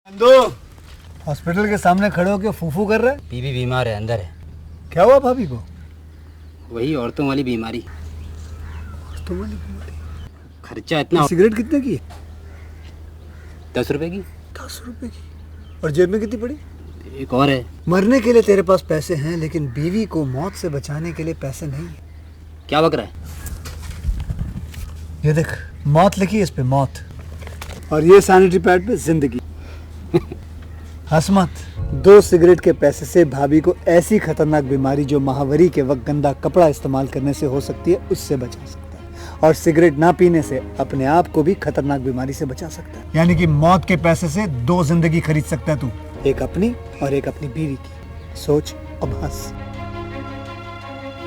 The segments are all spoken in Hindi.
दो हॉस्पिटल के सामने खड़े होकर फूफू कर रहा है। बीवी बीमार है, अंदर है। क्या हुआ भाभी को? वही औरतों वाली बीमारी। औरतों वाली बीमारी? खर्चा इतना। सिगरेट कितने की? 10 रुपए की। 10 रुपए की? और जेब में कितनी पड़ी? एक और है। मरने के लिए तेरे पास पैसे हैं, लेकिन बीवी को मौत से बचाने के लिए पैसे नहीं है। क्या बक रहा है? ये देख, मौत लिखी है इस पे, मौत। और ये सैनिटरी पैड पे जिंदगी। हंस मत। 2 सिगरेट के पैसे से भाभी को ऐसी खतरनाक बीमारी जो महावरी के वक्त गंदा कपड़ा इस्तेमाल करने से हो सकती है, उससे बचा सकता है। और सिगरेट ना पीने से अपने आप को भी खतरनाक बीमारी से बचा सकता है। यानी कि मौत के पैसे से 2 जिंदगी खरीद सकता है तू, एक अपनी और एक अपनी बीवी की। सोच अब हंस।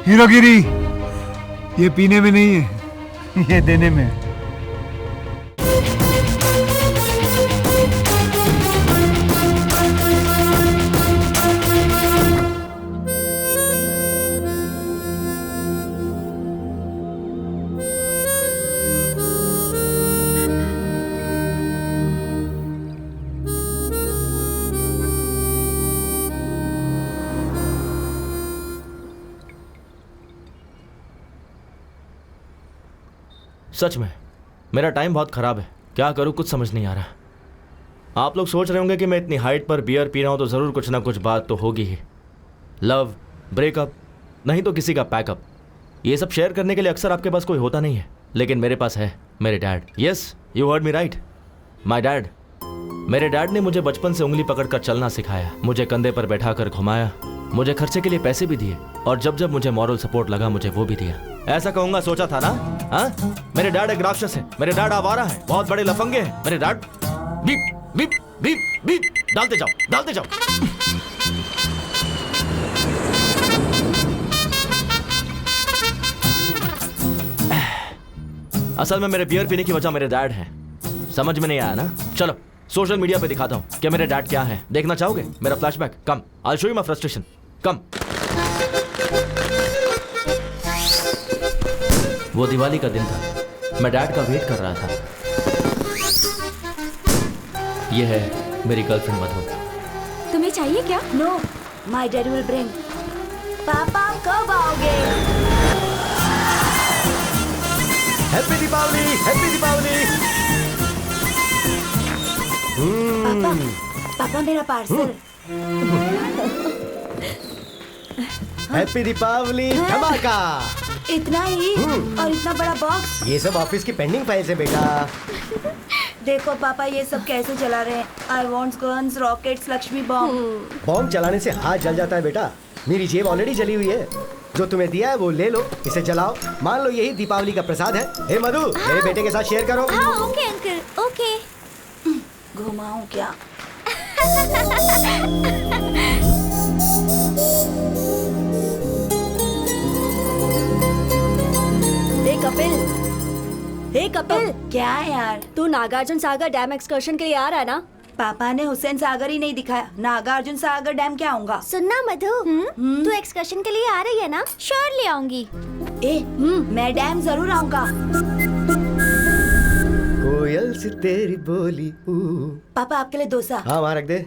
हीरोगिरी ये पीने में नहीं है, ये देने में है। सच में मेरा टाइम बहुत ख़राब है। क्या करूं कुछ समझ नहीं आ रहा। आप लोग सोच रहे होंगे कि मैं इतनी हाइट पर बियर पी रहा हूं तो ज़रूर कुछ ना कुछ बात तो होगी ही। लव, ब्रेकअप, नहीं तो किसी का पैकअप। ये सब शेयर करने के लिए अक्सर आपके पास कोई होता नहीं है, लेकिन मेरे पास है मेरे dad. Yes, you heard me right, my dad. मेरे डैड ने मुझे बचपन से उंगली पकड़कर चलना सिखाया, मुझे कंधे पर बैठाकर घुमाया, मुझे खर्चे के लिए पैसे भी दिए, और जब जब मुझे मॉरल सपोर्ट लगा मुझे वो भी दिया। ऐसा कहूंगा सोचा था ना? हाँ, मेरे डैड एक राक्षस है, मेरे डैड आवारा है, बहुत बड़े लफंगे हैं मेरे dad. Beep beep beep beep डालते जाओ, डालते जाओ। असल में मेरे बियर पीने की वजह मेरे डैड है। समझ में नहीं आया ना? चलो सोशल मीडिया पे दिखाता हूँ कि मेरे डैड क्या है। देखना चाहोगे मेरा flashback? Come, I show you my frustration. Come. वो दिवाली का दिन था, मैं डैड का वेट कर रहा था। ये है मेरी गर्लफ्रेंड मधु। तुम्हें चाहिए क्या? No, my dad will bring. पापा कब आओगे? Happy Deepavali, happy Deepavali. पापा, पापा मेरा पार्सल। हैप्पी दीपावली धमाका। इतना ही और इतना बड़ा बॉक्स? ये सब ऑफिस की पेंडिंग फाइल्स है बेटा। देखो पापा, ये सब कैसे चला रहे हैं। I want guns, rockets, Lakshmi bomb. Bomb चलाने से हाथ जल जाता है बेटा। मेरी जेब ऑलरेडी जली हुई है। जो तुम्हें दिया है वो ले लो, इसे जलाओ। मान लो यही दीपावली का प्रसाद है। हे मधु, मेरे बेटे के साथ शेयर करो। हाँ, ओके अंकल, ओके। घुमाऊं क्या? हे कपिल, हे कपिल, क्या है यार? तू नागार्जुन सागर डैम एक्सकर्शन के लिए आ रहा है ना? पापा ने हुसैन सागर ही नहीं दिखाया, नागार्जुन सागर डैम क्या आऊंगा? सुनना मधु, तू एक्सकर्शन के लिए आ रही है ना? श्योरली आऊंगी। मैं डैम जरूर आऊंगा। कोयल से तेरी बोली। पापा आपके लिए डोसा। हाँ वहाँ रख दे।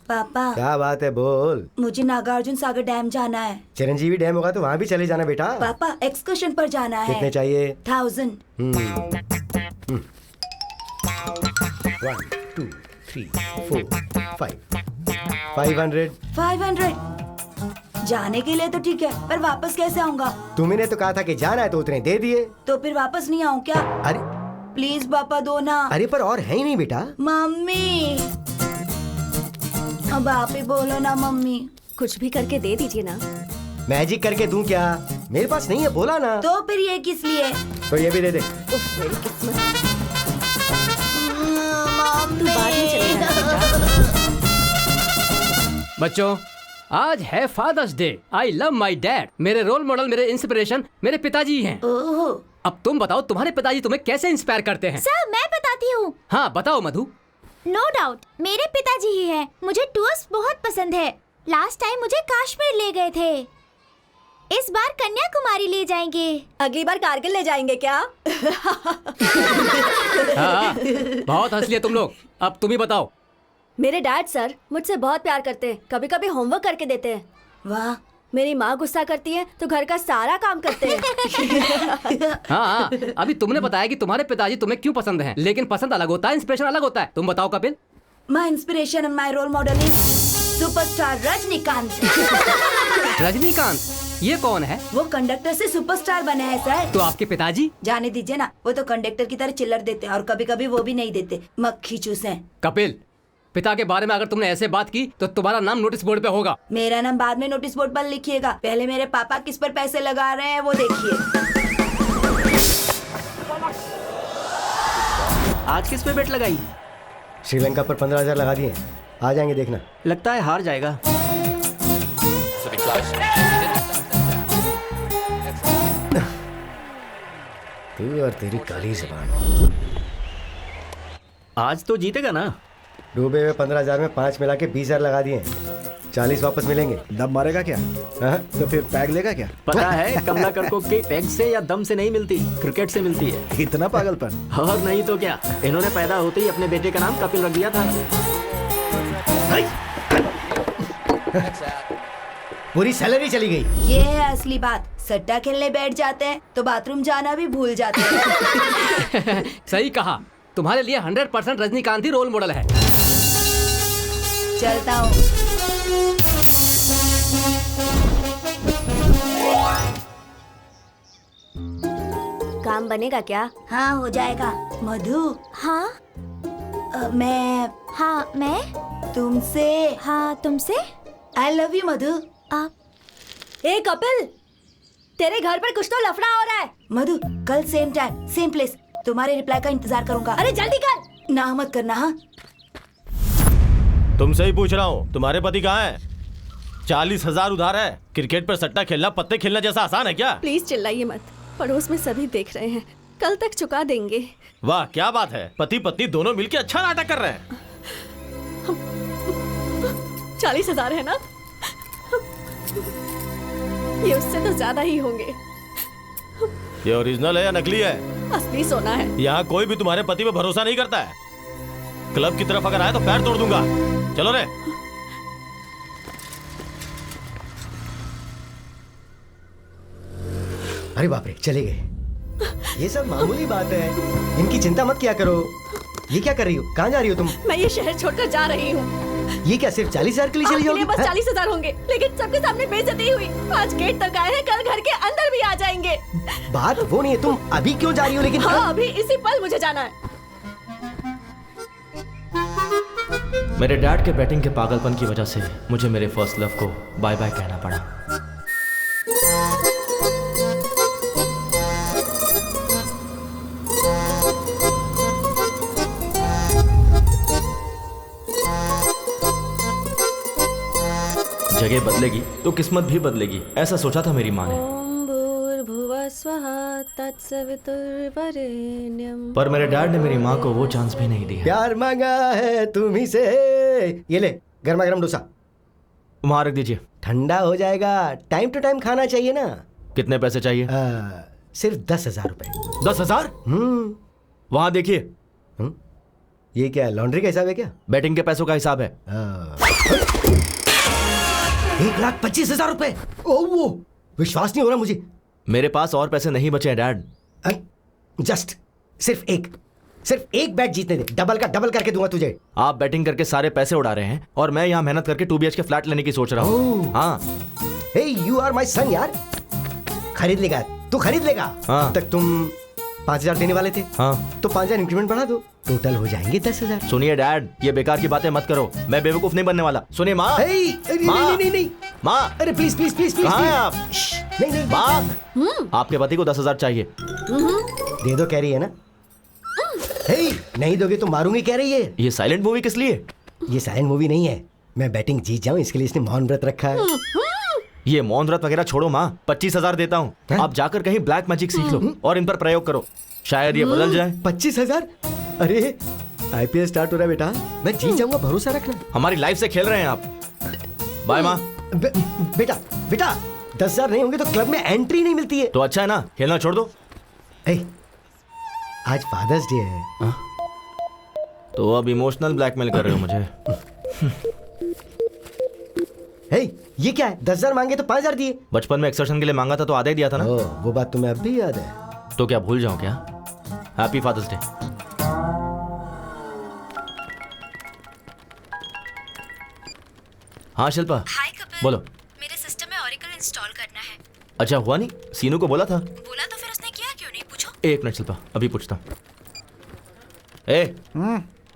पापा क्या बात है, बोल। मुझे नागार्जुन सागर डैम जाना है। चिरंजीवी डैम होगा तो वहाँ भी चले जाना बेटा। पापा एक्सकर्शन पर जाना है। कितने चाहिए? 1000। 1 2 3 4 5 500। 500 जाने के लिए तो ठीक है, पर वापस कैसे आऊंगा? तुमने तो कहा था कि जाना है तो उतने दे दिए। तो फिर वापस नहीं आऊं क्या? अरे प्लीज पापा दो ना। अरे पर और है ही नहीं बेटा। मम्मी, अब आप ही बोलो ना मम्मी। कुछ भी करके दे दीजिए ना। मैजिक करके दूं क्या? मेरे पास नहीं है, बोला ना। तो फिर ये किस लिए? तो ये भी दे दे। उफ, मेरी किस्मत। तू बाद में चलेगा बेटा। बच्चों, आज है father's day. I love my dad. मेरे रोल मॉडल, मेरे इंस्पिरेशन मेरे पिताजी हैं। ओहो। अब तुम बताओ, तुम्हारे पिताजी तुम्हें कैसे इंस्पायर करते हैं? सर मैं बताती हूँ। हाँ बताओ मधु। नो डाउट मेरे पिताजी ही हैं। मुझे टूर्स बहुत पसंद है। लास्ट टाइम मुझे कश्मीर ले गए थे। इस बार कन्याकुमारी ले जाएंगे। अगली बार कारगिल ले जाएंगे क्या? हाँ, बहुत हंस लिए तुम लोग। अब तुम ही बताओ। मेरे डैड सर मुझसे बहुत प्यार करते हैं, कभी कभी होमवर्क करके देते हैं। वाह, मेरी माँ गुस्सा करती है तो घर का सारा काम करते हैं। हाँ, अभी तुमने बताया कि तुम्हारे पिताजी तुम्हें क्यों पसंद हैं, लेकिन पसंद अलग होता है, इंस्पिरेशन अलग होता है। तुम बताओ Kapil. My inspiration and my role model is superstar Rajinikanth. Rajinikanth, ये कौन है? वो कंडक्टर से सुपरस्टार बने हैं सर। तो आपके पिताजी? जाने दीजिए ना, वो तो कंडक्टर की तरह चिल्लर देते हैं और कभी कभी वो भी नहीं देते, मक्खी चूसे। कपिल, पिता के बारे में अगर तुमने ऐसे बात की तो तुम्हारा नाम नोटिस बोर्ड पे होगा। मेरा नाम बाद में नोटिस बोर्ड पर लिखिएगा, पहले मेरे पापा किस पर पैसे लगा रहे हैं वो देखिए। आज किस पे बेट लगाई? श्रीलंका पर 15,000 लगा दिए, आ जाएंगे देखना। लगता है हार जाएगा। तू और तेरी काली ज़बान। आज तो जीतेगा ना? डूबे हुए 15,000 में 5 मिला के 20,000 लगा दिए, 40 वापस मिलेंगे। दम मारेगा क्या? हाँ? तो फिर पैग लेगा क्या? पता है कमलाकर को के पैग से या दम से नहीं मिलती, क्रिकेट से मिलती है। इतना पागलपन? और नहीं तो क्या, इन्होंने पैदा होते ही अपने बेटे का नाम कपिल रख दिया था। पूरी सैलरी चली गई। ये है असली बात, सट्टा खेलने बैठ जाते हैं तो बाथरूम जाना भी भूल जाते हैं। सही कहा, तुम्हारे लिए 100% रजनीकांत ही रोल मॉडल है। चलता हूँ। काम बनेगा क्या? हाँ हो जाएगा। मधु, हाँ मैं तुमसे तुमसे आई लव यू मधु। ए कपिल, तेरे घर पर कुछ तो लफड़ा हो रहा है। मधु, कल सेम टाइम सेम प्लेस, तुम्हारे रिप्लाई का इंतजार करूंगा। अरे जल्दी कर। ना मत करना। हाँ, तुमसे ही पूछ रहा हूँ, तुम्हारे पति कहाँ है? 40,000 उधार है। क्रिकेट पर सट्टा खेलना पत्ते खेलना जैसा आसान है क्या? प्लीज चिल्लाइए मत, पड़ोस में सभी देख रहे हैं, कल तक चुका देंगे। वाह क्या बात है, पति पत्नी दोनों मिलकर अच्छा नाटक कर रहे हैं। 40,000 है ना? ये उससे तो ज्यादा ही होंगे। ये ओरिजिनल है या नकली है? असली सोना है। यहाँ कोई भी तुम्हारे पति पे भरोसा नहीं करता है। क्लब की तरफ अगर आए तो पैर तोड़ दूंगा। चलो रे। अरे बाप रे, चले गए। ये सब मामूली बात है, इनकी चिंता मत किया करो। ये क्या कर रही हो? कहाँ जा रही हो तुम? मैं ये शहर छोड़कर जा रही हूँ। ये क्या सिर्फ 40,000 के लिए चली जाओगी? बस 40,000 होंगे, लेकिन सबके सामने बेइज्जती हुई। आज गेट तक आए हैं, कल घर के अंदर भी आ जाएंगे। बात वो नहीं है, तुम अभी क्यों जा रही हो? लेकिन हाँ, अभी इसी पल मुझे जाना है। मेरे डैड के बैटिंग के पागलपन की वजह से मुझे मेरे फर्स्ट लव को बाय बाय कहना पड़ा। जगह बदलेगी तो किस्मत भी बदलेगी, ऐसा सोचा था मेरी माँ ने। ओम भूर्भुवः स्वः तत्सवितुर्वरेण्यं। पर मेरे डैड ने मेरी माँ को वो चांस भी नहीं दिया। प्यार मांगा है तुम्ही से। ये ले, गर्मा गर्म डोसा वहाँ रख दीजिए, ठंडा हो जाएगा। टाइम टू टाइम खाना चाहिए ना। कितने पैसे चाहिए? सिर्फ 10,000 रुपए। 10,000? वहाँ देखिए। ये क्या लॉन्ड्री का हिसाब है क्या? बैटिंग के पैसों का हिसाब है। 1,25,000 रुपए। ओह, विश्वास नहीं हो रहा मुझे। मेरे पास और पैसे नहीं बचे हैं डैड। जस्ट सिर्फ एक बैट जीतने दे, डबल का डबल करके दूंगा तुझे। आप बैटिंग करके सारे पैसे उड़ा रहे हैं और मैं यहाँ मेहनत करके 2 BHK फ्लैट लेने की सोच रहा हूँ। हाँ, हे यू आर माय सन यार। खरीद लेगा तू, खरीद लेगा। हाँ। तक तुम 5,000 देने वाले थे। हाँ, तो 5,000 इंक्रीमेंट बढ़ा दो, टोटल हो जाएंगे 10,000। सुनिए डैड, ये बेकार की बातें मत करो, मैं बेवकूफ नहीं बनने वाला। सुनिए माँ। नहीं माँ, अरे प्लीज प्लीज प्लीज प्लीज। कहाँ हैं आप? नहीं माँ, आपके पति को 10,000 चाहिए। दे दो कह रही है ना। नहीं दोगे तो मारूंगी कह रही है। ये साइलेंट मूवी किस लिए? ये साइलेंट मूवी नहीं है, मैं बैटिंग जीत जाऊं इसके लिए इसने मौन व्रत रखा है। ये मौन व्रत वगैरह छोड़ो माँ, 25,000 देता हूँ। आप जाकर कहीं ब्लैक मैजिक सीख लो और इन पर प्रयोग करो, शायद ये बदल जाए। 25,000? अरे IPL स्टार्ट हो रहा है बेटा, मैं जीत जाऊंगा, भरोसा रखना। हमारी लाइफ से खेल रहे हैं आप। बाय माँ। बेटा 10,000 नहीं होंगे तो क्लब में एंट्री नहीं मिलती है। तो अच्छा है ना, खेलना छोड़ दो। आज फादर्स डे है। हाँ? तो अब इमोशनल ब्लैकमेल कर रहे हो मुझे? हे, ये क्या है? 10,000 मांगे तो 5,000 दिए। बचपन में एक्सर्शन के लिए मांगा था तो आधा ही दिया था ना। वो बात तुम्हें अब भी याद है? तो क्या भूल जाऊं क्या? Happy father's day. हाँ शिल्पा। हाय कपिल। बोलो। मेरे सिस्टम में ओरेकल इंस्टॉल करना है। अच्छा हुआ नहीं? सीनू को बोला था। बोला तो फिर उसने किया क्यों नहीं, पूछो। एक मिनट शिल्पा, अभी पूछता हूँ।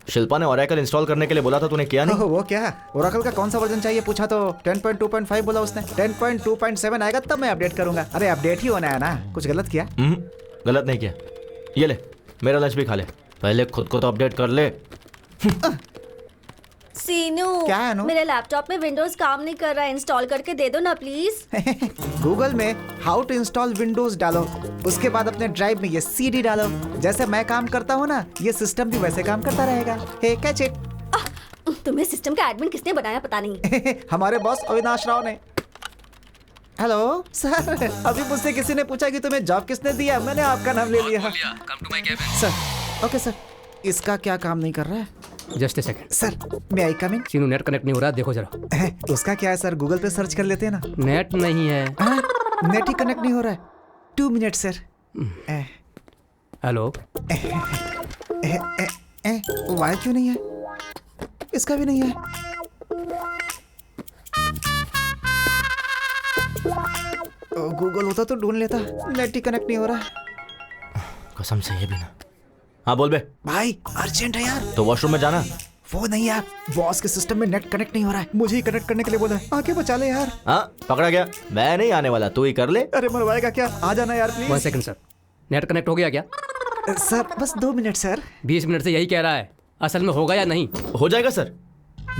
शिल्पा ने ओरेकल इंस्टॉल करने के लिए बोला था, तूने किया नहीं? वो क्या? ओरेकल का कौन सा वर्जन चाहिए पूछा तो 10.2.5 बोला उसने। 10.2.7 आएगा तब मैं अपडेट करूंगा। अरे अपडेट ही होना है ना, कुछ गलत किया? गलत नहीं किया। ये ले, मेरा लंच भी खा ले। पहले खुद को तो अपडेट कर ले। सीनू, क्या है अनु? मेरे लैपटॉप में विंडोज काम नहीं कर रहा है, इंस्टॉल करके दे दो ना प्लीज। गूगल में हाउ टू इंस्टॉल विंडोज डालो, उसके बाद अपने ड्राइव में ये सीडी डालो। जैसे मैं काम करता हूँ ना, ये सिस्टम भी वैसे काम करता रहेगा। हे कैच इट। तुम्हें सिस्टम का एडमिन किसने बनाया पता नहीं। हमारे बॉस अविनाश राव ने। हेलो सर, अभी मुझसे किसी ने पूछा कि तुम्हें जॉब किसने दिया, मैंने आपका नाम ले लिया। सर ओके सर, इसका क्या काम नहीं कर रहा है? जस्ट ए सेकंड सर, मैं आई कम इन? सीनू नेट कनेक्ट नहीं हो रहा, देखो जरा। उसका क्या है सर, गूगल पे सर्च कर लेते हैं ना। नेट नहीं है। नेट ही कनेक्ट नहीं हो रहा है। 2 मिनट सर। हेलो। वाई क्यों नहीं है? इसका भी नहीं है। गूगल होता तो ढूंढ लेता। नेट ही कनेक्ट नहीं हो रहा। कसम से ये भी ना। हाँ बोल बे। भाई अर्जेंट है यार। तो वॉशरूम में जाना। वो नहीं यार, बॉस के सिस्टम में नेट कनेक्ट नहीं हो रहा है, मुझे ही कनेक्ट करने के लिए बोला है। आके बचा ले यार। हाँ पकड़ा गया, मैं नहीं आने वाला, तू ही कर ले। अरे मरवाएगा क्या? आ जाना यार please. 1 second sir, net connect हो गया क्या? सर बस 2 मिनट सर। 20 मिनट से यही कह रहा है, असल में होगा या नहीं? हो जाएगा sir,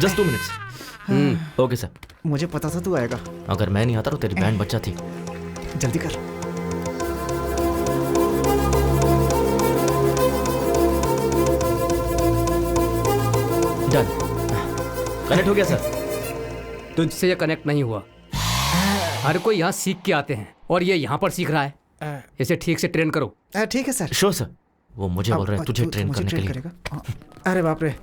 just 2 minutes. Okay sir. मुझे पता था तू आएगा। अगर मैं नहीं आता तो तेरी बैंड बच्चा थी। जल्दी कर। डन, कनेक्ट हो गया सर। तुझसे ये कनेक्ट नहीं हुआ। हर कोई यहाँ सीख के आते हैं और ये यहाँ पर सीख रहा है। इसे ठीक से ट्रेन करो। ठीक है सर। Sure sir. वो मुझे बोल रहा है तुझे ट्रेन करने के लिए। अरे बाप रे,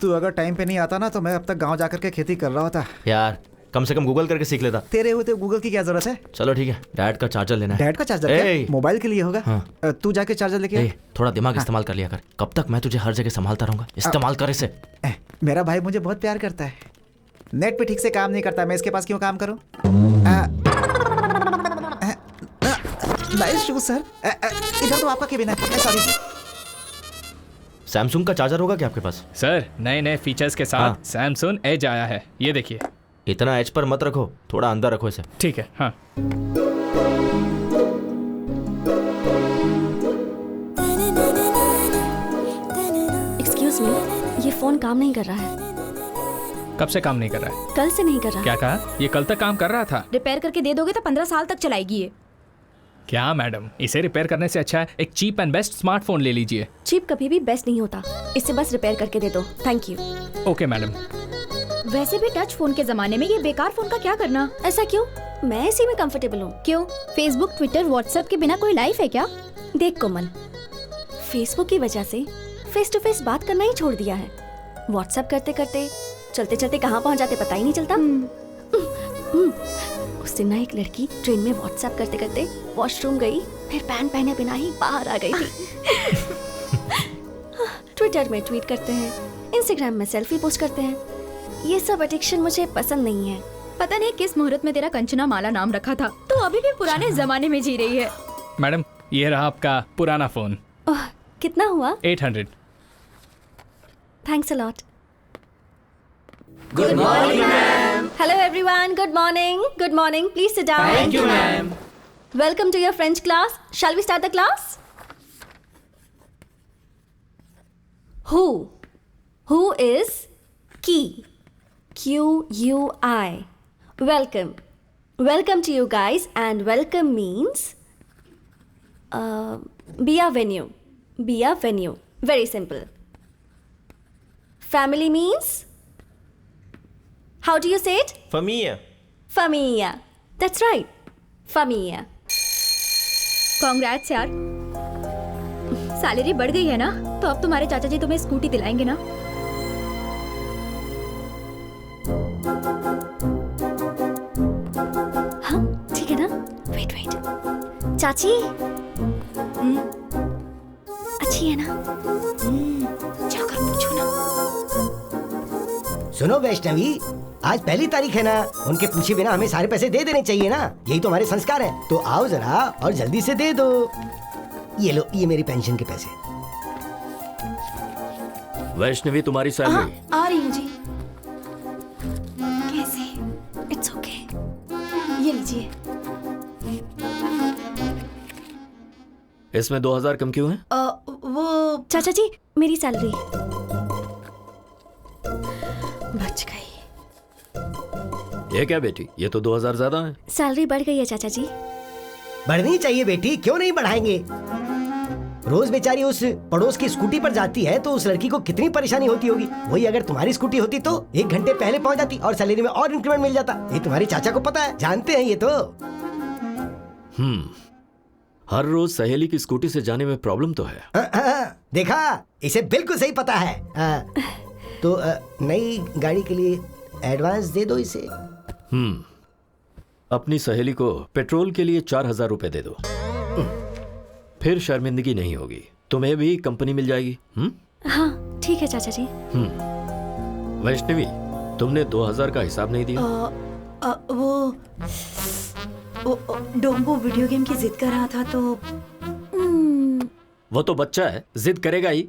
तू अगर टाइम पे नहीं आता ना तो मैं अब तक गांव जाकर के खेती कर रहा होता। यार कम से कम गूगल करके सीख लेता। तेरे होते गूगल की क्या जरूरत है? चलो ठीक है, डैड का चार्जर लेना है। डैड का चार्जर क्या? मोबाइल के लिए होगा। हाँ। तू जाके चार्जर लेके आ। थोड़ा दिमाग इस्तेमाल कर लिया कर। कब तक मैं तुझे हर जगह संभालता रहूंगा? इस्तेमाल कर इसे। मेरा भाई मुझे बहुत प्यार करता है। नेट पे ठीक से काम नहीं करता, मैं इसके पास क्यों काम करूं? Nice shoes sir. इधर तो आपका केबिन है। सॉरी। सैमसंग का चार्जर होगा क्या आपके पास? सर नए नए फीचर्स के साथ सैमसंग एज आया है, ये देखिए। इतना एज पर मत रखो, थोड़ा अंदर रखो इसे। ठीक है। हाँ एक्सक्यूज मी, ये फोन काम नहीं कर रहा है। कब से काम नहीं कर रहा है? कल से नहीं कर रहा। क्या कहा? ये कल तक काम कर रहा था। रिपेयर करके दे दोगे तो 15 साल तक चलाएगी ये। क्या मैडम, इसे रिपेयर करने से अच्छा है एक चीप एंड बेस्ट स्मार्टफोन ले लीजिए। चीप कभी भी बेस्ट नहीं होता, इसे बस रिपेयर करके दे दो। Thank you. Okay madam. वैसे भी टच फोन के जमाने में ये बेकार फोन का क्या करना? ऐसा क्यों? मैं इसी में कंफर्टेबल हूँ। क्यों? फेसबुक, ट्विटर, व्हाट्सएप के बिना कोई लाइफ है क्या? देख कोमल, फेसबुक की वजह से फेस टू फेस बात करना ही छोड़ दिया है। व्हाट्सएप करते करते चलते चलते कहाँ पहुँच जाते पता ही नहीं चलता। उस दिन ना एक लड़की ट्रेन में व्हाट्सएप करते करते वॉशरूम गई, फिर पैंट पहने बिना ही बाहर आ गई थी। ट्विटर में ट्वीट करते हैं, इंस्टाग्राम में सेल्फी पोस्ट करते हैं। ये सब एडिक्शन मुझे पसंद नहीं है। पता नहीं किस मुहूर्त में तेरा कंचना माला नाम रखा था, तू अभी भी पुराने जमाने में जी रही है। मैडम ये रहा आपका पुराना फोन। कितना हुआ? 800। Thanks a lot. Good morning, ma'am. Hello everyone. Good morning. Good morning. Please sit down. Thank you, ma'am. Welcome to your French class. Shall we start the class? Who? Who is key? Q-U-I. Welcome. Welcome to you guys, and welcome means be a venue. Be a venue. Very simple. Family means? How do you say it? Familia. Familia. That's right. Familia. Congrats यार। सैलरी बढ़ गई है ना, तो अब तुम्हारे चाचा जी तुम्हें स्कूटी दिलाएंगे ना। हाँ ठीक है ना। वेट वेट चाची, अच्छी है ना? जाकर पूछो ना। सुनो वैष्णवी, आज पहली तारीख है ना, उनके पूछे बिना हमें सारे पैसे दे देने चाहिए ना, यही तो हमारे संस्कार है। तो आओ जरा और जल्दी से दे दो। ये लो, ये मेरी पेंशन के पैसे। वैष्णवी तुम्हारी सैलरी। आ रही हूँ जी। कैसे? It's okay. ये लीजिए। इसमें 2000 कम क्यों है? वो चाचा जी, मेरी सैलरी बच गई। ये क्या बेटी, ये तो 2000 ज्यादा है। सैलरी बढ़ गई है चाचा जी। बढ़नी चाहिए बेटी, क्यों नहीं बढ़ाएंगे। रोज बेचारी उस पड़ोस की स्कूटी पर जाती है तो उस लड़की को कितनी परेशानी होती होगी। वही अगर तुम्हारी स्कूटी होती तो 1 घंटे पहले पहुंच जाती और सैलरी में और इंक्रीमेंट मिल जाता। ये तुम्हारे चाचा को पता है, जानते हैं ये तो। हर रोज सहेली की स्कूटी से जाने में प्रॉब्लम तो है। देखा, इसे बिल्कुल सही पता है। तो नई गाड़ी के लिए एडवांस दे दो इसे। अपनी सहेली को पेट्रोल के लिए 4000 रुपए दे दो, फिर शर्मिंदगी नहीं होगी। तुम्हें भी कंपनी मिल जाएगी। हाँ ठीक है चाचा जी। वैष्णवी, तुमने 2000 का हिसाब नहीं दिया। वो डोंगो वीडियो गेम की जिद कर रहा था तो। वो तो बच्चा है, जिद करेगा ही।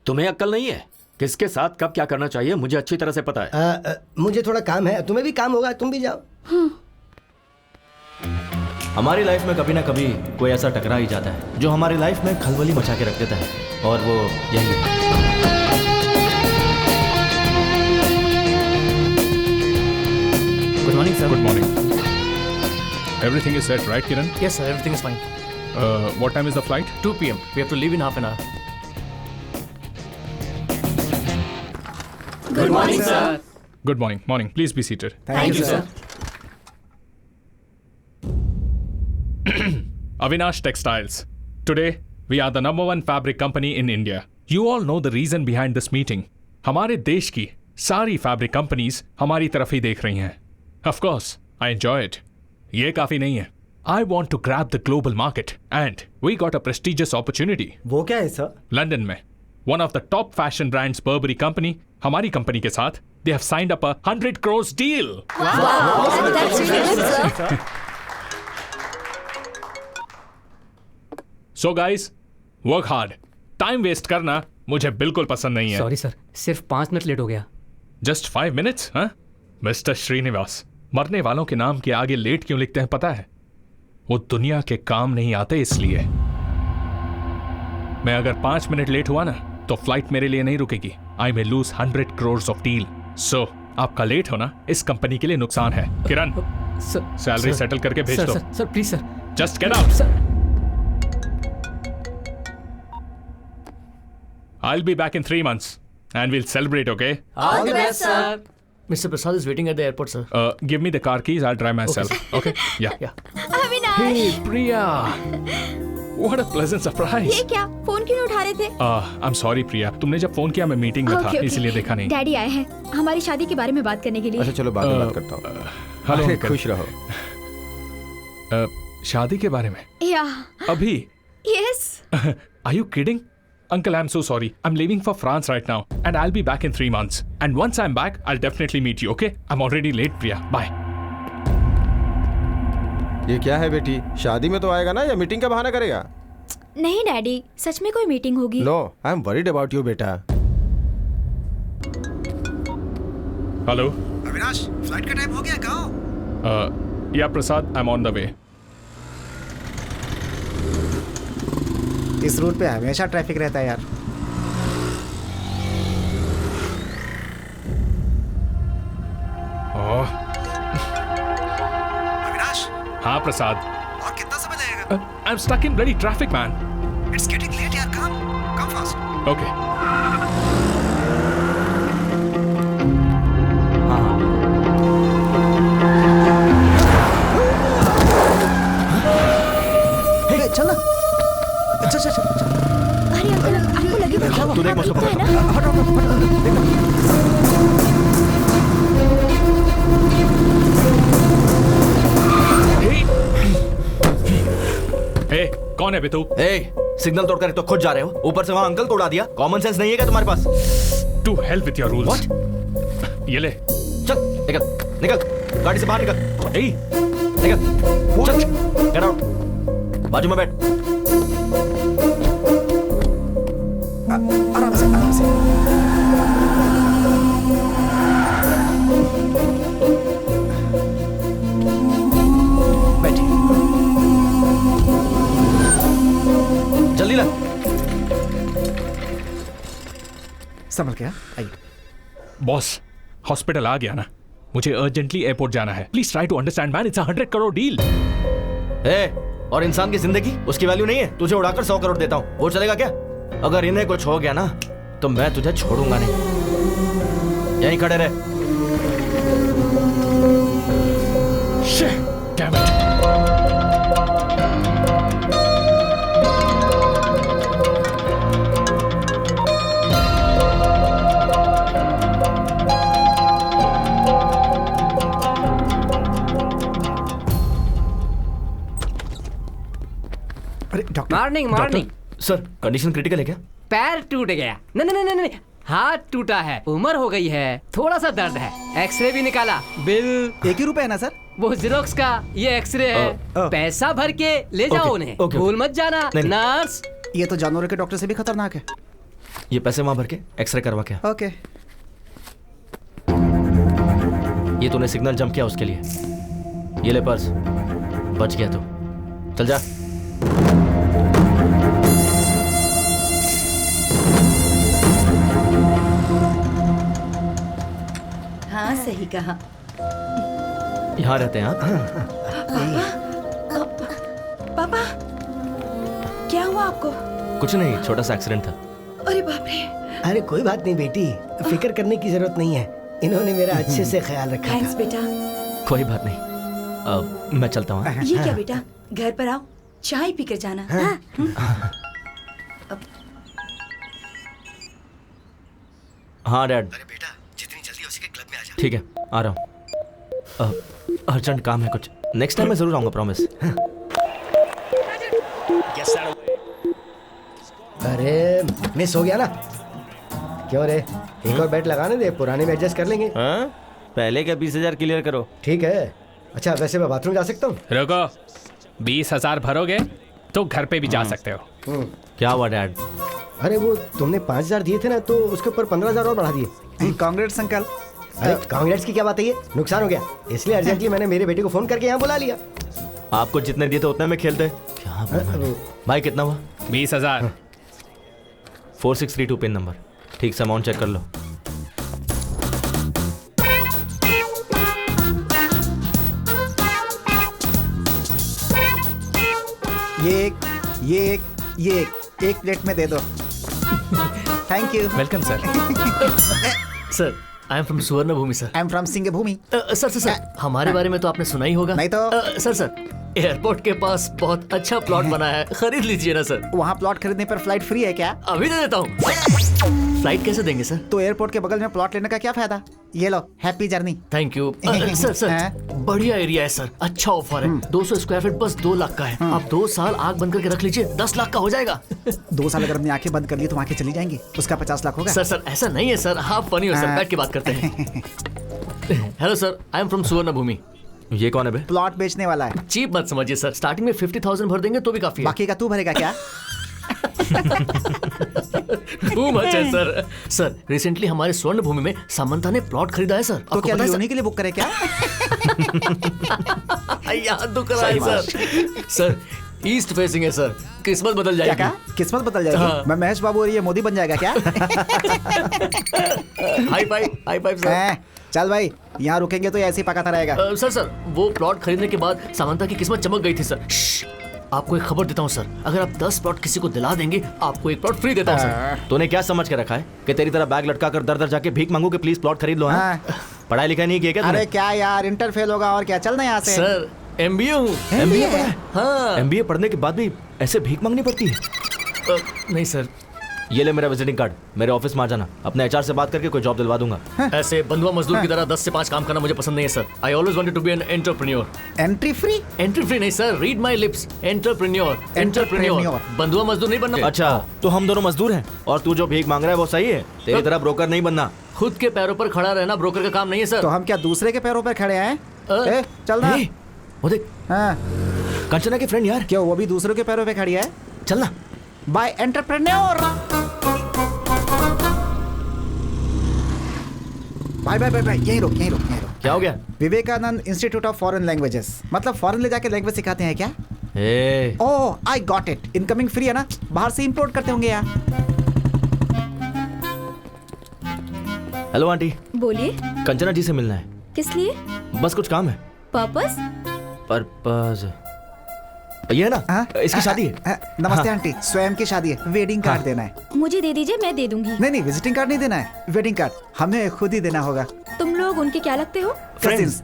तुम्हें अक्ल नहीं है? किसके साथ कब क्या करना चाहिए मुझे अच्छी तरह से पता है। मुझे थोड़ा काम है, तुम्हें भी काम होगा, तुम भी जाओ। हमारी लाइफ में कभी ना कभी कोई ऐसा टकरा ही जाता है जो हमारी लाइफ में खलबली मचा के रख देता है, और वो यही है। Good morning sir. Good morning. Everything is set, right, Kiran? Yes, sir. Everything is fine. What time is the flight? 2 p.m. We have to leave in half an hour. Good morning, sir. Good morning. Morning. Please be seated. Thank you, sir. Avinash Textiles. Today, we are the #1 fabric company in India. You all know the reason behind this meeting. हमारे देश की सारी फैब्रिक कंपनीज हमारी तरफ ही देख रही हैं. Of course, I enjoy it. ये काफी नहीं है. I want to grab the global market and we got a prestigious opportunity. वो क्या है सर? लंदन में one of the top fashion brands Burberry company हमारी कंपनी के साथ they have signed up a 100 crores deal. Wow, that's really good, sir. So guys, work hard. Time waste करना मुझे बिल्कुल पसंद नहीं है. सॉरी सर, सिर्फ 5 मिनट लेट हो गया. Just 5 minutes, हाँ? मिस्टर श्रीनिवास, मरने वालों के नाम के आगे लेट क्यों लिखते हैं पता है? वो दुनिया के काम नहीं आते इसलिए. मैं अगर 5 मिनट लेट हुआ ना तो फ्लाइट मेरे लिए नहीं रुकेगी. I may lose 100 crores of deal. So आपका लेट होना इस कंपनी के लिए नुकसान है. किरण, सैलरी सेटल करके भेज दो. Sir please sir. Just get out. I'll be back in 3 months and we'll celebrate, okay? All the best, sir. Mr. Prasad is waiting at the airport, sir. Give me the car keys. I'll drive myself. Okay? Yeah. Avinash, Hey, Priya. What a pleasant surprise. ये क्या? फोन क्यों नहीं उठा रहे थे? I'm sorry, Priya. तुमने जब फोन किया मैं मीटिंग में था, इसलिए देखा नहीं. डैडी आए हैं हमारी शादी के बारे में बात करने के लिए. अच्छा चलो बाद में बात करता हूँ. हेलो अरे, अंकल. खुश रहो. शादी के बारे में? या. अभी? Yes. Are you kidding? Uncle, I'm so sorry. I'm leaving for France right now and I'll be back in 3 months. And once I'm back, I'll definitely meet you, okay? I'm already late, Priya. Bye. ये क्या है बेटी? शादी में तो आएगा ना या मीटिंग का बहाना करेगा? नहीं डैडी, सच में कोई मीटिंग होगी. No, I am worried about you बेटा. हेलो. अविनाश, फ्लाइट का टाइम हो गया, कहाँ? Yeah, Prasad, I'm on the way. इस रूट पे हमेशा ट्रैफिक रहता है यार. अविनाश, हाँ प्रसाद. और कितना समय लगेगा? I'm stuck in bloody traffic, man. It's getting late यार, come fast. Okay. चल ना. चल. तू देख मुझको है ना? ए, कौन है बे तू? सिग्नल तोड़कर तो खुद जा रहे हो, ऊपर से वहां अंकल को उड़ा दिया। कॉमन सेंस नहीं है क्या तुम्हारे पास? To help with your rules. ये ले। चल निकल निकल, गाड़ी से बाहर निकल। निकल चल, गेट आउट, बाजू में बैठ। आराम से आराम से। जल्दी ला। संभल गया, आइए। बॉस, हॉस्पिटल आ गया ना, मुझे अर्जेंटली एयरपोर्ट जाना है। Please try to understand man, it's a 100 crore deal. और इंसान की जिंदगी, उसकी वैल्यू नहीं है। तुझे उड़ाकर 100 करोड़ देता हूँ, वो चलेगा क्या? अगर इन्हें कुछ हो गया ना तो मैं तुझे छोड़ूंगा नहीं। यहीं खड़े रहे। Damn it. अरे doctor. Morning morning. Sir, condition critical है क्या? पैर टूट गया। नहीं नहीं नहीं नहीं, हाथ टूटा है, उम्र हो गई है, थोड़ा सा दर्द है। एक्सरे भी निकाला, बिल 1 ही रुपए है ना सर? वो जेरोक्स का, ये एक्सरे है। पैसा भर के ले जाओ उन्हें, भूल मत जाना। नर्स, ये तो जानवरों के डॉक्टर से भी खतरनाक है। ये पैसे वहां भर के एक्सरे करवा के। ओके। ये तूने सिग्नल जंप किया उसके लिए। ये ले पर्स, बच गया तू। चल जा। हाँ सही कहा। यहाँ रहते हैं आप? पापा, क्या हुआ आपको? कुछ नहीं, छोटा सा एक्सीडेंट था। अरे बाप रे। अरे कोई बात नहीं बेटी, फिक्र करने की जरूरत नहीं है। इन्होंने मेरा अच्छे से ख्याल रखा थैंक्स बेटा। कोई बात नहीं, मैं चलता हूँ। ये क्या बेटा, घर पर आओ, चाय पीकर जाना। हाँ डैड। अरे बेटा, जितनी जल्दी हो सके क्लब में आ जा। ठीक है, आ रहा हूँ। अर्जेंट काम है कुछ। नेक्स्ट टाइम मैं जरूर आऊंगा, प्रॉमिस। अरे मिस हो गया ना? क्यों रे, एक और बैट लगाने दे, पुराने में एडजस्ट कर लेंगे। हाँ? पहले का 20,000 क्लियर करो। ठीक है। अच्छा वैसे मैं बाथरूम जा सकता हूँ? रुको, 20,000 भरोगे तो घर पे भी जा सकते हो। क्या हुआ डैड? अरे वो तुमने 5,000 दिए थे ना, तो उसके ऊपर 15,000 और बढ़ा दिए। Congrats uncle. अरे कांग्रेट्स की क्या बात है, ये नुकसान हो गया, इसलिए अर्जेंटली मैंने मेरे बेटे को फोन करके यहाँ बुला लिया। आपको जितने दिए थे उतने में खेलते। क्या भाई, कितना हुआ? 20,000। 4632 पिन नंबर। ठीक से अमाउंट चेक कर लो। ये एक प्लेट में दे दो। Thank you. Welcome sir. Sir, I am from Suvarna Bhoomi sir. I am from Singh Bhoomi. Sir, हमारे बारे में तो आपने सुना ही होगा। नहीं तो। सर, एयरपोर्ट के पास बहुत अच्छा प्लॉट बना है, खरीद लीजिए ना सर। वहाँ प्लॉट खरीदने पर फ्लाइट फ्री है क्या? अभी दे देता हूँ। फ्लाइट कैसे देंगे सर? तो एयरपोर्ट के बगल में प्लॉट लेने का क्या फायदा? ये लो, happy journey. Thank you. Sir, बढ़िया एरिया है सर, अच्छा ऑफर है। 200 स्क्वायर फीट बस 2 लाख का है। आप 2 साल आग बंद करके रख लीजिए, 10 लाख का हो जाएगा। 2 साल अगर हमने आंखें बंद कर ली तो आंखें चली जाएंगी, उसका 50 लाख होगा। सर ऐसा नहीं है सर, आप फनी हो सर, बैठ के बात करते हैं। Hello sir, I am from Suvarna भूमि। ये कौन है बे? प्लॉट बेचने वाला है। चीप मत समझिए सर, स्टार्टिंग में 50,000 भर देंगे तो भी काफी है। बाकी का तू भरेगा क्या? Too much है सर। सर, रिसेंटली हमारे स्वर्ण भूमि में सामंता ने प्लॉट खरीदा है सर। तो क्या लियोनी के लिए बुक करे क्या? याद दुख रहा है सर। सर, ईस्ट फेसिंग है सर, किस्मत बदल जाएगी। क्या? किस्मत बदल जाएगी? हाँ। मैं महेश बाबू और ये मोदी बन जाएगा क्या? High five sir. चल भाई, यहाँ रुकेंगे तो ऐसे ही पकाता रहेगा। सर, वो प्लॉट खरीदने के बाद सामंता की किस्मत चमक गई थी सर। आपको एक खबर देता हूँ सर, अगर आप 10 प्लॉट किसी को दिला देंगे, आपको एक प्लॉट फ्री देता हूँ सर। तूने क्या समझ के रखा है कि तेरी तरह बैग लटका कर दर दर जाके भीख मांगू कि प्लीज प्लॉट खरीद लो? पढ़ाई लिखाई नहीं की क्या? अरे क्या यार, इंटर फेल होगा और क्या, चलना यहाँ से। सर, MBA हूँ। MBA? हाँ। MBA पढ़ने के बाद भी ऐसे भीख मांगनी पड़ती है? नहीं सर, ये ले मेरा विजिटिंग कार्ड, मेरे ऑफिस में आ जाना, अपने एचआर से बात करके कोई जॉब दिलवा दूंगा। ऐसे बंधुआ मजदूर की तरह 10 से 5 काम करना मुझे पसंद नहीं है sir. I always wanted to be an entrepreneur. Entry free? Entry free नहीं sir, read my lips, entrepreneur, entrepreneur. बंधुआ मजदूर नहीं बनना। अच्छा, तो हम दोनों मजदूर हैं और तू जो भीख मांग रहा है वो सही है? तेरी तरह ब्रोकर नहीं बनना। खुद के पैरों पर खड़ा रहना ब्रोकर का काम नहीं है सर। तो हम क्या दूसरे के पैरों पर खड़े हैं? चल ना। वो देख, कंचना की फ्रेंड यार। क्यों, वो भी दूसरों के पैरों पे खड़ी है? चलना। Bye entrepreneur. Bye bye bye bye, यहीं रुक यहीं रुक यहीं रुक। क्या हो गया? Vivekananda institute of foreign languages, मतलब फॉरेन ले जाके लैंग्वेज सिखाते हैं क्या? Oh I got it, incoming free है ना, बाहर से इंपोर्ट करते होंगे यार। Hello aunty. बोलिए। कंचना जी से मिलना है। किस लिए? बस कुछ काम है। पर्पस? पर्पस ये है ना, इसकी शादी है। नमस्ते आंटी, स्वयं की शादी है, वेडिंग कार्ड देना है। मुझे दे दीजिए, मैं दे दूंगी। नहीं विजिटिंग कार्ड नहीं देना है, वेडिंग कार्ड हमें खुद ही देना होगा। तुम लोग उनके क्या लगते हो? फ्रेंड्स।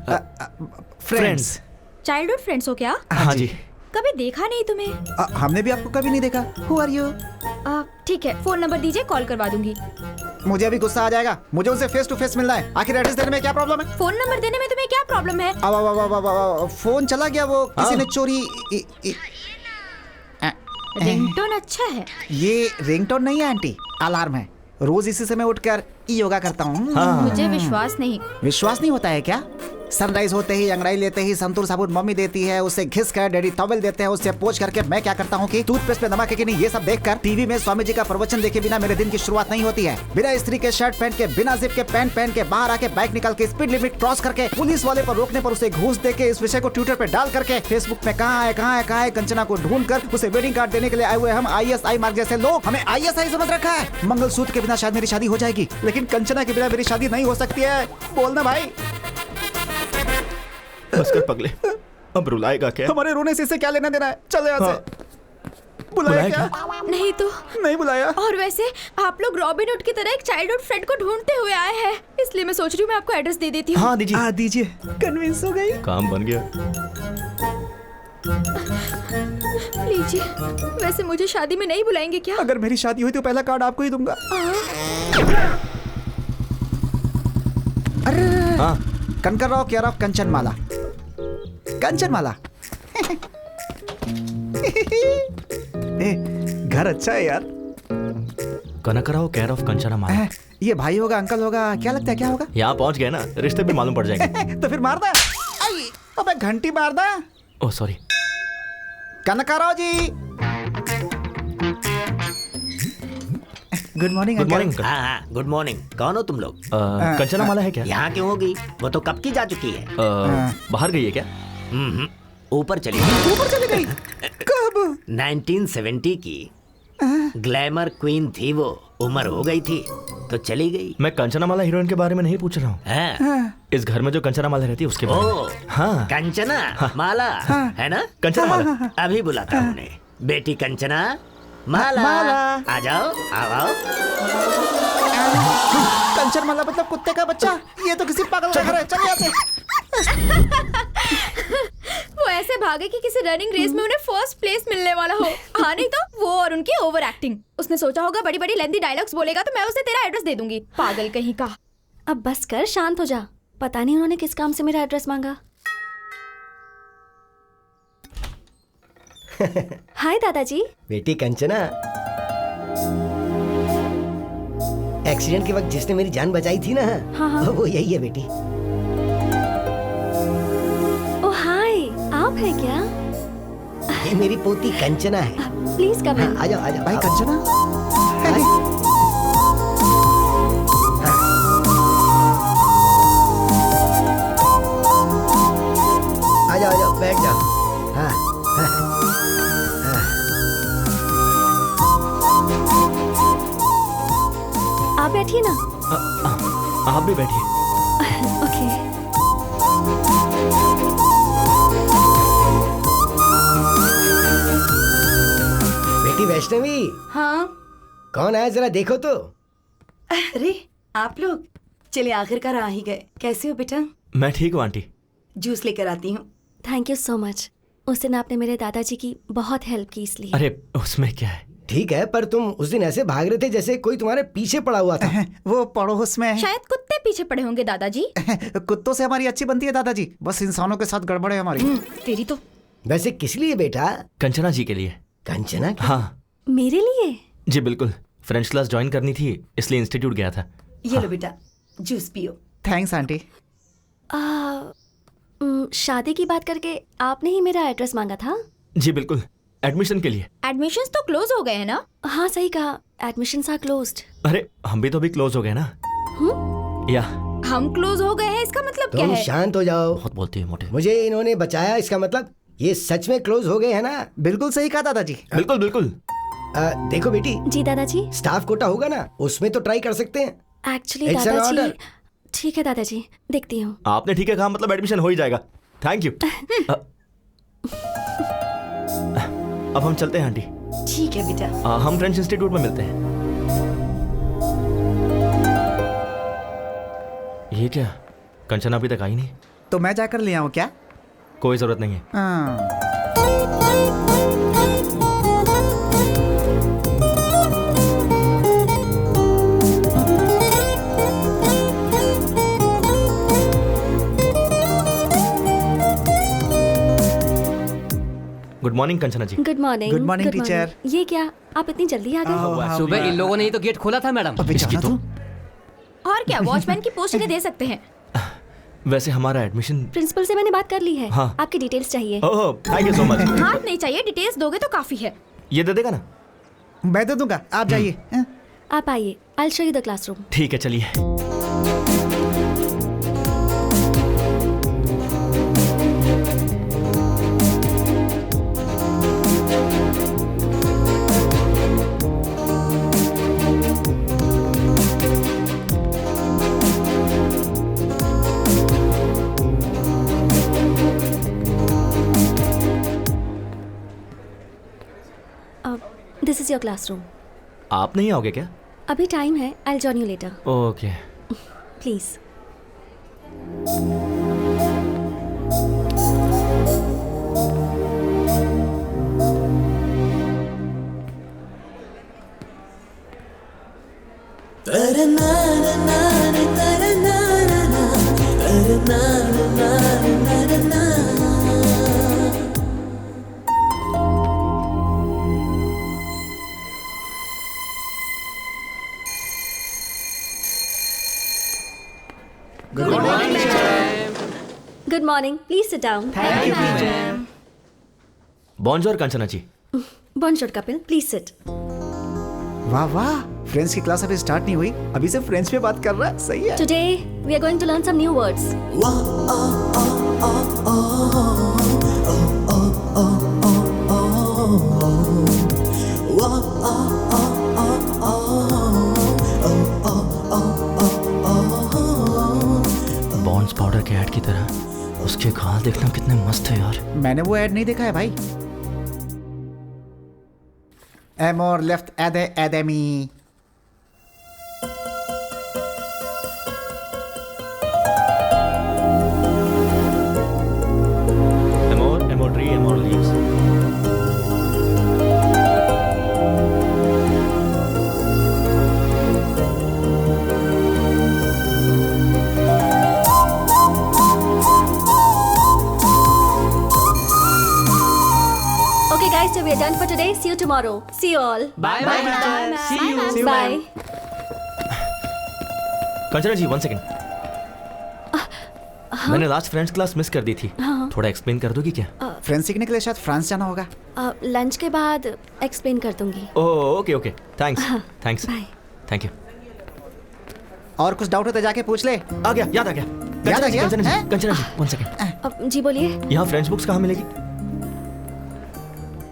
चाइल्डहुड फ्रेंड्स हो क्या? हाँ जी। कभी देखा नहीं तुम्हें। हमने भी आपको कभी नहीं देखा। Who are you? ठीक है, फोन नंबर दीजिए, कॉल करवा दूंगी। मुझे अभी गुस्सा आ जाएगा, मुझे उनसे फेस टू फेस मिलना है। आखिर एड्रेस देने में क्या प्रॉब्लम है? फोन नंबर देने में तुम्हें क्या प्रॉब्लम है? अब फोन चला गया, वो किसी ने चोरी। रिंगटोन अच्छा है। ये रिंगटोन नहीं है आंटी, अलार्म है। रोज इसी समय उठकर योगा करता हूँ। मुझे विश्वास नहीं। विश्वास नहीं होता है क्या? सनराइज होते ही अंगड़ाई लेते ही संतूर साबुन मम्मी देती है, उससे घिस कर डैडी टॉवेल देते हैं, उससे पोंछ करके मैं क्या करता हूँ कि टूथपेस्ट पे नमक है कि नहीं ये सब देखकर टीवी में स्वामी जी का प्रवचन देखे बिना मेरे दिन की शुरुआत नहीं होती है। बिना इस्त्री के शर्ट पहन के, बिना जिप के पैंट पहन के, बाहर आके बाइक निकाल के स्पीड लिमिट क्रॉस करके, पुलिस वाले पर रोकने पर उसे घूस दे के, इस विषय को ट्विटर पे डाल करके, फेसबुक में कहाँ है कंचना को ढूंढ कर उसे वेडिंग कार्ड देने के लिए आए हुए हम ISI मार्ग जैसे लोग, हमें ISI समझ रखा है। मंगलसूत्र के बिना शायद मेरी शादी हो जाएगी, लेकिन कंचना के बिना मेरी शादी नहीं हो सकती है। बोलना भाई। बस कर पगले, अब रुलाएगा क्या? हमारे रोने से इससे क्या लेना देना है? चलो यहाँ से। बुलाया क्या? नहीं तो नहीं बुलाया। और वैसे आप लोग रॉबिन हुड की तरह एक चाइल्डहुड फ्रेंड को ढूंढते हुए आए हैं, इसलिए मैं सोच रही हूँ मैं आपको एड्रेस दे देती हूँ। हाँ दीजिए। दीजिए। कन्विंस हो गई, काम बन गया। लीजिए। वैसे मुझे शादी में नहीं बुलाएंगे क्या? अगर मेरी शादी हुई तो पहला कार्ड आपको ही दूंगा। अरे हाँ। कनकराव केयर ऑफ कंचनमाला। कंचनमाला। घर अच्छा है यार। कनकराव केयर ऑफ कंचनमाला। ये भाई होगा, अंकल होगा, क्या लगता है क्या होगा? यहाँ पहुँच गए ना, रिश्ते भी मालूम पड़ जाएंगे। तो फिर मार दा। अबे घंटी मार दा। Oh sorry. Kanakrao ji. Good morning. Good morning. हाँ गुड मॉर्निंग। कौन हो तुम लोग? कंचनमाला है क्या? यहाँ क्यों होगी, वो तो कब की जा चुकी है। बाहर गई है क्या? ऊपर चली गई। ऊपर चली गई? कब? 1970 की ग्लैमर क्वीन थी वो, उम्र हो गई थी तो चली गई। मैं कंचनामाला हीरोइन के बारे में नहीं पूछ रहा हूँ। इस घर में जो कंचनामाला रहती है उसके बारे में। हाँ। कंचना माला है ना? कंचनामाला। अभी बुलाता हूँ उन्हें। बेटी कंचना माला, आ जाओ आओ। कंचनमाला मतलब कुत्ते का बच्चा? ये तो किसी पागल का घर है, चल यहाँ से। वो ऐसे भागे कि किसी रनिंग रेस में उन्हें फर्स्ट प्लेस मिलने वाला हो। हाँ नहीं तो वो और उनकी ओवर एक्टिंग। उसने सोचा होगा बड़ी बड़ी लेंथी डायलॉग्स बोलेगा तो मैं उसे तेरा एड्रेस दे दूंगी। पागल कहीं का। अब बस कर, शांत हो जा। पता नहीं उन्होंने किस काम से मेरा एड्रेस मांगा। हाय दादाजी। बेटी कंचना, एक्सीडेंट के वक्त जिसने मेरी जान बचाई थी ना, हाँ। वो यही है बेटी। ओह हाय, आप है क्या? ये मेरी पोती कंचना है। प्लीज कम इन। आ जाओ आ जाओ। भाई कंचना। आ जाओ बैठ जाओ। हाँ। आप बैठिए ना। आप भी बैठिए। ओके। बेटी वैष्णवी। हाँ। कौन आया जरा देखो तो। अरे आप लोग, चलिए आखिरकार आ ही गए। कैसे हो बेटा? मैं ठीक हूँ आंटी। जूस लेकर आती हूँ। Thank you so much. उस दिन आपने मेरे दादाजी की बहुत हेल्प की इसलिए। अरे उसमें क्या है, ठीक है, पर तुम उस दिन ऐसे भाग रहे थे जैसे कोई तुम्हारे पीछे पड़ा हुआ था। वो पड़ोस में शायद कुत्ते पीछे पड़े होंगे दादाजी। कुत्तों से हमारी अच्छी बनती है दादाजी, बस इंसानों के साथ गड़बड़ है हमारी। तेरी तो। वैसे किस लिए बेटा? कंचना जी के लिए। कंचना की? हाँ मेरे लिए? जी बिल्कुल, फ्रेंच क्लास ज्वाइन करनी थी इसलिए इंस्टीट्यूट गया था। ये लो बेटा, जूस पियो। Thanks aunty. शादी की बात करके आपने ही मेरा एड्रेस मांगा था? जी बिल्कुल, एडमिशन के लिए। एडमिशंस तो क्लोज हो गए हैं ना? हाँ सही कहा, एडमिशंस आर क्लोज्ड। अरे हम भी तो अभी क्लोज हो गए ना। या हम क्लोज हो गए हैं इसका मतलब क्या तुम है? शांत हो जाओ। बहुत बोलती है मोटे। मुझे इन्होंने बचाया, इसका मतलब ये सच में क्लोज हो गए हैं ना? बिल्कुल सही कहा दादाजी। बिल्कुल बिल्कुल। देखो बेटी। जी दादाजी। स्टाफ कोटा होगा ना, उसमें तो ट्राई कर सकते हैं। एक्चुअली It's an दादाजी। order. ठीक है दादाजी, देखती हूँ। आपने ठीक है कहा, मतलब एडमिशन हो ही जाएगा। Thank you. अब हम चलते हैं आंटी। ठीक है बेटा। हम फ्रेंच इंस्टीट्यूट में मिलते हैं। ये क्या, कंचना अभी तक आई नहीं? तो मैं जाकर ले आऊँ क्या? कोई जरूरत नहीं है। Good morning Kanchana ji. Good morning. Good morning, teacher. ये क्या, आप इतनी जल्दी आ गए? सुबह इन लोगों ने ही तो गेट खोला था मैडम। इसकी तो और क्या, वॉचमैन की पोस्ट इन्हें दे सकते हैं। वैसे हमारा एडमिशन प्रिंसिपल से मैंने बात कर ली है। हाँ। आपकी डिटेल्स चाहिए। ओह थैंक यू सो मच। हाथ नहीं चाहिए, डिटेल्स दोगे तो काफी है। ये दे देगा ना? मैं दे दूंगा, आप जाइए। आप आइए, I will show you the classroom. ठीक है चलिए। This is your classroom. आप नहीं आओगे क्या? अभी टाइम है, I will join you later. Okay. Please. Good morning, please sit down. Thank you teacher. बॉन्जोर कंचना जी। बॉन्जोर कपिल, प्लीज सिट। वाह वाह, फ्रेंच की क्लास अभी स्टार्ट नहीं हुई, अभी से फ्रेंच में बात कर रहा है। सही है। Today we are going to learn some new words. Pond's powder के ऐड की तरह उसके गाल देखना कितने मस्त है यार। मैंने वो ऐड नहीं देखा है भाई। एमोर लेफ्ट एदे academy. Amor tree, Amor leaves. Okay guys, so we are done for today. See you tomorrow. See you all. Bye bye madam. See you। Bye. Kanchana ji 1 second. मैंने लास्ट फ्रेंच क्लास मिस कर दी थी। थोड़ा एक्सप्लेन कर दोगी क्या? फ्रेंच सीखने के लिए शायद फ्रांस जाना होगा। लंच के बाद एक्सप्लेन कर दूंगी। Oh okay okay, thanks thanks. Bye. Thank you. और कुछ डाउट हो तो जाके पूछ ले। आ गया, याद आ गया। याद आ गया? कंचना जी 1 सेकंड। जी बोलिए। यहाँ फ्रेंच बुक्स कहाँ मिलेगी?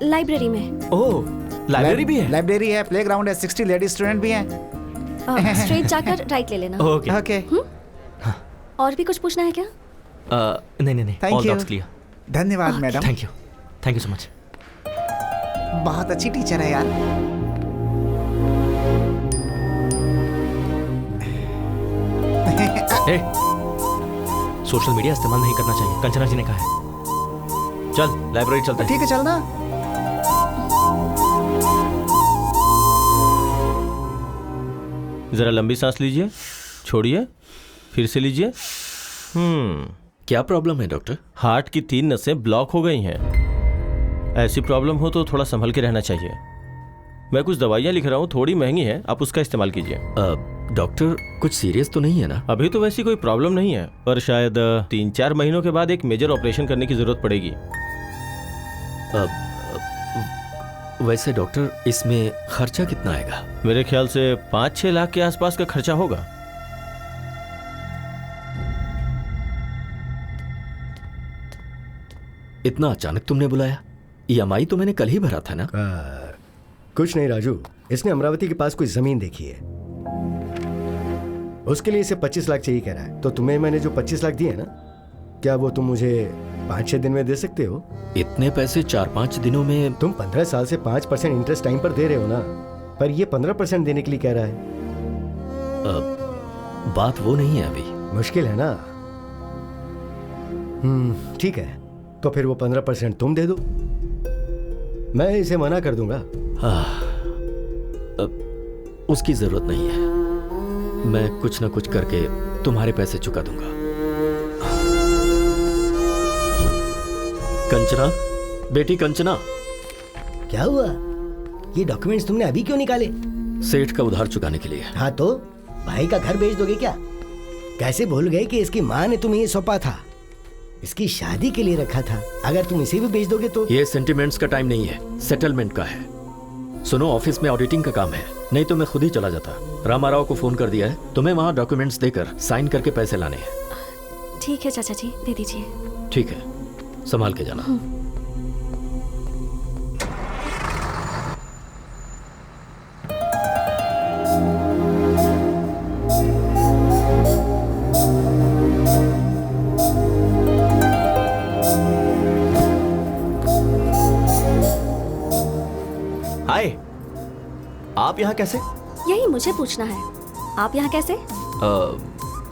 लाइब्रेरी में। ओह लाइब्रेरी भी है? लाइब्रेरी है, प्लेग्राउंड है, 60 लेडी स्टूडेंट भी हैं। स्ट्रेट जाकर राइट ले लेना। Okay okay. और भी कुछ पूछना है क्या? नहीं नहीं नहीं, Thank all you. Doubts clear. धन्यवाद madam. Thank you so much. बहुत अच्छी टीचर है यार। सोशल मीडिया इस्तेमाल नहीं करना चाहिए, कंचना जी ने कहा है। चल लाइब्रेरी चलते हैं। ठीक है चलना। जरा लंबी सांस लीजिए, छोड़िए, फिर से लीजिए। क्या प्रॉब्लम है डॉक्टर? हार्ट की 3 नसें ब्लॉक हो गई हैं। ऐसी प्रॉब्लम हो तो थोड़ा संभल के रहना चाहिए। मैं कुछ दवाइयाँ लिख रहा हूँ, थोड़ी महंगी है, आप उसका इस्तेमाल कीजिए। डॉक्टर कुछ सीरियस तो नहीं है ना? अभी तो वैसी कोई प्रॉब्लम नहीं है, पर शायद 3-4 महीनों के बाद एक मेजर ऑपरेशन करने की जरूरत पड़ेगी। वैसे डॉक्टर इसमें खर्चा कितना आएगा? मेरे ख्याल से 5-6 लाख के आसपास का खर्चा होगा। इतना अचानक तुमने बुलाया? EMI तो मैंने कल ही भरा था ना? कुछ नहीं राजू, इसने अमरावती के पास कोई जमीन देखी है, उसके लिए इसे 25 लाख चाहिए कह रहा है। तो तुम्हें मैंने जो 25 लाख दिए ना, क्या वो तुम मुझे 5-6 दिन में दे सकते हो? इतने पैसे 4-5 दिनों में? तुम 15 साल से 5% इंटरेस्ट टाइम पर दे रहे हो ना, पर ये 15% देने के लिए कह रहा है। बात वो नहीं है अभी। मुश्किल है ना? ठीक है, तो फिर वो 15% तुम दे दो, मैं इसे मना कर दूंगा। उसकी जरूरत नहीं है, मैं कुछ ना कुछ करके तुम्हारे पैसे चुका दूंगा। कंचना, बेटी कंचना। क्या हुआ? ये डॉक्यूमेंट्स तुमने अभी क्यों निकाले? सेठ का उधार चुकाने के लिए। हाँ तो भाई का घर बेच दोगे क्या? कैसे भूल गए कि इसकी माँ ने तुम्हें ये सौंपा था, इसकी शादी के लिए रखा था। अगर तुम इसे भी बेच दोगे तो? ये सेंटिमेंट्स का टाइम नहीं है, सेटलमेंट का है। सुनो, ऑफिस में ऑडिटिंग का काम है, नहीं तो मैं खुद ही चला जाता। रामाराव को फोन कर दिया है, तुम्हें वहाँ डॉक्यूमेंट्स देकर साइन करके पैसे लाने हैं। ठीक है चाचा जी, दे दीजिए। ठीक है, संभाल के जाना। हाय, आप यहाँ कैसे? यही मुझे पूछना है, आप यहाँ कैसे?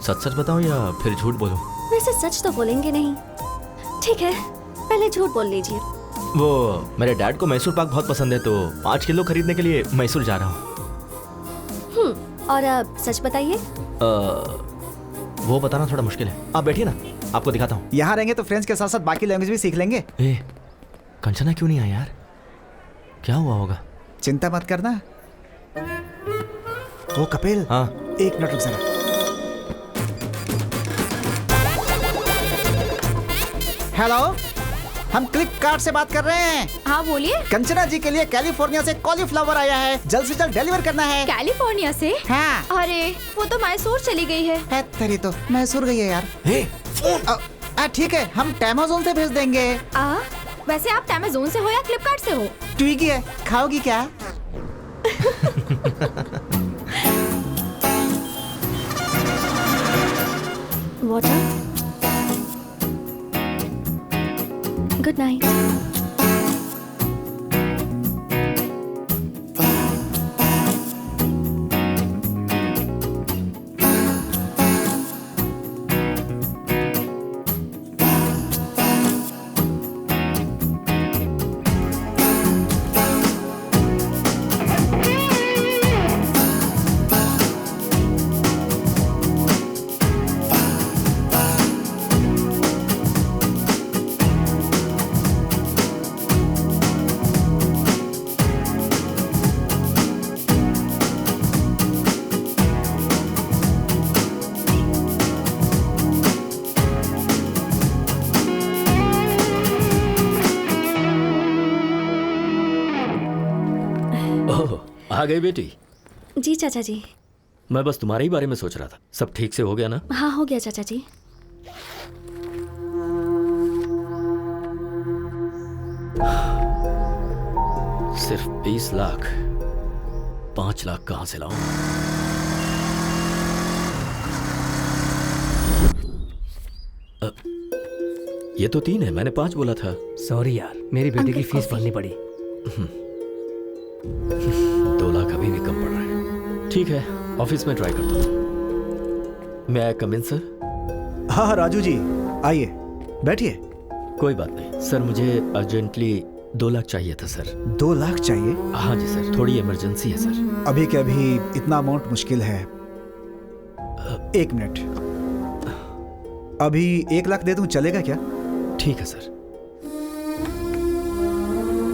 सच सच बताऊं या फिर झूठ बोलूं? वैसे सच तो बोलेंगे नहीं। ठीक है, पहले झूठ बोल लीजिए। वो मेरे डैड को मैसूर पाक बहुत पसंद है, तो 5 किलो खरीदने के लिए मैसूर जा रहा हूँ। और अब सच बताइए। वो बताना थोड़ा मुश्किल है, आप बैठिए ना, आपको दिखाता हूँ। यहाँ रहेंगे तो फ्रेंच के साथ साथ बाकी लैंग्वेज भी सीख लेंगे। कंचना क्यों नहीं आया यार? क्या हुआ होगा? चिंता मत करना। वो कपिल, हाँ, 1 मिनट रुक जरा। हेलो, हम फ्लिपकार्ट से बात कर रहे हैं। हाँ बोलिए। कंचना जी के लिए कैलिफोर्निया से कॉलीफ्लावर आया है, जल्द से जल्द डिलीवर करना है। कैलिफोर्निया से? हाँ। अरे वो तो मैसूर चली गई है। तेरी तो मैसूर गई है यार। ठीक है, हम टेमाजोन से भेज देंगे। वैसे आप अमेज़न से हो या फ्लिपकार्ट से हो? ट्विगी है, खाओगी क्या? वाटर। Good night. आ गई बेटी? जी चाचा जी। मैं बस तुम्हारे ही बारे में सोच रहा था। सब ठीक से हो गया ना? हाँ हो गया चाचा जी। सिर्फ 20 लाख, 5 लाख कहां से लाऊं? ये तो 3 है, मैंने 5 बोला था। सॉरी यार, मेरी बेटी की फीस भरनी पड़ी। 2 लाख अभी भी कम पड़ रहा है। ठीक है, ऑफिस में ट्राई करता हूँ। मैं कम इन सर? हाँ राजू जी, आइए बैठिए। कोई बात नहीं सर, मुझे अर्जेंटली 2 लाख चाहिए था सर। 2 लाख चाहिए? हाँ जी सर, थोड़ी इमरजेंसी है सर। अभी के अभी इतना अमाउंट मुश्किल है। 1 मिनट, अभी 1 लाख दे दूं, चलेगा क्या? ठीक है सर।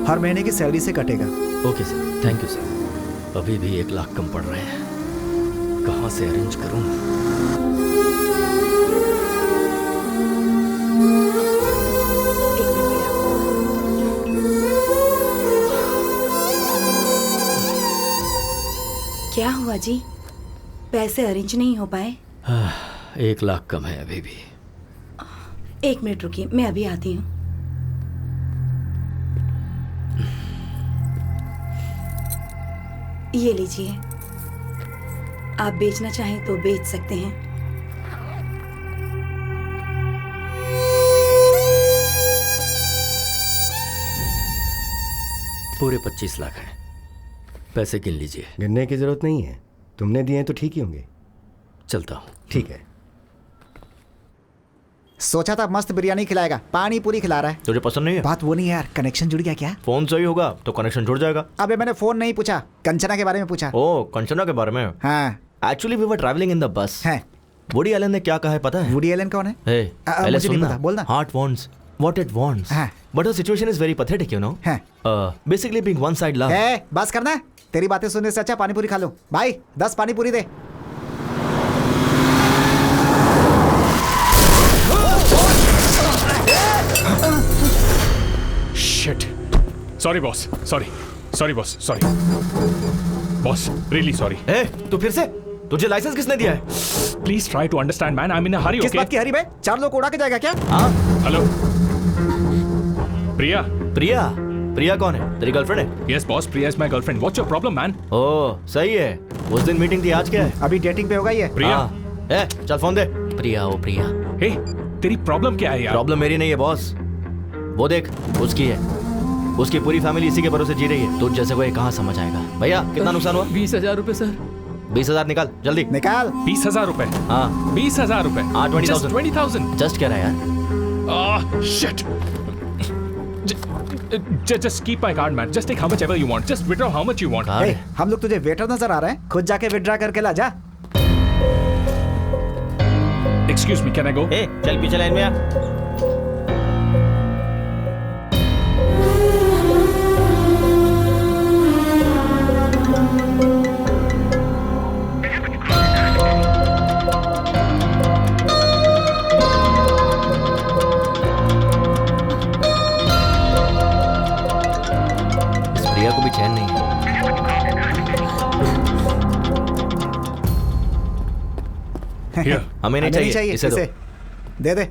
हर महीने की सैलरी से कटेगा। Okay sir, thank you sir. अभी भी 1 लाख कम पड़ रहे हैं, कहाँ से अरेंज करूं? क्या हुआ जी, पैसे अरेंज नहीं हो पाए? 1 लाख कम है अभी भी। 1 मिनट रुकिए, मैं अभी आती हूँ। ये लीजिए, आप बेचना चाहें तो बेच सकते हैं। पूरे 25 लाख हैं, पैसे गिन लीजिए। गिनने की जरूरत नहीं है, तुमने दिए तो ठीक ही होंगे। चलता हूँ। ठीक है। सोचा था मस्त बिरयानी खिलाएगा, पानी पूरी खिला रहा है। तुझे पसंद नहीं है? बात वो नहीं है यार, कनेक्शन जुड़ गया क्या? फोन सही होगा तो कनेक्शन जुड़ जाएगा। अबे मैंने फोन नहीं पूछा, कंचना के बारे में पूछा। ओ, कंचना के बारे में? हाँ। Actually we were travelling in the bus. है। वुडी एलन ने क्या कहा है पता है? वुडी एलन कौन है? पहले मुझे नहीं सुनना। पता, बोलना। Heart wants what it wants, but the situation is very pathetic, you know. Basically being one side love. बस करना, तेरी बातें सुनने से अच्छा पानी पूरी खा लो। भाई 10 पानी पूरी दे। Shit. Sorry boss. Sorry boss. Sorry. Boss, really sorry. ए, तू फिर से? तुझे लाइसेंस किसने दिया है? Please try to understand, man. I'm in a hurry, किस okay? बात की हरी बे? 4 लोग उड़ा के जाएगा क्या? हाँ। हेलो। प्रिया। प्रिया कौन है? तेरी गर्लफ्रेंड है? Yes boss, Priya is my girlfriend. What's your problem, man? ओह, सही है। उस दिन मीटिंग थी, आज क्या है? अभी डेटिंग पे होगा ये। प्रिया। चल फोन दे। प्रिया। Hey, तेरी प्रॉब्लम क्या है यार? प्रॉब्लम मेरी नहीं है बॉस, वो देख उसकी है। उसकी पूरी फैमिली इसी के भरोसे जी रही है। तुझ जैसे को ये कहाँ समझ आएगा? भैया कितना नुकसान हुआ? 20,000 रुपए सर। 20,000 निकाल जल्दी। निकाल। 20,000 रुपए? हाँ 20,000 रुपए? हाँ 20,000। 20,000? जस्ट कह रहा है यार। Shit. Just keep my card, man. Just take how much ever you want. Just withdraw how much you want. Hey, हम लोग तुझे वेटर नजर आ रहे हैं? खुद जाके विड्रा करके ला जा। Excuse me, can I go? चल पीछे लाइन में आ। प्रिया को भी चैन नहीं है। हमें नहीं चाहिए, इसे दो। दे दे।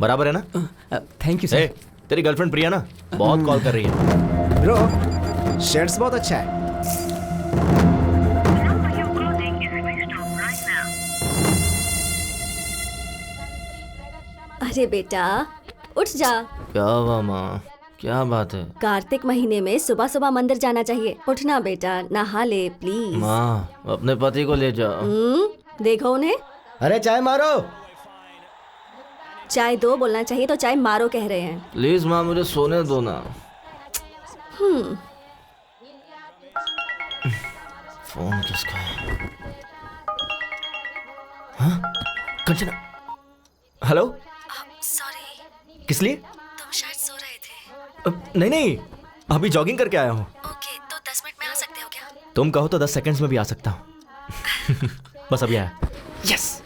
बराबर है ना? Thank you sir. तेरी गर्लफ्रेंड प्रिया ना बहुत कॉल कर रही है। ब्रो, शर्ट्स बहुत अच्छा है। अरे बेटा उठ जा। क्या हुआ माँ, क्या बात है? कार्तिक महीने में सुबह सुबह मंदिर जाना चाहिए। उठना बेटा, नहा ले प्लीज। माँ अपने पति को ले जाओ। देखो उन्हें। अरे चाय मारो। चाय दो बोलना चाहिए तो चाय मारो कह रहे हैं। प्लीज माँ मुझे सोने दो ना। फोन किसका है? हाँ? कंचना। हेलो। सॉरी। किस लिए? तुम शायद सो रहे थे। नहीं अभी जॉगिंग करके आया हूँ। ओके, तो 10 मिनट में आ सकते हो क्या? तुम कहो तो 10 सेकंड्स में भी आ सकता हूँ। बस अभी आया। यस।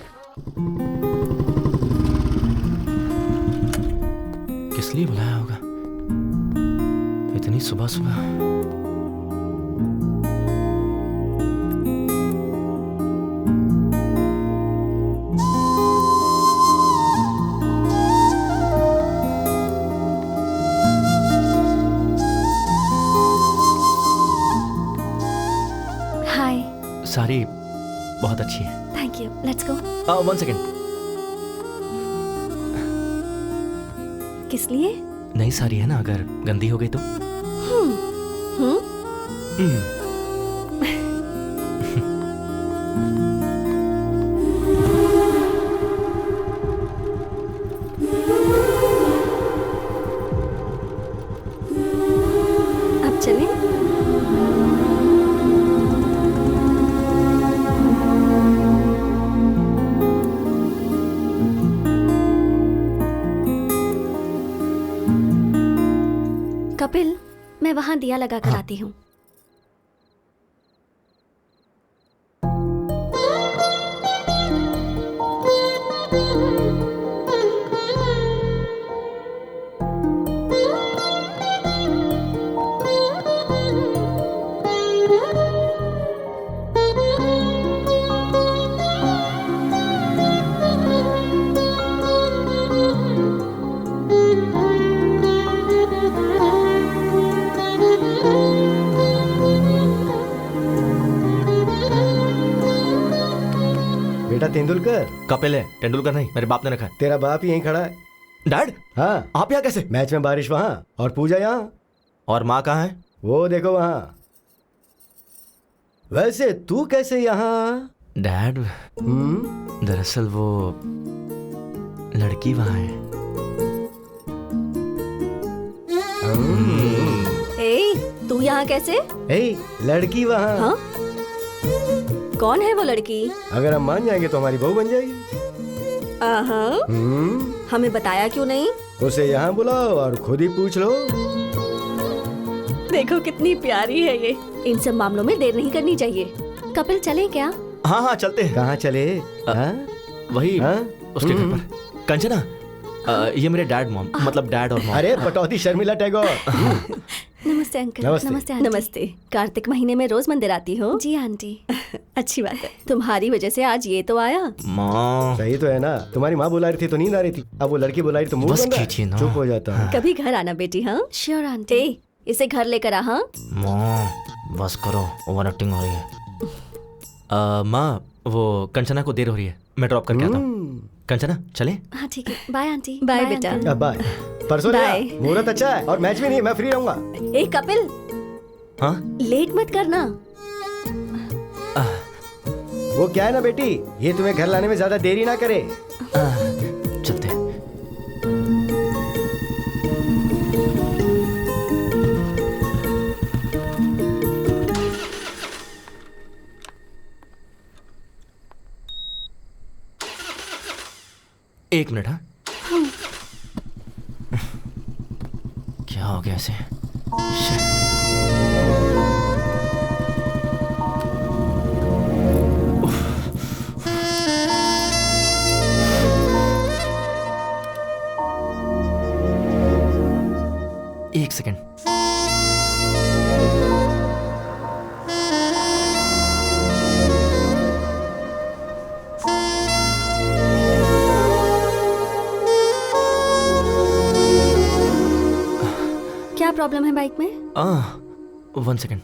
किस लिए बुलाया होगा इतनी सुबह सुबह? हाय। सारी बहुत अच्छी है। Thank you, let's go. 1 second. किस लिए? नई साड़ी है ना, अगर गंदी हो गई तो? कपिल, मैं वहाँ दिया लगा कर आती हूँ। बेटा तेंदुलकर। कपिल है, तेंदुलकर नहीं, मेरे बाप ने रखा है। तेरा बाप ही यहीं खड़ा है। डैड? हाँ। आप यहाँ कैसे? मैच में बारिश वहाँ और पूजा यहाँ। और माँ कहाँ है? वो देखो वहाँ। वैसे तू कैसे यहाँ? डैड, दरअसल वो लड़की वहाँ है। तू यहाँ कैसे? लड़की वहाँ। हाँ? कौन है वो लड़की? अगर हम मान जाएंगे तो हमारी बहू बन जाएगी। हमें बताया क्यों नहीं? उसे यहाँ बुलाओ और खुद ही पूछ लो। देखो कितनी प्यारी है ये। इन सब मामलों में देर नहीं करनी चाहिए। कपिल चले क्या? हाँ हाँ चलते हैं। कहाँ चले? वही उसके घर पर। कंचना, ये मेरे डैड मॉम, मतलब डैड और मॉम। अरे पटौदी शर्मिला टैगोर। नमस्ते अंकल। नमस्ते। नमस्ते। कार्तिक महीने में रोज मंदिर आती हो? जी आंटी। अच्छी बात है। तुम्हारी वजह से आज ये तो आया। माँ सही तो है ना। तुम्हारी माँ बुला रही थी तो नींद आ रही थी, अब वो लड़की बुला रही तो मुंह बंद है। चुप हो जाता है। कभी घर आना बेटी। हाँ श्योर आंटी। इसे घर लेकर आ। हाँ माँ बस करो, ओवर एक्टिंग हो रही है। माँ वो कंचना को देर हो रही है, मैं ड्रॉप करके आता हूँ। कंचना चले? हाँ ठीक है। Bye aunty. बाय बेटा। बाय। परसों मुहूर्त अच्छा है और मैच भी नहीं, मैं फ्री रहूंगा। कपिल, हाँ लेट मत करना। वो क्या है ना बेटी, ये तुम्हें घर लाने में ज्यादा देरी ना करे। चलते। एक मिनट। हाँ क्या हो गया ऐसे? एक सेकेंड। क्या प्रॉब्लम है बाइक में? 1 सेकेंड।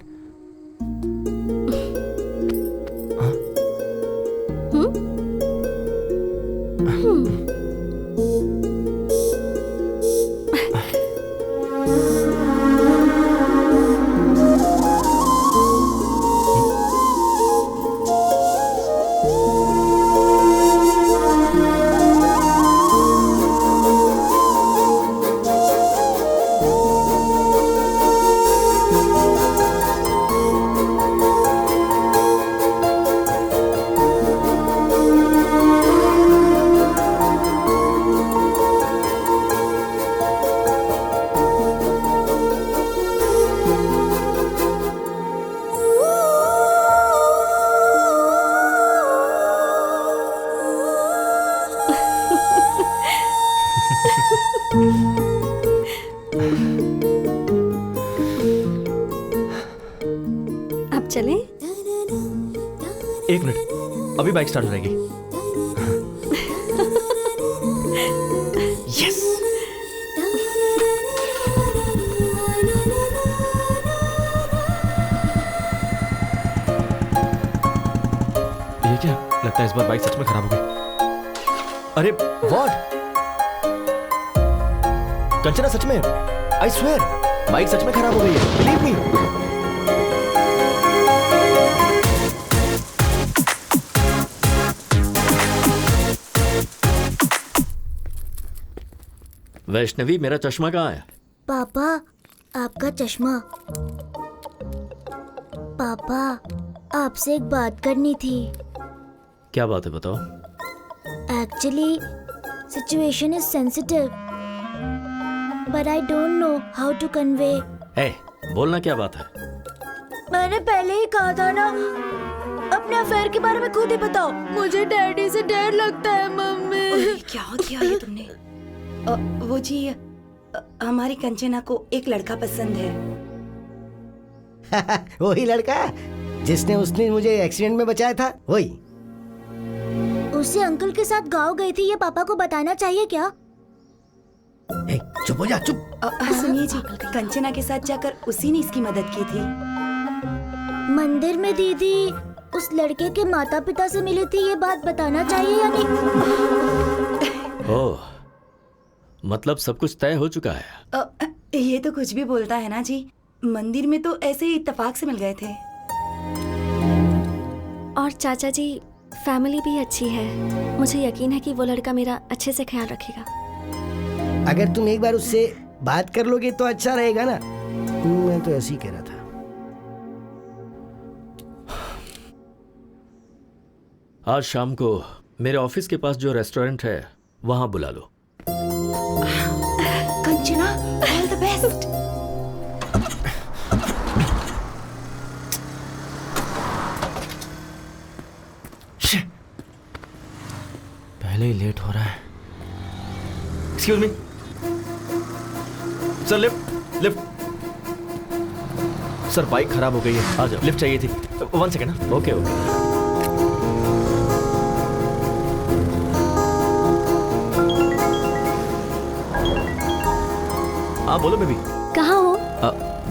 अब चलें? एक मिनट, अभी बाइक स्टार्ट हो जाएगी। यस। ये क्या लगता है, इस बार बाइक सच में खराब हो गई। अरे व्हाट? कंचना सच में, आई स्वेयर बाइक सच में खराब हो गई है, बिलीव मी। वैष्णवी, मेरा चश्मा कहाँ है? पापा, आपका चश्मा। पापा, आपसे एक बात करनी थी। क्या बात है, बताओ। Actually situation is sensitive, but I don't know how to convey बोलना क्या बात है? मैंने पहले ही कहा था ना, अपने अफेयर के बारे में खुद ही बताओ। मुझे डैडी से डर लगता है मम्मी। क्या किया ये तुमने? वो जी, हमारी कंचना को एक लड़का पसंद है। वही लड़का जिसने उसने मुझे एक्सीडेंट में बचाया था, वही। उससे अंकल के साथ गाँव गई थी, ये पापा को बताना चाहिए क्या? चुप हो जा, चुप। सुनिए जी, कंचना के साथ जाकर उसी ने इसकी मदद की थी। मंदिर में दीदी उस लड़के के माता पिता से मिली थी, ये बात बताना चाहिए या नहीं? ओह, मतलब सब कुछ तय हो चुका है। ये तो कुछ भी बोलता है ना जी। मंदिर में तो ऐसे ही इत्तेफाक से मिल गए थे। और चाचा जी, फैमिली भी अच्छी है। मुझे यकीन है कि वो लड़का मेरा अच्छे से ख्याल रखेगा। अगर तुम एक बार उससे बात कर लोगे तो अच्छा रहेगा ना। मैं तो ऐसे ही कह रहा था। आज शाम को मेरे ऑफिस के पास जो रेस्टोरेंट है वहां बुला लो। Kanchana, all the best. पहले ही लेट हो रहा है। Excuse me sir, lift. Sir bike खराब हो गई है, आ जाओ। लिफ्ट चाहिए थी। 1 सेकेंड। ओके। हाँ बोलो बेबी। कहाँ हो?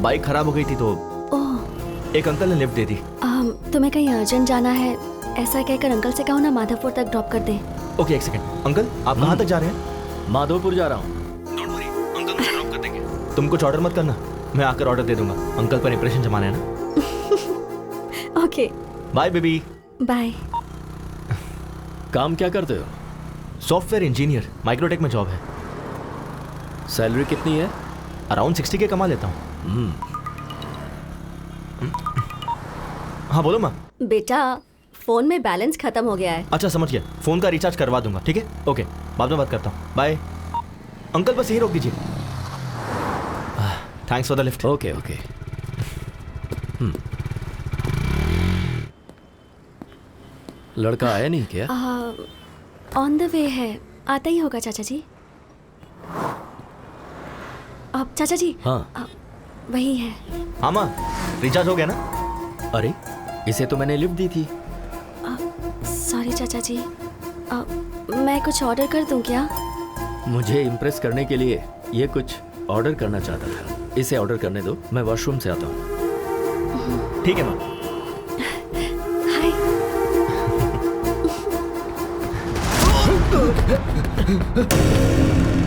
बाइक खराब हो गई थी तो ओह, एक अंकल ने लिफ्ट दे दी। तुम्हें कहीं अर्जेंट जाना है, ऐसा कहकर अंकल से कहो ना माधवपुर तक ड्रॉप कर दें। ओके, एक सेकेंड। अंकल आप कहाँ तक जा रहे हैं? माधवपुर जा रहा हूँ। अंकल मुझे ड्रॉप कर देंगे। तुम कुछ ऑर्डर मत करना, मैं आकर ऑर्डर दे दूंगा। अंकल पर इंप्रेशन जमाना है ना। Okay, bye baby. बाय। काम क्या करते हो? सॉफ्टवेयर इंजीनियर, माइक्रोटेक में जॉब है। सैलरी कितनी है? अराउंड 60 के कमा लेता हूँ। हाँ बोलो माँ। बेटा, फोन में बैलेंस खत्म हो गया है। अच्छा समझ गया, फोन का रिचार्ज करवा दूंगा। ठीक है, ओके, बाद में बात करता हूँ। बाय। अंकल बस यही रोक दीजिए। Thanks for the lift. Okay. लड़का आया नहीं क्या? ऑन द वे है, आता ही होगा चाचा जी। अब चाचा जी। हाँ वही है। हाँ माँ, रिचार्ज हो गया ना? अरे इसे तो मैंने लिफ्ट दी थी। सॉरी चाचा जी, मैं कुछ ऑर्डर कर दूं क्या? मुझे इम्प्रेस करने के लिए ये कुछ ऑर्डर करना चाहता था। इसे ऑर्डर करने दो, मैं वॉशरूम से आता हूँ। ठीक है माँ। हाय।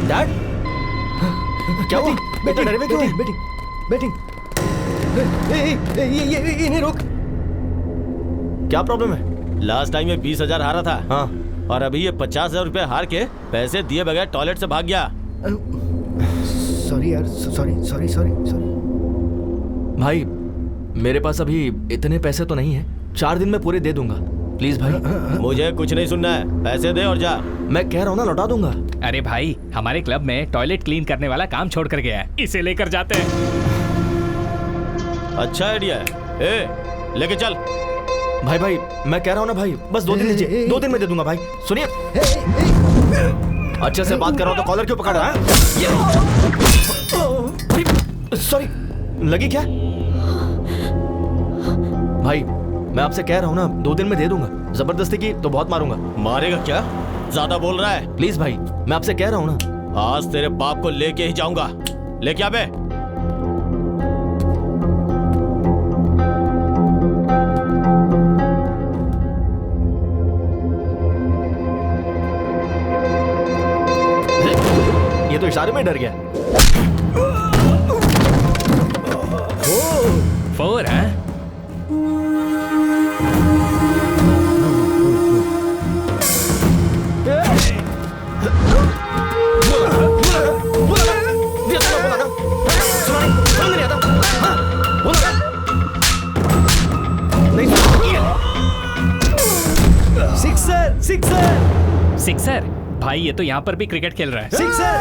डैड क्या हुआ? बेटा डरे में क्यों है? बैटिंग। ये इन्हें रोक। क्या प्रॉब्लम है? लास्ट टाइम ये 20,000 हारा था। हाँ। और अभी ये 50,000 रुपए हार के पैसे दिए बगैर टॉयलेट से भाग गया। सॉरी यार, सॉरी। भाई मेरे पास अभी इतने पैसे तो नहीं है, 4 दिन में पूरे दे दूंगा। प्लीज भाई। मुझे कुछ नहीं सुनना है, पैसे दे और जा। मैं कह रहा हूँ ना, लौटा दूंगा। अरे भाई, हमारे क्लब में टॉयलेट क्लीन करने वाला काम छोड़ कर गया है, इसे लेकर जाते हैं। अच्छा आइडिया है। ए, लेके चल। भाई मैं कह रहा हूँ ना भाई, बस 2 दिन दीजिए, 2 दिन में दे दूंगा भाई। सुनिए, अच्छे से बात कर रहा हूँ तो कॉलर क्यों पकड़ रहा है? सॉरी, लगी क्या? भाई मैं आपसे कह रहा हूँ ना, 2 दिन में दे दूंगा। जबरदस्ती की तो बहुत मारूंगा। मारेगा क्या? ज्यादा बोल रहा है। प्लीज भाई, मैं आपसे कह रहा हूँ ना। आज तेरे बाप को लेके ही जाऊंगा। लेके आ बे। ये तो इशारे में डर गया। 4 है। सिक्सर भाई, ये तो यहाँ पर भी क्रिकेट खेल रहा है। सिक्सर।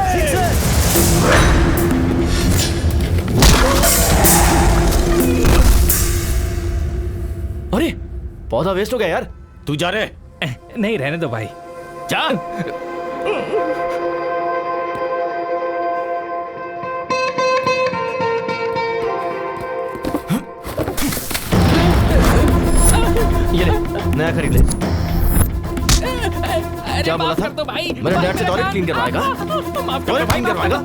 अरे पौधा वेस्ट हो गया यार। तू जा रहे? नहीं, रहने दो भाई। जा। ये ले, नया खरीद ले। क्या बोला था? मेरे डैड से टॉयलेट क्लीन करवाएगा? टॉयलेट क्लीन करवाएगा?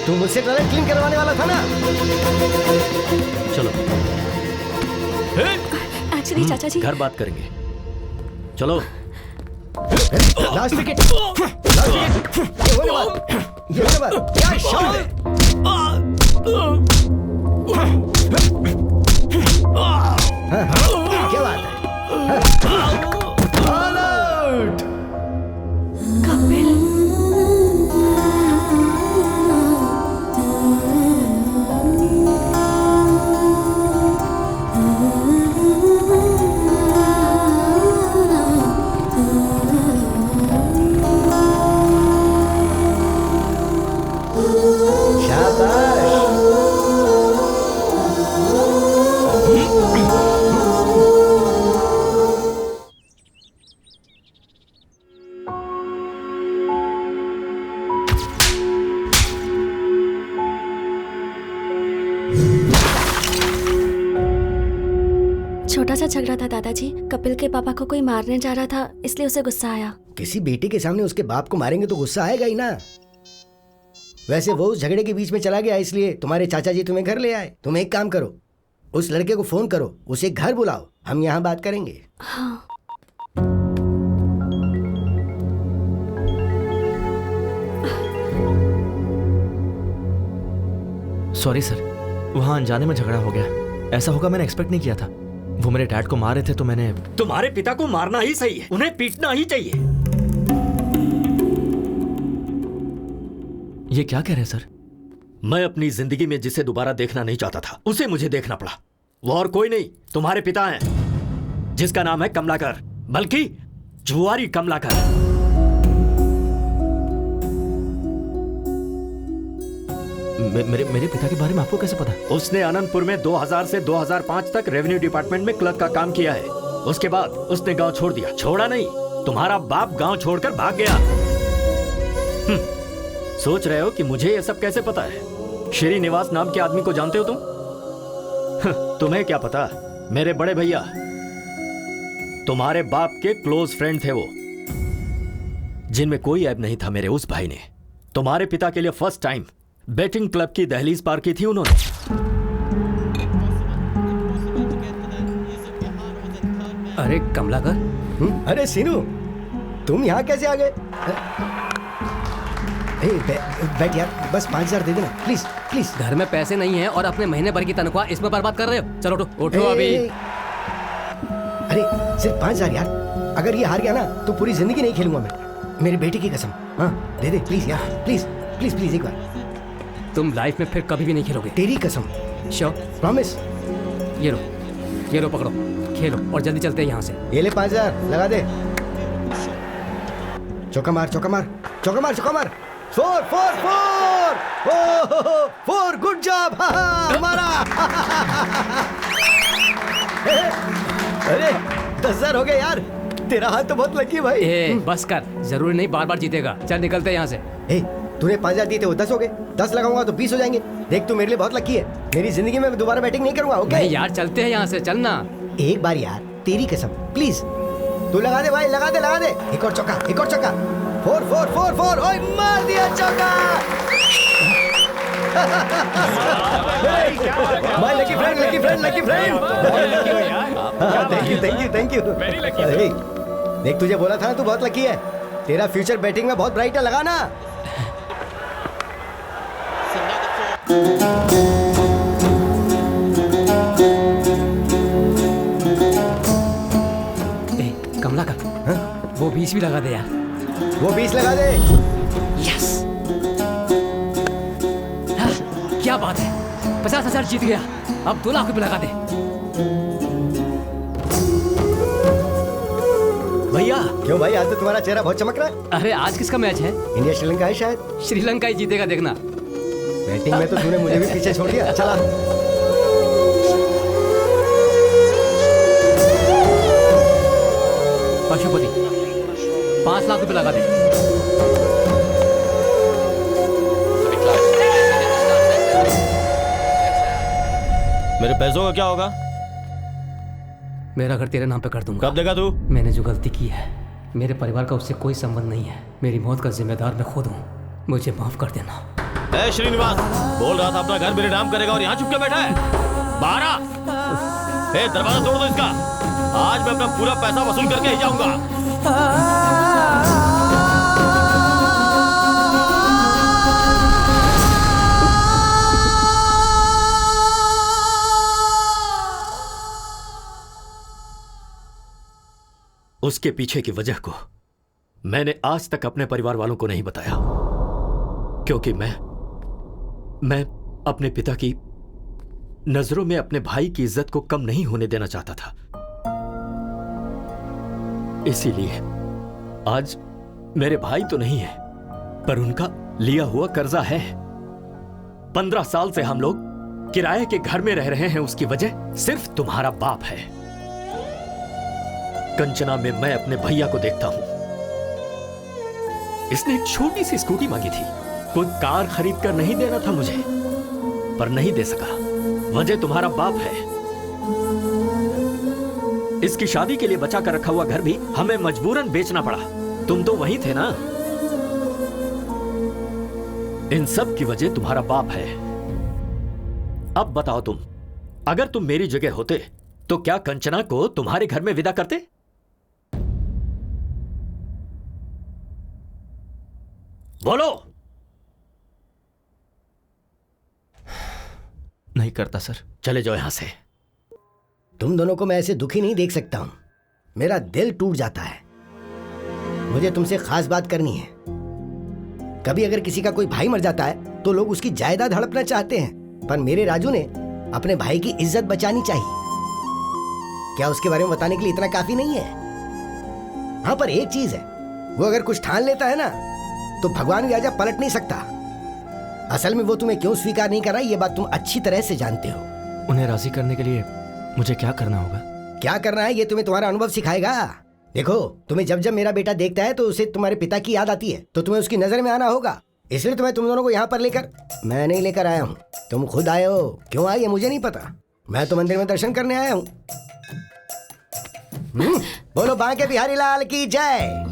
तू मुझसे टॉयलेट क्लीन करवाने वाला था ना? चलो एक्चुअली चाचा जी घर बात करेंगे। चलो। Last wicket, last wicket. ये होने वाला, ये होने वाला। क्या शॉट है? क्या बात है? All out. कपिल छोटा सा झगड़ा था दादाजी। कपिल के पापा को कोई मारने जा रहा था, इसलिए उसे गुस्सा आया। किसी बेटे के सामने उसके बाप को मारेंगे तो गुस्सा आएगा ही ना। वैसे वो उस झगड़े के बीच में चला गया, इसलिए तुम्हारे चाचा जी तुम्हें घर ले आए। तुम एक काम करो, उस लड़के को फोन करो, उसे घर बुलाओ, हम यहाँ बात करेंगे। हाँ। सॉरी सर, वहाँ अनजाने में झगड़ा हो गया। ऐसा होगा मैंने एक्सपेक्ट नहीं किया था। वो मेरे डैड को मार रहे थे तो मैंने। तुम्हारे पिता को मारना ही सही है, उन्हें पीटना ही चाहिए। ये क्या कह रहे हैं सर? मैं अपनी जिंदगी में जिसे दोबारा देखना नहीं चाहता था, उसे मुझे देखना पड़ा। वो और कोई नहीं, तुम्हारे पिता हैं, जिसका नाम है कमलाकर, बल्कि जुआरी कमलाकर। मेरे पिता के बारे में आपको कैसे पता? उसने आनंदपुर में 2000 से 2005 तक रेवेन्यू डिपार्टमेंट में क्लर्क का काम किया है। उसके बाद उसने गांव छोड़ दिया। छोड़ा नहीं, तुम्हारा बाप गांव छोड़कर भाग गया। सोच रहे हो कि मुझे यह सब कैसे पता है? श्रीनिवास नाम के आदमी को जानते हो तुम? तुम्हें क्या पता, मेरे बड़े भैया तुम्हारे बाप के क्लोज फ्रेंड थे वो, जिनमें कोई ऐब नहीं था। मेरे उस भाई ने तुम्हारे पिता के लिए फर्स्ट टाइम बैटिंग क्लब की दहलीज पार की थी उन्होंने। अरे कमलाकर। अरे सीनू, तुम यहाँ कैसे आ गए? बैठ यार, बस 5000 दे देना प्लीज प्लीज। घर में पैसे नहीं है और अपने महीने भर की तनख्वाह इसमें बर्बाद कर रहे हो। चलो उठो अभी। अरे सिर्फ 5000 यार, अगर ये हार गया ना तो पूरी जिंदगी नहीं खेलूंगा मैं, मेरी बेटी की कसम। हाँ दे दे प्लीज यार, प्लीज प्लीज प्लीज एक बार। तुम लाइफ में फिर कभी भी नहीं खेलोगे। तेरी कसम। श्योर? प्रॉमिस। ये लो पकड़ो, खेलो और जल्दी चलते हैं यहाँ से। ये ले 5000 लगा दे। चौका मार चौका मार चौका मार चौका मार। 4 4 4 4 गुड जॉब हमारा। अरे 10,000 हो गए यार, तेरा हाथ तो बहुत लकी है भाई। बस कर, जरूरी नहीं बार बार जीतेगा। चल निकलते हैं यहाँ से। तूने 5000 दिए थे, वो 10 हो गए। 10 लगाऊंगा तो 20 हो जाएंगे। देख तू मेरे लिए बहुत लकी है, मेरी जिंदगी में दोबारा बैटिंग नहीं करूंगा। ओके नहीं यार, चलते हैं यहाँ से, चलना। एक बार यार, तेरी कसम प्लीज। तू लगा दे भाई, लगा दे लगा दे। एक और चौका, एक और चौका। 4 4 4 4। ओए मार दिया चौका। My lucky friend, lucky friend, lucky friend. Thank you thank you thank you. देख तुझे बोला था ना, तू बहुत लकी है। तेरा फ्यूचर बैटिंग में बहुत ब्राइट है, लगाना। कमला का वो 20 भी लगा दे यार। वो 20 लगा दे। यस, क्या बात है, 50,000 जीत गया। अब 2 लाख रुपए लगा दे। क्यों भाई, आज तो तुम्हारा चेहरा बहुत चमक रहा है। अरे आज किसका मैच है? इंडिया श्रीलंका है शायद। श्रीलंका ही जीतेगा, देखना। बैटिंग में तो तूने मुझे भी पीछे छोड़ दिया। चला पशुपति, 5 लाख रुपए लगा दे। मेरे पैसों का क्या होगा? मेरा घर तेरे नाम पे कर दूंगा। कब देगा तू? मैंने जो गलती की है, मेरे परिवार का उससे कोई संबंध नहीं है। मेरी मौत का जिम्मेदार मैं खुद हूँ, मुझे माफ कर देना। ए श्रीनिवास, बोल रहा था अपना घर मेरे नाम करेगा और यहाँ चुप के बैठा है। बाहर आ। ए दरवाजा तोड़ दो इसका। आज मैं अपना पूरा पैसा वसूल करके ही जाऊंगा। उसके पीछे की वजह को मैंने आज तक अपने परिवार वालों को नहीं बताया, क्योंकि मैं अपने पिता की नजरों में अपने भाई की इज्जत को कम नहीं होने देना चाहता था। इसीलिए आज मेरे भाई तो नहीं है, पर उनका लिया हुआ कर्जा है। 15 साल से हम लोग किराए के घर में रह रहे हैं, उसकी वजह सिर्फ तुम्हारा बाप है। कंचना में मैं अपने भैया को देखता हूं। इसने एक छोटी सी स्कूटी मांगी थी, कोई कार खरीद कर नहीं देना था मुझे, पर नहीं दे सका। वजह तुम्हारा बाप है। इसकी शादी के लिए बचा कर रखा हुआ घर भी हमें मजबूरन बेचना पड़ा। तुम तो वहीं थे ना। इन सब की वजह तुम्हारा बाप है। अब बताओ तुम, अगर तुम मेरी जगह होते तो क्या कंचना को तुम्हारे घर में विदा करते? बोलो। नहीं करता सर। चले जाओ यहां से। तुम दोनों को मैं ऐसे दुखी नहीं देख सकता हूं। मेरा दिल टूट जाता है। मुझे तुमसे खास बात करनी है। कभी अगर किसी का कोई भाई मर जाता है तो लोग उसकी जायदाद हड़पना चाहते हैं, पर मेरे राजू ने अपने भाई की इज्जत बचानी चाहिए। क्या उसके बारे में बताने के लिए इतना काफी नहीं है? हाँ, पर एक चीज है, वो अगर कुछ ठान लेता है ना तो भगवान भी आजा पलट नहीं सकता। असल में वो तुम्हें क्यों स्वीकार नहीं कर रहा, ये बात तुम अच्छी तरह से जानते हो। उन्हें राजी करने के लिए मुझे क्या करना होगा? क्या करना है ये तुम्हें तुम्हारा अनुभव सिखाएगा। देखो, तुम्हें जब जब मेरा बेटा देखता है तो उसे तुम्हारे पिता की याद आती है, तो तुम्हें उसकी नजर में आना होगा। इसलिए तुम्हें तुम दोनों को यहाँ पर लेकर, मैं नहीं लेकर आया हूँ, तुम खुद आए हो। क्यों आए ये मुझे नहीं पता। मैं तो मंदिर में दर्शन करने आया हूँ। बोलो बांके बिहारी लाल की जय।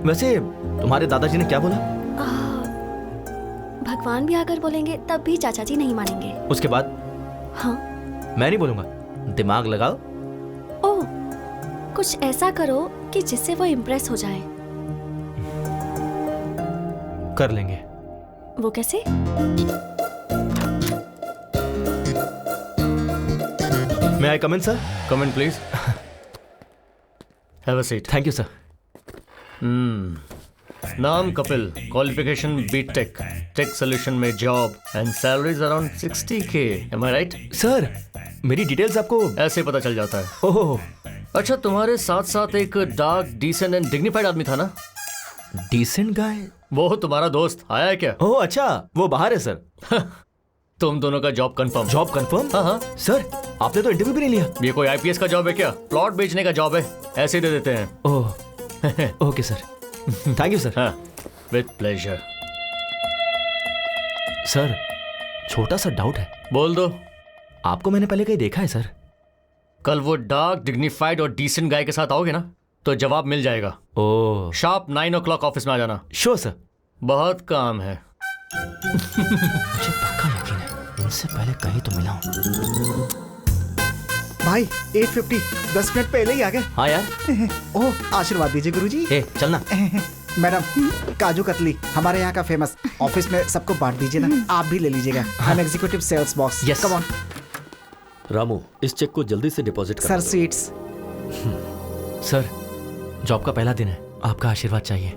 वैसे तुम्हारे दादाजी ने क्या बोला? भगवान भी आकर बोलेंगे तब भी चाचा जी नहीं मानेंगे। उसके बाद? हाँ, मैं नहीं बोलूंगा। दिमाग लगाओ। ओह, कुछ ऐसा करो कि जिससे वो इम्प्रेस हो जाए। कर लेंगे। वो कैसे? May I come in, sir? Come in, please. Have a seat. Thank you, sir. नाम Kapil, qualification B Tech, tech solution में job and salaries around 60K. Am I right? Sir, मेरी डिटेल्स आपको ऐसे पता चल जाता है। ओह, अच्छा, तुम्हारे साथ साथ एक डार्क, डिसेंट एंड डिग्निफाइड आदमी था ना? Decent guy? वो तुम्हारा दोस्त आया है क्या? ओह अच्छा, वो बाहर है सर। तुम दोनों का जॉब कंफर्म। Job confirm? हाँ हाँ सर, आपने तो इंटरव्यू भी नहीं लिया। ये कोई आईपीएस का जॉब है क्या? प्लॉट बेचने का जॉब है, ऐसे ही दे देते हैं। Oh, okay sir, thank you sir. हाँ, विद प्लेजर। सर, छोटा सा डाउट है। बोल दो। आपको मैंने पहले कहीं देखा है सर? कल वो डार्क, डिग्निफाइड और डिसेंट गाय के साथ आओगे ना तो जवाब मिल जाएगा। ओह, शार्प 9 o'clock ऑफिस में आ जाना। Sure sir. बहुत काम है। मुझे पक्का यकीन है इनसे पहले कहीं तो मिला हूँ। भाई 850, 10 मिनट पहले ही आ गए। हाँ यार। ओह, आशीर्वाद दीजिए गुरुजी। चलना। मैडम, काजू कतली हमारे यहाँ का फेमस। ऑफिस में सबको बांट दीजिए ना, आप भी ले लीजिएगा। I am executive sales boss. Yes, come on. Ramu, इस चेक को जल्दी से डिपॉजिट कर सर, स्वीट्स। सर, जॉब का पहला दिन है, आपका आशीर्वाद चाहिए।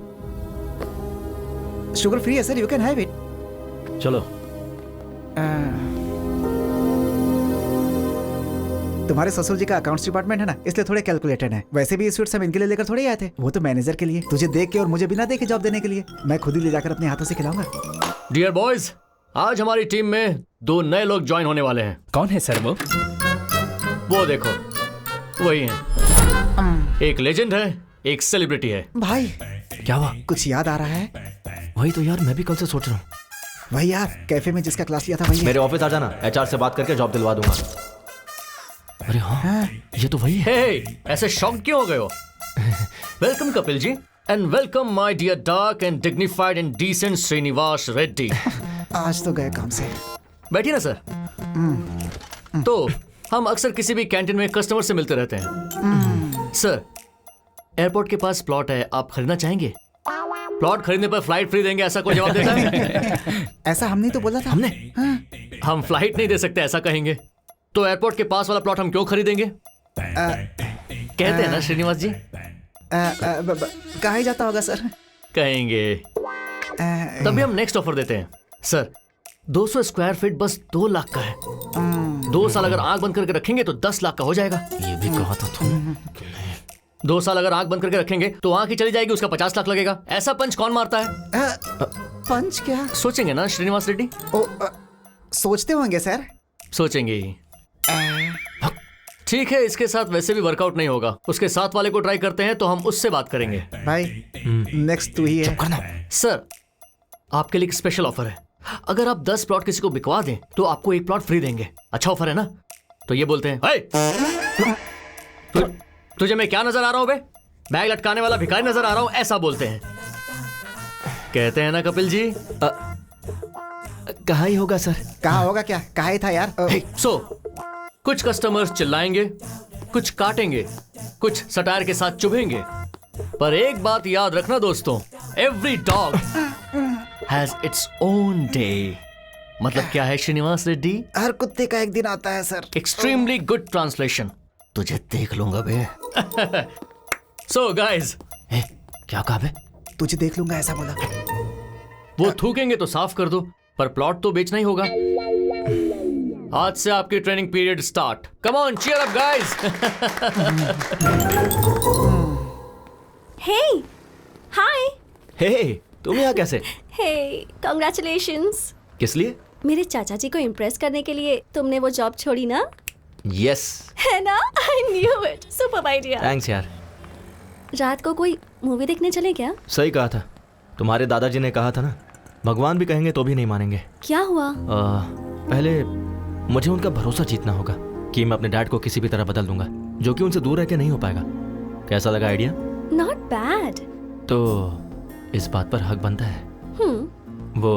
शुगर फ्री है sir, you can have it. चलो। तुम्हारे ससुर जी का अकाउंट्स डिपार्टमेंट है ना, इसलिए थोड़े कैलकुलेटेड है। वैसे भी ये स्वीट्स हम इनके लिए लेकर थोड़े आए थे, वो तो मैनेजर के लिए। तुझे देख के और मुझे बिना देखे जॉब देने के लिए। मैं खुद ही ले जाकर अपने हाथों से खिलाऊंगा। डियर बॉयज, आज हमारी टीम में 2 नए लोग ज्वाइन होने वाले हैं। कौन है सर वो देखो, वही हैं। एक लेजेंड है, एक सेलिब्रिटी है। भाई क्या हुआ? कुछ याद आ रहा है? वही तो यार, मैं भी कल से सोच रहा हूँ। वही यार, कैफे में जिसका क्लास लिया था वही। मेरे ऑफिस आ जाना, एचआर से बात करके जॉब दिलवा दूंगा। अरे हाँ, ये तो वही है। ऐसे शॉक क्यों हो गए हो? Welcome Kapil ji, and welcome my dear dark and dignified and decent Srinivas Reddy. आज तो गए काम से। बैठिए ना सर। तो हम अक्सर किसी भी कैंटीन में कस्टमर से मिलते रहते हैं। सर, एयरपोर्ट के पास प्लॉट है, आप खरीदना चाहेंगे? प्लॉट खरीदने पर फ्लाइट फ्री देंगे, ऐसा कोई जवाब देता है? ऐसा हमने तो बोला था। हमने? हम फ्लाइट नहीं दे सकते, ऐसा कहेंगे। तो एयरपोर्ट के पास वाला प्लॉट हम क्यों खरीदेंगे? कहते हैं ना श्रीनिवास जी। कहा ही जाता होगा सर। कहेंगे। तभी हम नेक्स्ट ऑफर देते हैं। सर, 200 स्क्वायर फीट बस 2 लाख का है। 2 साल अगर आंख बंद करके रखेंगे तो 10 लाख का हो जाएगा। ये भी कहा था तुम। 2 साल अगर आंख बंद करके रखेंगे तो आंख ही चली जाएगी, उसका 50 लाख लगेगा। ऐसा पंच कौन मारता है? पंच क्या? सोचेंगे ना श्रीनिवास रेड्डी? सोचते होंगे सर। सोचेंगे। ठीक है, इसके साथ वैसे भी वर्कआउट नहीं होगा। उसके साथ वाले को ट्राई करते हैं, तो हम उससे बात करेंगे। भाई नेक्स्ट तू ही है। सर, आपके लिए एक स्पेशल ऑफर है। अगर आप 10 प्लॉट किसी को बिकवा दें तो आपको 1 प्लॉट फ्री देंगे। अच्छा ऑफर है ना? तो ये बोलते हैं, तुझे मैं क्या नजर आ रहा हूं बे? बैग लटकाने वाला भिखारी नजर आ रहा हूं, ऐसा बोलते हैं। कहते हैं ना कपिल जी? कहा ही होगा सर। कहा होगा क्या? कहा ही था यार। कुछ कस्टमर्स चिल्लाएंगे, कुछ काटेंगे, कुछ सटायर के साथ चुभेंगे, पर एक बात याद रखना दोस्तों, every dog has its own day. मतलब क्या है श्रीनिवास रेड्डी? हर कुत्ते का एक दिन आता है सर। Extremely good translation. तुझे देख लूंगा बे। सो गाइस, क्या कहा बे? तुझे देख लूंगा ऐसा बोला। वो थूकेंगे तो साफ कर दो, पर प्लॉट तो बेचना ही होगा। आज से आपकी training period start. Come on, cheer up guys. Hey, hi. Hey, तुम यहाँ कैसे? Hey, congratulations. किस लिए? मेरे चाचा जी को इम्प्रेस करने के लिए तुमने वो जॉब छोड़ी ना? यस। है ना? I knew it. Super idea. Thanks यार। रात को कोई मूवी देखने चले क्या? सही कहा था। तुम्हारे दादाजी ने कहा था ना, भगवान भी कहेंगे तो भी नहीं मानेंगे। क्या हुआ? पहले मुझे उनका भरोसा जीतना होगा कि मैं अपने डैड को किसी भी तरह बदल दूंगा, जो कि उनसे दूर रह के नहीं हो पाएगा। कैसा लगा आइडिया? Not bad. तो इस बात पर हक बनता है। वो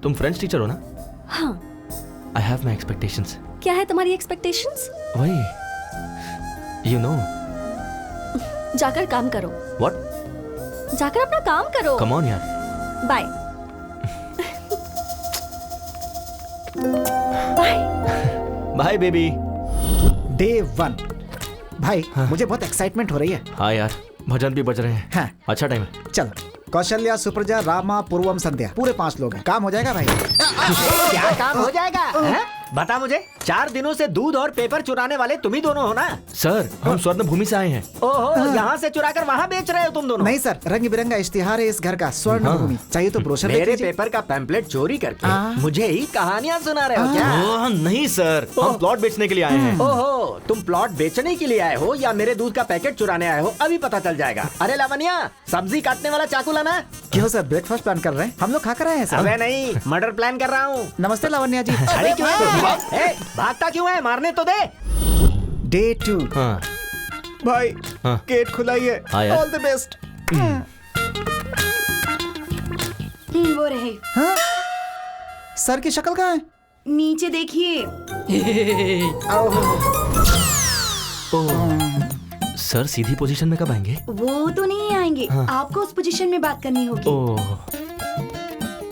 तुम फ्रेंच टीचर हो ना? हाँ। I have my expectations. क्या है तुम्हारी एक्सपेक्टेशंस? वही, यू नो। जाकर काम करो। व्हाट? जाकर अपना काम करो। कम ऑन यार। Bye. Bye. Bye baby. Day 1। भाई मुझे बहुत एक्साइटमेंट हो रही है। हाँ यार, भजन भी बज रहे हैं। हाँ। अच्छा टाइम है। चलो, कौशल्या, सुप्रजा, रामा, पूर्वम, संध्या, पूरे 5 लोग हैं। काम हो जाएगा भाई। क्या काम हो जाएगा? है? बता मुझे, 4 दिनों से दूध और पेपर चुराने वाले तुम ही दोनों हो ना? सर, हम स्वर्ण भूमि से आए हैं। ओहो, यहाँ से चुराकर वहाँ बेच रहे हो तुम दोनों? नहीं सर, रंग बिरंगा इश्तिहार है इस घर का, स्वर्ण भूमि। चाहिए तो ब्रोशर मेरे पेपर का पैम्पलेट चोरी करके मुझे ही कहानियाँ सुना रहे हो क्या? नहीं सर, हम प्लॉट बेचने के लिए आए हैं। ओहो, तुम प्लॉट बेचने के लिए आए हो या मेरे दूध का पैकेट चुराने आए हो, अभी पता चल जाएगा। अरे लावण्या, सब्जी काटने वाला चाकू लाना। क्यों सर, ब्रेकफास्ट प्लान कर रहे हैं? हम लोग खा कर आए हैं सर। अबे नहीं, मर्डर प्लान कर रहा हूँ। नमस्ते लावण्या जी। अरे क्यों भागता क्यों है? मारने तो दे। डे 2। हाँ। भाई गेट खुला ही है। All the best. वो रहे। हाँ? सर की शक्ल कहाँ है? नीचे देखिए। सर सीधी पोजीशन में कब आएंगे? वो तो नहीं आएंगे। हाँ। आपको उस पोजीशन में बात करनी होगी। ओह,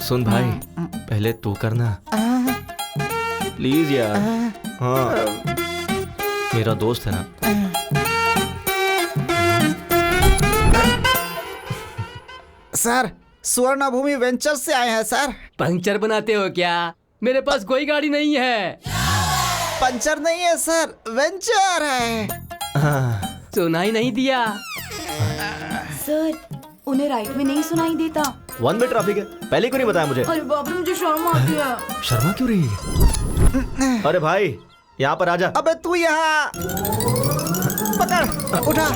सुन भाई, पहले तू करना प्लीज यार। हाँ, मेरा दोस्त है ना। सर, स्वर्ण भूमि वेंचर्स से आए हैं सर। पंक्चर बनाते हो क्या? मेरे पास कोई गाड़ी नहीं है। पंचर नहीं है सर, वेंचर है। सुनाई नहीं दिया सर, उन्हें राइट में नहीं सुनाई देता। 1 वे ट्रैफिक है, पहले क्यों नहीं बताया मुझे? अरे बाप रे, मुझे शर्म आती है। शर्मा क्यों रही है? अरे भाई यहाँ पर आजा। अबे तू यहाँ पकड़, उठा।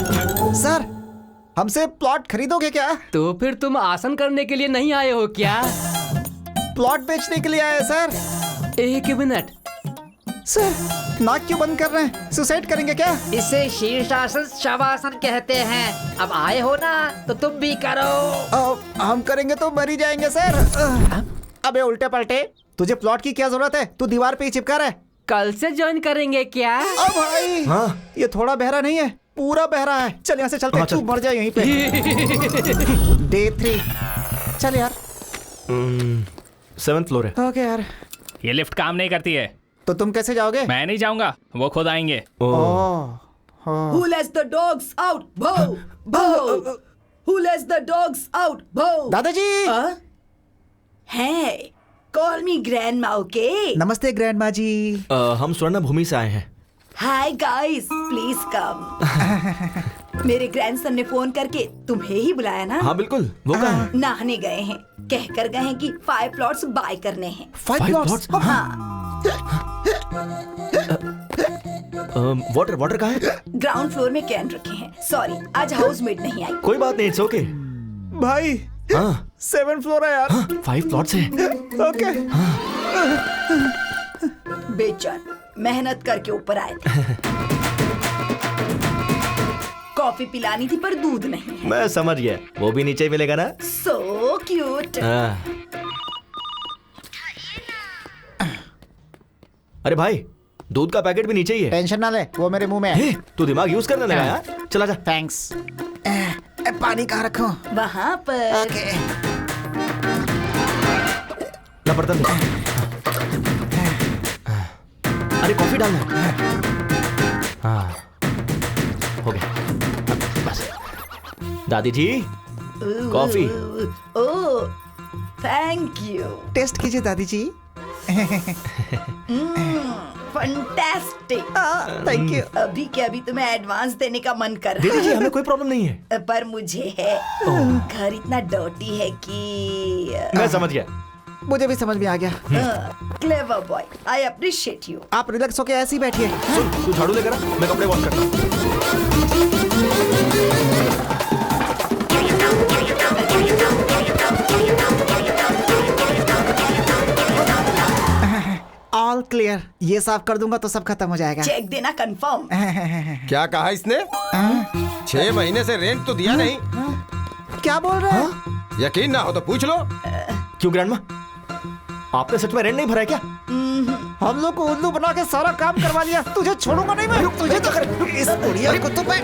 सर, हमसे प्लॉट खरीदोगे क्या? तो फिर तुम आसन करने के लिए नहीं आए हो क्या? प्लॉट बेचने के लिए आए सर। एक मिनट सर, नाक क्यों बंद कर रहे हैं? सुसाइड करेंगे क्या? इसे शीर्षासन शवासन कहते हैं। अब आए हो ना तो तुम भी करो। हम करेंगे तो मर ही जाएंगे सर। अबे उल्टे पलटे, तुझे प्लॉट की क्या जरूरत है? तू दीवार पे ही चिपका रहा है। कल से ज्वाइन करेंगे क्या? अब भाई ये थोड़ा बहरा नहीं है, पूरा बहरा है। चल यहाँ से चलते हैं, तू मर जाए यहीं पे। Day 3 चल यार। 7th फ्लोर है। ओके यार। ये लिफ्ट काम नहीं करती है। तो तुम कैसे जाओगे? मैं नहीं जाऊंगा, वो खुद आएंगे। Who lets the dogs out? Bho! Bho! Who lets the dogs out? Bho! दादाजी। Hey, call me grandma, okay? नमस्ते ग्रैंडमा जी। हम स्वर्ण भूमि से आए हैं। Hi guys, please come. मेरे ग्रैंडसन ने फोन करके तुम्हें ही बुलाया ना? हाँ बिल्कुल, वो कहाँ है? नहाने गए हैं, कहकर गए हैं कि 5 प्लॉट्स बाय करने हैं। 5 प्लॉट्स? हाँ। वाटर कहाँ है? ग्राउंड फ्लोर में कैन रखे हैं। सॉरी, आज हाउसमेट नहीं आई। कोई बात नहीं, इट्स ओके। भाई 7th फ्लोर है यार। 5 प्लॉट्स है। ओके। बेचैन मेहनत करके ऊपर आए थे। कॉफी पिलानी थी पर दूध नहीं है। मैं समझ गया, वो भी नीचे ही मिलेगा ना? So cute. अरे भाई, दूध का पैकेट भी नीचे ही है। टेंशन ना ले, वो मेरे मुंह में है। तू दिमाग यूज करने लगा यार। चला जा। थैंक्स। पानी कहाँ रखूं? वहाँ पर। ओके। ना बर्तन दे। अरे कॉफी डालना है। हाँ, हो गया। बस। दादी जी, coffee. Oh, thank you. Test कीजिए दादी जी। फंटास्टिक। Thank you. अभी के अभी तुम्हें एडवांस देने का मन कर रहा है। दीदी जी, हमें कोई प्रॉब्लम नहीं है। पर मुझे है। घर इतना डर्टी है कि मैं समझ गया। मुझे भी समझ में आ गया। Clever boy, I appreciate you. आप रिलैक्स होके ऐसे ही बैठिए। तू झाड़ू लेकर आ, मैं कपड़े वॉश करता हूँ। All clear. ये साफ कर दूंगा तो सब खत्म हो जाएगा। चेक देना कंफर्म। क्या कहा इसने? 6 महीने से रेंट तो दिया नहीं। क्या बोल रहे हैं? यकीन ना हो तो पूछ लो। क्यों ग्रैंडमा, आपने सच में रेंट नहीं भरा है क्या? हम लोग को उल्लू बना के सारा काम करवा लिया। तुझे छोड़ूंगा नहीं मैं। तुझे तो इस बुढ़िया को तो मैं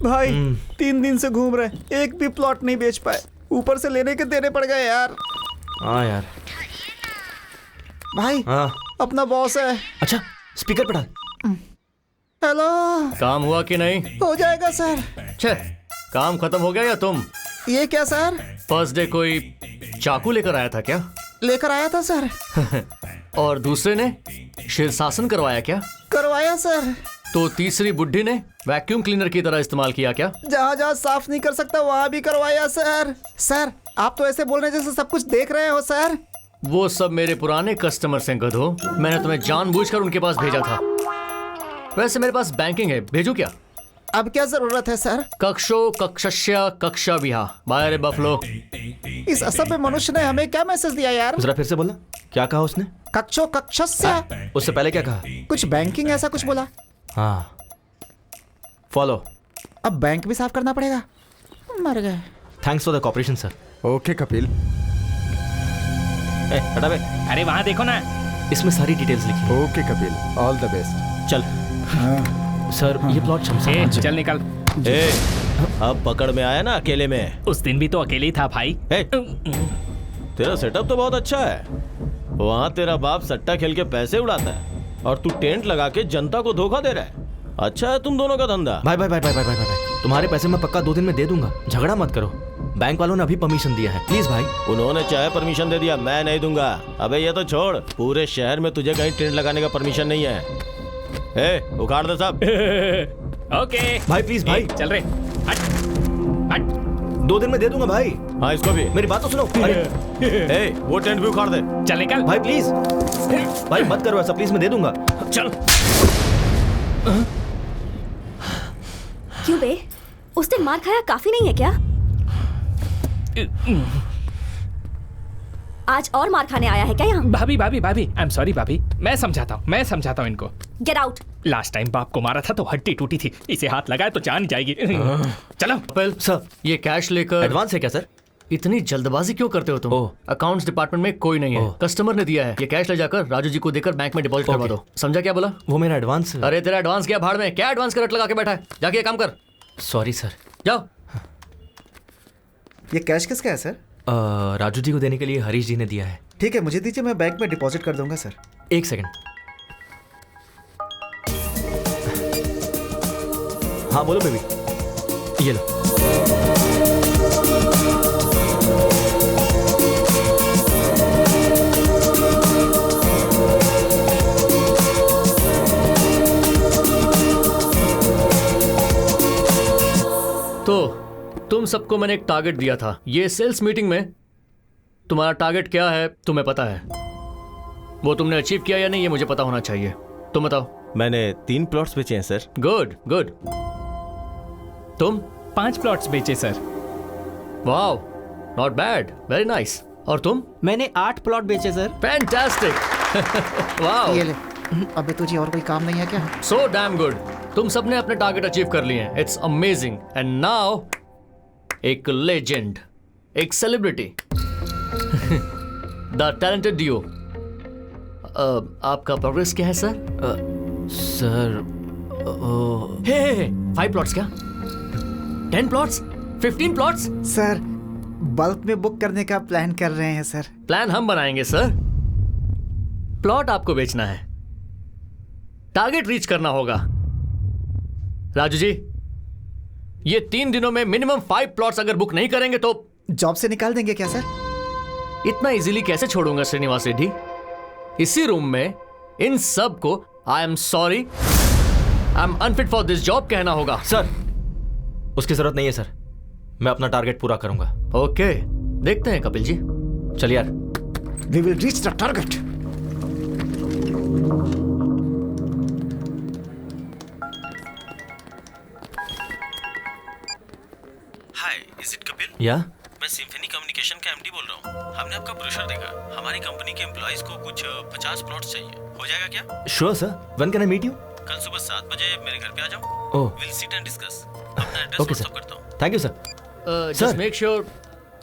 भाई 3 दिन से घूम रहे, एक भी प्लॉट नहीं बेच पाए। ऊपर से लेने के देने पड़ गए यार। हाँ यार। भाई अपना बॉस है। अच्छा, स्पीकर पे डाल। हेलो। काम हुआ कि नहीं? हो जाएगा सर। छे, काम खत्म हो गया या तुम? ये क्या सर? फर्स्ट डे कोई चाकू लेकर आया था क्या? लेकर आया था सर। और दूसरे ने शीर्षासन करवाया क्या? करवाया सर। तो तीसरी बुड्ढी ने वैक्यूम क्लीनर की तरह इस्तेमाल किया क्या? जहाँ जहाँ साफ नहीं कर सकता वहाँ भी करवाया सर। सर, आप तो ऐसे बोल रहे जैसे सब कुछ देख रहे हो सर। वो सब मेरे पुराने कस्टमर्स हैं गधो। मैंने तुम्हें जानबूझकर उनके पास भेजा था। वैसे मेरे पास बैंकिंग है, भेजूं क्या? अब क्या जरूरत है सर? कक्षो कक्षस्य कक्षा विहा बाय बफलो। इस असभ्य मनुष्य ने हमें क्या मैसेज दिया यार? जरा फिर से बोलना, क्या कहा उसने? कक्षो कक्षस्य। उससे पहले क्या कहा? कुछ बैंकिंग ऐसा कुछ बोला। हाँ, फॉलो। अब बैंक भी साफ करना पड़ेगा। मर गए। Thanks for the cooperation sir. Okay Kapil. हटा बे। अरे वहाँ देखो ना, इसमें सारी डिटेल्स लिखी। Okay Kapil, all the best. चल। सर, ये प्लॉट शमशान। चल निकल। अब पकड़ में आया ना अकेले में। उस दिन भी तो अकेले ही था भाई। तेरा सेटअप तो बहुत अच्छा है। वहाँ तेरा बाप सट्टा खेल के पैसे उड़ाता है और तू टेंट लगा के जनता को धोखा दे रहा है। अच्छा है तुम दोनों का धंधा। भाई भाई भाई भाई भाई भाई, तुम्हारे पैसे मैं पक्का 2 दिन में दे दूंगा, झगड़ा मत करो। बैंक वालों ने अभी परमिशन दिया है, प्लीज भाई। उन्होंने चाहे परमिशन दे दिया, मैं नहीं दूंगा। अबे ये तो छोड़, पूरे शहर में तुझे कहीं टेंट लगाने का परमिशन नहीं है। ए, उखाड़ दे सब। ओके भाई प्लीज भाई, चल रहे। हट हट। 2 दिन में दे दूंगा भाई। हाँ इसको भी। मेरी बात तो सुनो। अरे ए, वो टेंट भी उखाड़ दे। चल निकल भाई प्लीज। भाई मत करो ऐसा, प्लीज, मैं दे दूंगा। चल। क्यों बे, उसने मार खाया काफी नहीं है क्या? आज और मार खाने आया है क्या यहाँ? भाभी भाभी भाभी, आई एम सॉरी भाभी, मैं समझाता हूँ इनको। Get out. लास्ट टाइम बाप को मारा था तो हड्डी टूटी थी, इसे हाथ लगाए तो जान जाएगी। चलो। कपिल सर, ये कैश लेकर। एडवांस है क्या सर? इतनी जल्दबाजी क्यों करते हो तुम? अकाउंट्स डिपार्टमेंट में कोई नहीं है, कस्टमर ने दिया है। ये कैश ले जाकर राजू जी को देकर बैंक में डिपॉजिट करवा दो। समझा क्या बोला? वो मेरा एडवांस। अरे तेरा एडवांस क्या भाड़ में, क्या एडवांस का रट लगा के बैठा है? जाके ये काम कर। Sorry sir. जाओ। ये कैश किसका है सर? राजू जी को देने के लिए हरीश जी ने दिया है। ठीक है, मुझे दीजिए, मैं बैंक में डिपॉजिट कर दूंगा सर। 1 सेकंड। हाँ बोलो बेबी, ये लो। तो तुम सबको मैंने एक टारगेट दिया था। ये सेल्स मीटिंग में तुम्हारा टारगेट क्या है तुम्हें पता है? वो तुमने अचीव किया या नहीं, ये मुझे पता होना चाहिए। तुम बताओ। मैंने 3 प्लॉट्स बेचे हैं सर। Good good. तुम? 5 प्लॉट्स बेचे sir. Wow, not bad, very nice. और तुम? मैंने 8 प्लॉट बेचे सर। फैंटास्टिक। वाओ। ये ले। अबे तुझे और कोई काम नहीं है क्या? So damn good. तुम सबने अपने टारगेट अचीव कर लिए हैं। It's amazing. एंड नाउ एक लेजेंड, एक सेलिब्रिटी, द टैलेंटेड डियो। आपका प्रोग्रेस क्या है सर? सर 5 प्लॉट्स क्या? 10 प्लॉट्स? 15 प्लॉट्स? सर बल्क में बुक करने का प्लान कर रहे हैं सर। प्लान हम बनाएंगे सर, प्लॉट आपको बेचना है, टारगेट रीच करना होगा। राजू जी, ये 3 दिनों में मिनिमम 5 प्लॉट्स अगर बुक नहीं करेंगे तो जॉब से निकाल देंगे क्या सर? इतना इजीली कैसे छोड़ूंगा श्रीनिवास रेड्डी? इसी रूम में इन सब को I am sorry, I am unfit for this job कहना होगा। सर उसकी जरूरत नहीं है सर, मैं अपना टारगेट पूरा करूंगा। ओके, देखते हैं कपिल जी। चलिए यार। We will reach the target. Hi, is it Kapil? Yeah मैं सिम्फनी कम्युनिकेशन का एमडी बोल रहा हूँ। हमने आपका ब्रोशर देखा। हमारी कंपनी के एम्प्लॉइज को कुछ 50 प्लॉट्स चाहिए। हो जाएगा क्या? Sure sir, when can I meet you? कल सुबह 7 बजे मेरे घर पे आ जाओ। Oh, will sit and discuss. अपना एड्रेस ओके व्हाट्सएप सर, करता हूँ। Thank you sir. Just make sure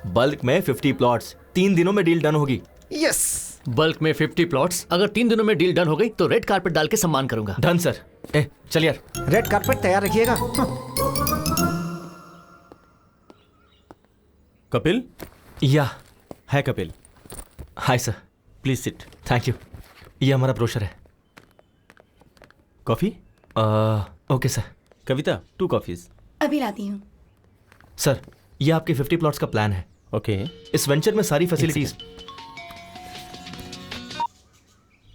bulk में 50 प्लॉट्स, 3 दिनों में डील डन होगी। यस। बल्क में 50 प्लॉट्स, अगर 3 दिनों में डील डन हो गई तो रेड कारपेट डाल के सम्मान करूंगा। Done sir. चल यार, रेड कारपेट तैयार रखिएगा। कपिल? या है Kapil. Hi sir, please sit. Thank you. ये हमारा ब्रोशर है। Coffee? Okay sir. Kavita, 2 coffees. अभी लाती हूँ। सर ये आपके 50 प्लॉट्स का प्लान है। ओके। इस वेंचर में सारी facilities.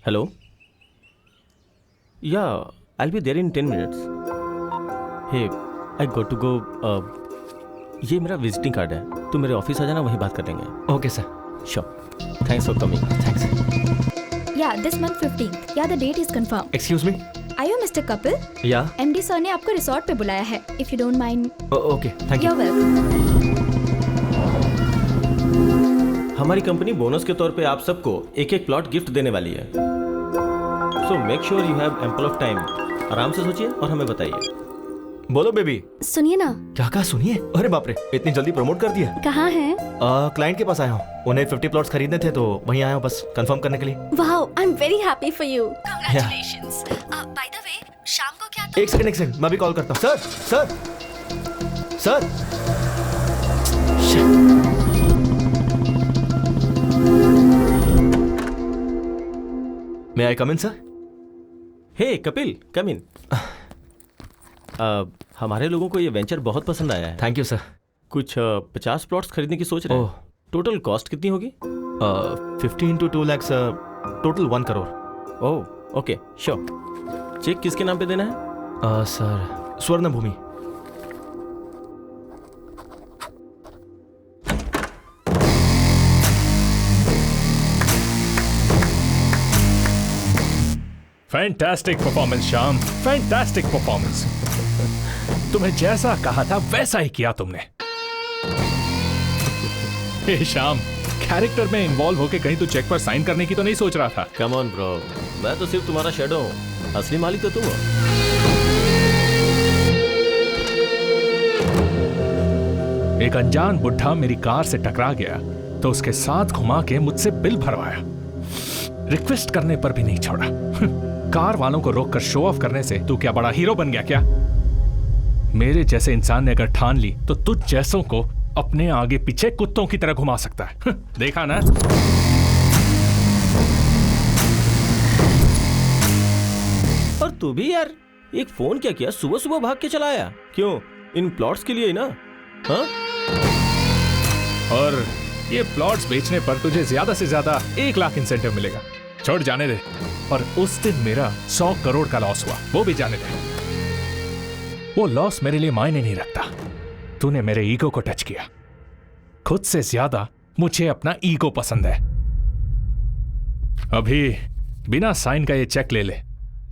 Hello, yeah I will be there in 10 minutes. Hey, I got to go. ये मेरा विजिटिंग कार्ड है, तुम मेरे ऑफिस आ जाना, वहीं बात कर लेंगे। Okay sir. Sure. Thanks for coming. Thanks. Yeah, this month 15th. Yeah, the date is confirmed. Excuse me. Are you Mr. Kapil? या MD सर ने आपको रिसोर्ट पे बुलाया है. If you don't mind. Okay, thank you. You're welcome. हमारी कंपनी बोनस के तौर पे आप सबको 1-1 प्लॉट गिफ्ट देने वाली है। So make sure you have ample of time. आराम से सोचिए और हमें बताइए। बोलो बेबी। सुनिए ना। क्या कहा? सुनिए? अरे बाप रे, इतनी जल्दी प्रमोट कर दिया। कहाँ हैं? क्लाइंट के पास आया हूँ, उन्हें 50 प्लॉट्स खरीदने थे तो वहीं आया हूँ बस कंफर्म करने के लिए। Wow, I am very happy for you. Congratulations. By the way, शाम को क्या? एक सेकंड, मैं भी कॉल करता हूँ। Sir sir sir. May I come in sir? Hey Kapil, come in. हमारे लोगों को ये वेंचर बहुत पसंद आया है। Thank you sir. कुछ 50 प्लॉट्स खरीदने की सोच रहे हैं। टोटल कॉस्ट कितनी होगी? 50 into 2 lakhs, total 1 crore. Oh okay sure. Check किसके नाम पे देना है? Sir Swarna Bhumi. Fantastic performance Shyam, fantastic performance. तुम्हें जैसा कहा था वैसा ही किया तुमने। हे श्याम, कैरेक्टर में इन्वॉल्व होके कहीं तू चेक पर साइन करने की तो नहीं सोच रहा था? कम ऑन ब्रो, मैं तो सिर्फ तुम्हारा शैडो हूँ, असली मालिक तो तुम हो। एक अनजान बुढ़ा मेरी कार से टकरा गया तो उसके साथ घुमा के मुझसे बिल भरवाया, रिक्वेस्ट करने पर भी नहीं छोड़ा। कार वालों को रोककर शो ऑफ करने से तू क्या बड़ा हीरो बन गया क्या? मेरे जैसे इंसान ने अगर ठान ली तो तुझ जैसों को अपने आगे पीछे कुत्तों की तरह घुमा सकता है। देखा ना? और तू भी यार एक फोन क्या किया, सुबह सुबह भाग के चला आया क्यों? इन प्लॉट्स के लिए ही ना? हाँ? और ये प्लॉट्स बेचने पर तुझे ज्यादा से ज्यादा 1 लाख इंसेंटिव मिलेगा। छोड़ जाने दे। और उस दिन मेरा 100 करोड़ का लॉस हुआ, वो भी जाने दे। वो लॉस मेरे लिए मायने नहीं रखता। तूने मेरे ईगो को टच किया। खुद से ज्यादा मुझे अपना ईगो पसंद है। अभी बिना साइन का ये चेक ले ले,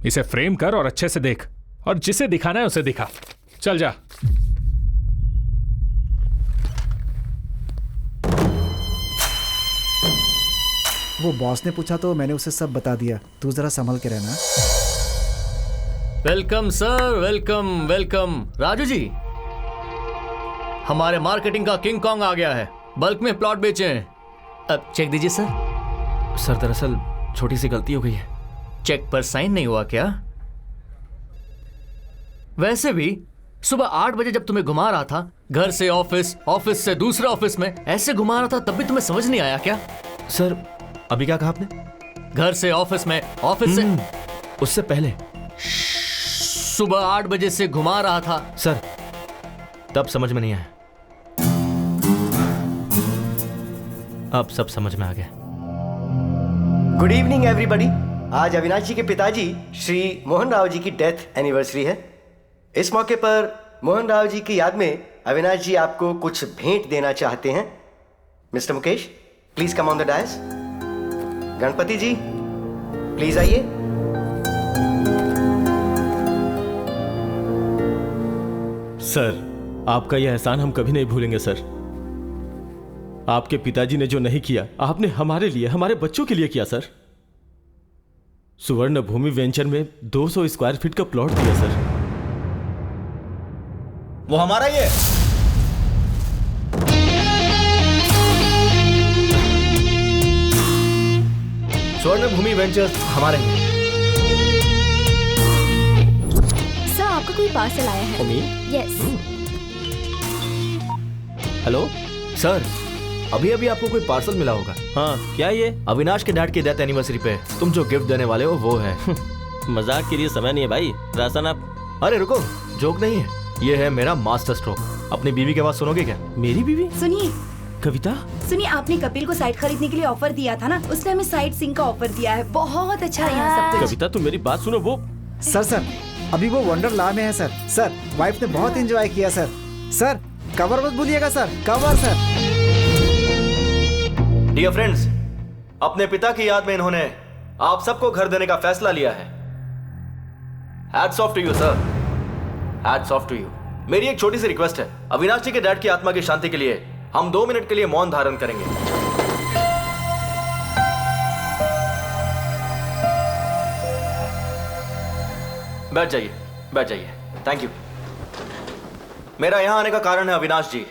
इसे फ्रेम कर और अच्छे से देख, और जिसे दिखाना है उसे दिखा। चल जा। वो बॉस ने पूछा तो मैंने उसे सब बता दिया। तू जरा संभल के रहना। Welcome sir, welcome welcome. Raju ji, हमारे मार्केटिंग का किंग कॉन्ग आ गया है, बल्क में प्लॉट बेचे हैं। अब चेक दीजिए सर। सर दरअसल छोटी सी गलती हो गई है। चेक पर साइन नहीं हुआ क्या? वैसे भी सुबह 8 बजे जब तुम्हें घुमा रहा था, घर से ऑफिस, ऑफिस से दूसरे ऑफिस में ऐसे घुमा रहा था, तब भी तुम्हें समझ नहीं आया क्या? सर अभी क्या कहा आपने? घर से ऑफिस में, ऑफिस से उससे पहले सुबह 8 बजे से घुमा रहा था। सर तब समझ में नहीं आया, अब सब समझ में आ गया। Good evening everybody. आज अविनाश जी के पिताजी श्री मोहन राव जी की डेथ एनिवर्सरी है। इस मौके पर मोहन राव जी की याद में अविनाश जी आपको कुछ भेंट देना चाहते हैं। Mister Mukesh, please come on the dais. Ganpati ji, please आइए। सर, आपका यह एहसान हम कभी नहीं भूलेंगे सर। आपके पिताजी ने जो नहीं किया, आपने हमारे लिए, हमारे बच्चों के लिए किया सर। सुवर्ण भूमि वेंचर में 200 स्क्वायर फीट का प्लॉट दिया सर। वो हमारा ही है। स्वर्ण भूमि वेंचर्स हमारे हैं। सर आपका कोई पार्सल आया है। यस। हेलो सर, अभी अभी आपको कोई पार्सल मिला होगा। हाँ, क्या ये? अविनाश के डैड की डेथ एनिवर्सरी पे तुम जो गिफ्ट देने वाले हो वो है। मजाक के लिए समय नहीं है भाई। राशन आप। अरे रुको, जोक नहीं है, ये है मेरा मास्टर स्ट्रोक। अपनी बीवी के बात सुनोगे क्या? मेरी बीवी? सुनिए कविता, सुनिए, आपने कपिल को साइट खरीदने के लिए ऑफर दिया था ना, उसने हमें साइट सिंह का ऑफर दिया है। बहुत अच्छा है यहाँ सब कुछ। कविता तुम मेरी बात सुनो। वो सर अभी वो वंडरला में है सर। वाइफ ने बहुत एंजॉय किया सर। कवर मत भूलिएगा sir, cover sir. Dear friends, अपने पिता की याद में इन्होंने आप सबको घर देने का फैसला लिया है। Hats off to you sir, hats off to you. मेरी एक छोटी सी रिक्वेस्ट है, अविनाश जी के डैड की आत्मा की शांति के लिए हम 2 मिनट के लिए मौन धारण करेंगे। बैठ जाइए, बैठ जाइए। Thank you. मेरा यहां आने का कारण है अविनाश जी।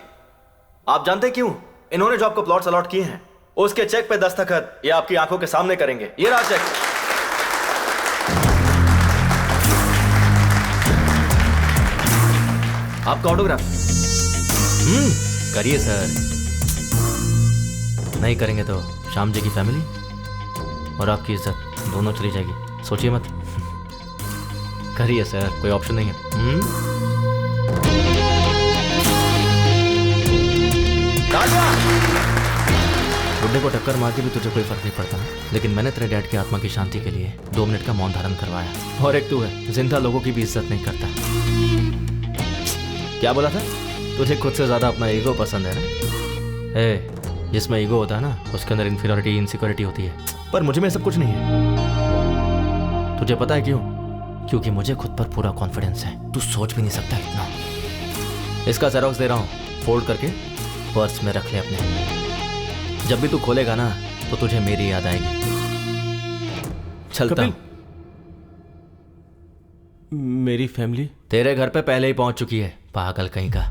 आप जानते क्यों? इन्होंने जो आपको प्लॉट्स अलॉट किए हैं, उसके चेक पे दस्तखत ये आपकी आंखों के सामने करेंगे। ये रहा चेक। आपका ऑटोग्राफ। करिए सर। नहीं करेंगे तो श्याम जी की फैमिली और आपकी इज्जत दोनों चली जाएगी। सोचिए मत। करिए सर, कोई ऑप्शन नहीं है। बुड्ढे को टक्कर मार के भी तुझे कोई फर्क नहीं पड़ता ना, लेकिन मैंने तेरे डैड की आत्मा की शांति के लिए 2 मिनट का मौन धारण करवाया। और एक तू है जिंदा लोगों की भी इज्जत नहीं करता। क्या बोला था? तुझे खुद से ज्यादा अपना ईगो पसंद है ना? जिसमें ईगो होता है ना, उसके अंदर इन्फीरियरिटी, इनसिक्योरिटी होती है। पर मुझे में सब कुछ नहीं है। तुझे पता है क्यों? क्योंकि मुझे खुद पर पूरा कॉन्फिडेंस है। तू सोच भी नहीं सकता इतना। इसका जेरॉक्स दे रहा हूँ, फोल्ड करके पर्स में रख ले अपने। जब भी तू खोलेगा ना तो तुझे मेरी याद आएगी। चलता हूं। मेरी फैमिली तेरे घर पे पहले ही पहुंच चुकी है, पागल कहीं का।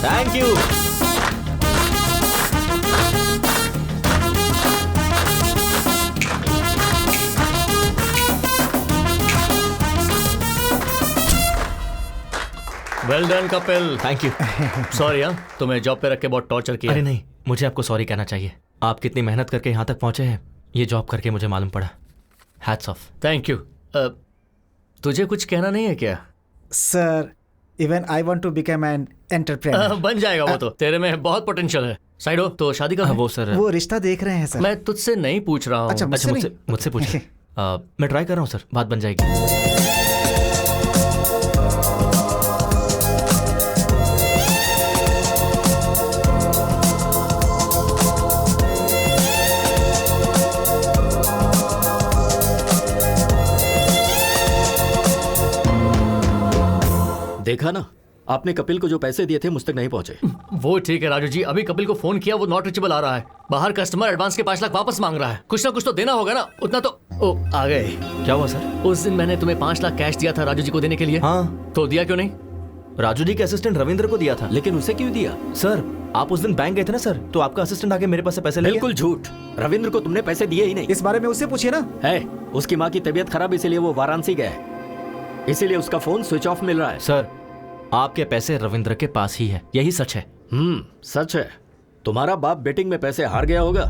Thank you. Well done Kapil. Thank you. Sorry यार, तुम्हें जॉब पे रख के बहुत टॉर्चर किया। अरे नहीं, मुझे आपको सॉरी कहना चाहिए। आप कितनी मेहनत करके यहाँ तक पहुंचे हैं, ये जॉब करके मुझे मालूम पड़ा। Hats off. Thank you. तुझे कुछ कहना नहीं है क्या? Sir, even I want to become an entrepreneur. बन जाएगा वो तो, तेरे में बहुत पोटेंशियल है। साइड हो तो शादी का वो सर, वो रिश्ता देख रहे हैं सर। मैं तुझसे नहीं पूछ रहा हूँ। अच्छा, मुझसे पूछिए। मैं ट्राई कर रहा हूँ सर, बात बन जाएगी। देखा ना, आपने कपिल को जो पैसे दिए थे मुझ तक नहीं पहुंचे। वो ठीक है राजू जी, अभी कपिल को फोन किया, वो नॉट रीचेबल आ रहा है। बाहर कस्टमर एडवांस के 5 लाख वापस मांग रहा है। कुछ ना कुछ तो देना होगा ना, उतना तो। ओ आ गए। क्या हुआ सर? उस दिन मैंने तुम्हें 5 लाख कैश दिया था राजू जी को देने के लिए। हाँ, तो दिया क्यों नहीं? राजू जी के असिस्टेंट रविंद्र को दिया था। लेकिन उसे क्यों दिया? सर, आप उस दिन बैंक गए थे ना सर, तो आपका असिस्टेंट आके मेरे पास से पैसे ले गया। बिल्कुल झूठ। रविंद्र को तुमने पैसे दिए ही नहीं। इस बारे में उससे पूछिए ना। है, उसकी माँ की तबीयत खराब, इसीलिए वो वाराणसी गया है, इसीलिए उसका फोन स्विच ऑफ मिल रहा है। सर, आपके पैसे रविंद्र के पास ही है, यही सच है। सच है। तुम्हारा बाप बेटिंग में पैसे हार गया होगा,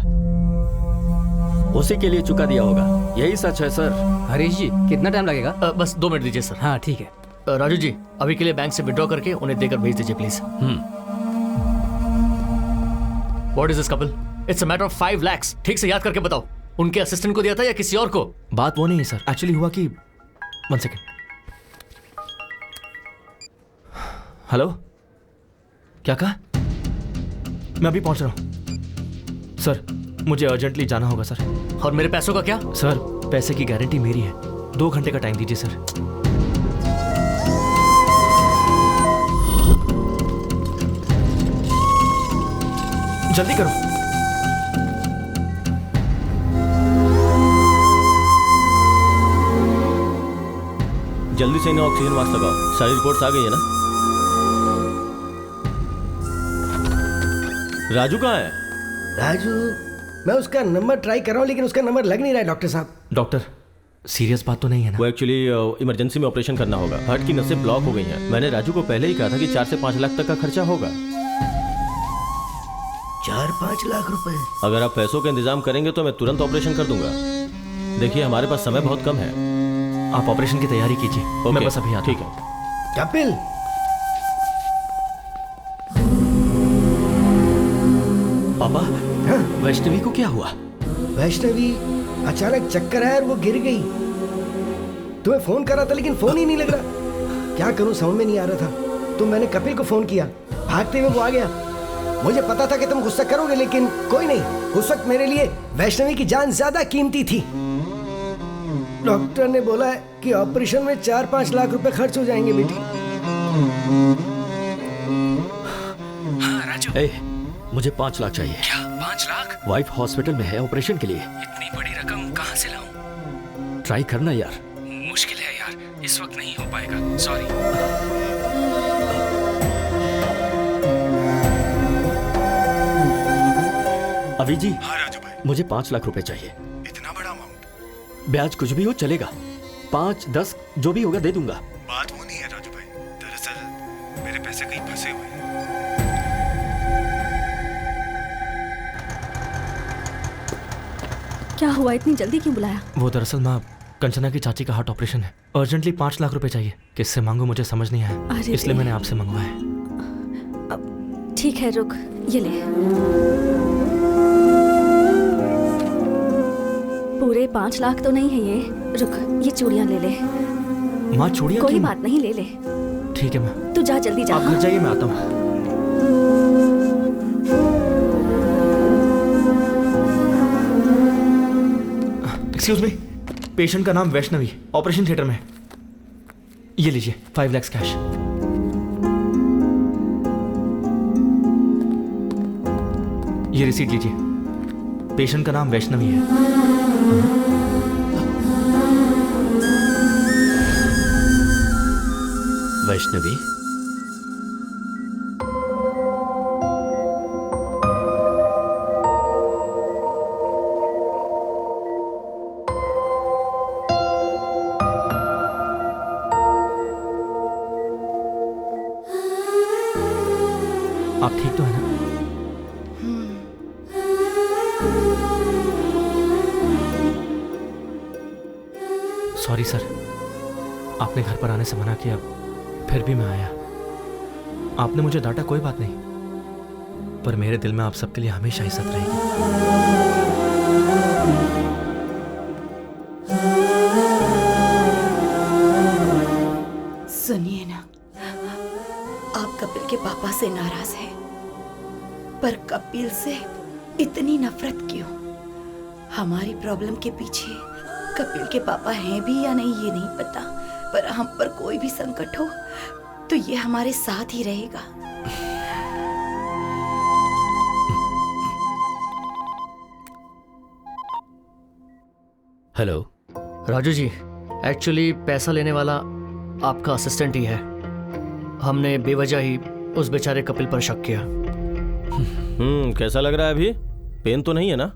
उसी के लिए चुका दिया होगा, यही सच है सर। हरीश जी, कितना टाइम लगेगा? बस 2 मिनट दीजिए सर। हाँ ठीक है। राजू जी, अभी के लिए बैंक से विड्रॉ करके उन्हें देकर भेज दीजिए please. What is this Kapil? It's a matter of 5 lakhs। ठीक से याद करके बताओ, उनके असिस्टेंट को दिया था या किसी और को? बात वो नहीं है सर, एक्चुअली हुआ कि 1 सेकेंड। हेलो, क्या कहा? मैं अभी पहुंच रहा हूं सर, मुझे अर्जेंटली जाना होगा सर। और मेरे पैसों का क्या? सर, पैसे की गारंटी मेरी है, 2 घंटे का टाइम दीजिए सर। जल्दी करो। जल्दी से इन्हें ऑक्सीजन मास्क लगाओ। सारी रिपोर्ट्स आ गई है ना? राजू कहाँ है? राजू, मैं उसका नंबर ट्राई कर रहा हूँ, लेकिन उसका नंबर लग नहीं रहा है डॉक्टर साहब। डॉक्टर, सीरियस बात तो नहीं है ना? वो एक्चुअली इमरजेंसी में ऑपरेशन करना होगा, हार्ट की नसें ब्लॉक हो गई हैं। मैंने राजू को पहले ही कहा था कि 4 से 5 लाख तक का खर्चा होगा। 4-5 लाख रुपए? अगर आप पैसों का इंतजाम करेंगे तो मैं तुरंत ऑपरेशन कर दूंगा। देखिए, हमारे पास समय बहुत कम है। आप ऑपरेशन की तैयारी कीजिए, मैं बस अभी आता हूं। ठीक है। कपिल, पापा, वैष्णवी को क्या हुआ? वैष्णवी अचानक चक्कर आया और वो गिर गई। तुम्हें फोन करा था लेकिन फोन ही नहीं लग रहा। क्या करूं, समझ में नहीं आ रहा था। तो मैंने कपिल को फोन किया, भागते हुए वो आ गया। मुझे पता था कि तुम गुस्सा करोगे, लेकिन कोई नहीं, उस वक्त मेरे लिए वैष्णवी की जान ज्यादा कीमती थी। डॉक्टर ने बोला है कि ऑपरेशन में 4-5 लाख रुपए खर्च हो जाएंगे बेटी। हाँ राजू, मुझे 5 लाख चाहिए। क्या 5 लाख? वाइफ हॉस्पिटल में है ऑपरेशन के लिए। इतनी बड़ी रकम कहाँ से लाऊं? ट्राई करना यार। मुश्किल है यार, इस वक्त नहीं हो पाएगा, सॉरी। अभी जी। हाँ राजू भाई, मुझे 5 लाख रुपए चाहिए। इतना बड़ा अमाउंट? ब्याज कुछ भी हो चलेगा, 5-10 जो भी होगा दे दूंगा। बात वो नहीं है राजू भाई, दरअसल मेरे पैसे कहीं फंसे हुए हैं। क्या हुआ, इतनी जल्दी क्यों बुलाया? वो दरअसल माँ, कंचना की चाची का हार्ट ऑपरेशन है, अर्जेंटली 5 लाख रुपए चाहिए। किससे मांगू मुझे समझ नहीं आया, इसलिए मैंने आपसे मंगवाया। ठीक है रुक, ये ले। पूरे 5 लाख तो नहीं है ये। रुक, ये चूड़ियां ले ले। माँ चूड़ियां कोई क्यों? बात नहीं, ले ले। ठीक है माँ। तू जा, जल्दी जा। आप घर जाइए, मैं आता हूँ। एक्सक्यूज मी, पेशेंट का नाम वैष्णवी, ऑपरेशन थिएटर में। ये लीजिए 5 लाख कैश। ये रिसीट लीजिए। पेशेंट का नाम वैष्णवी है। वैष्णवी, आप ठीक तो है ना? सॉरी सर, आपने घर पर आने से मना किया, फिर भी मैं आया। आपने मुझे डांटा, कोई बात नहीं, पर मेरे दिल में आप सबके लिए हमेशा इज्जत रहेगी। सुनिए ना, आप कपिल के पापा से नाराज हैं, पर कपिल से इतनी नफरत क्यों? हमारी प्रॉब्लम के पीछे कपिल के पापा हैं भी या नहीं ये नहीं पता, पर हम पर कोई भी संकट हो तो ये हमारे साथ ही रहेगा। हेलो राजू जी, एक्चुअली पैसा लेने वाला आपका असिस्टेंट ही है। हमने बेवजह ही उस बेचारे कपिल पर शक किया। कैसा लग रहा है अभी? पेन तो नहीं है ना?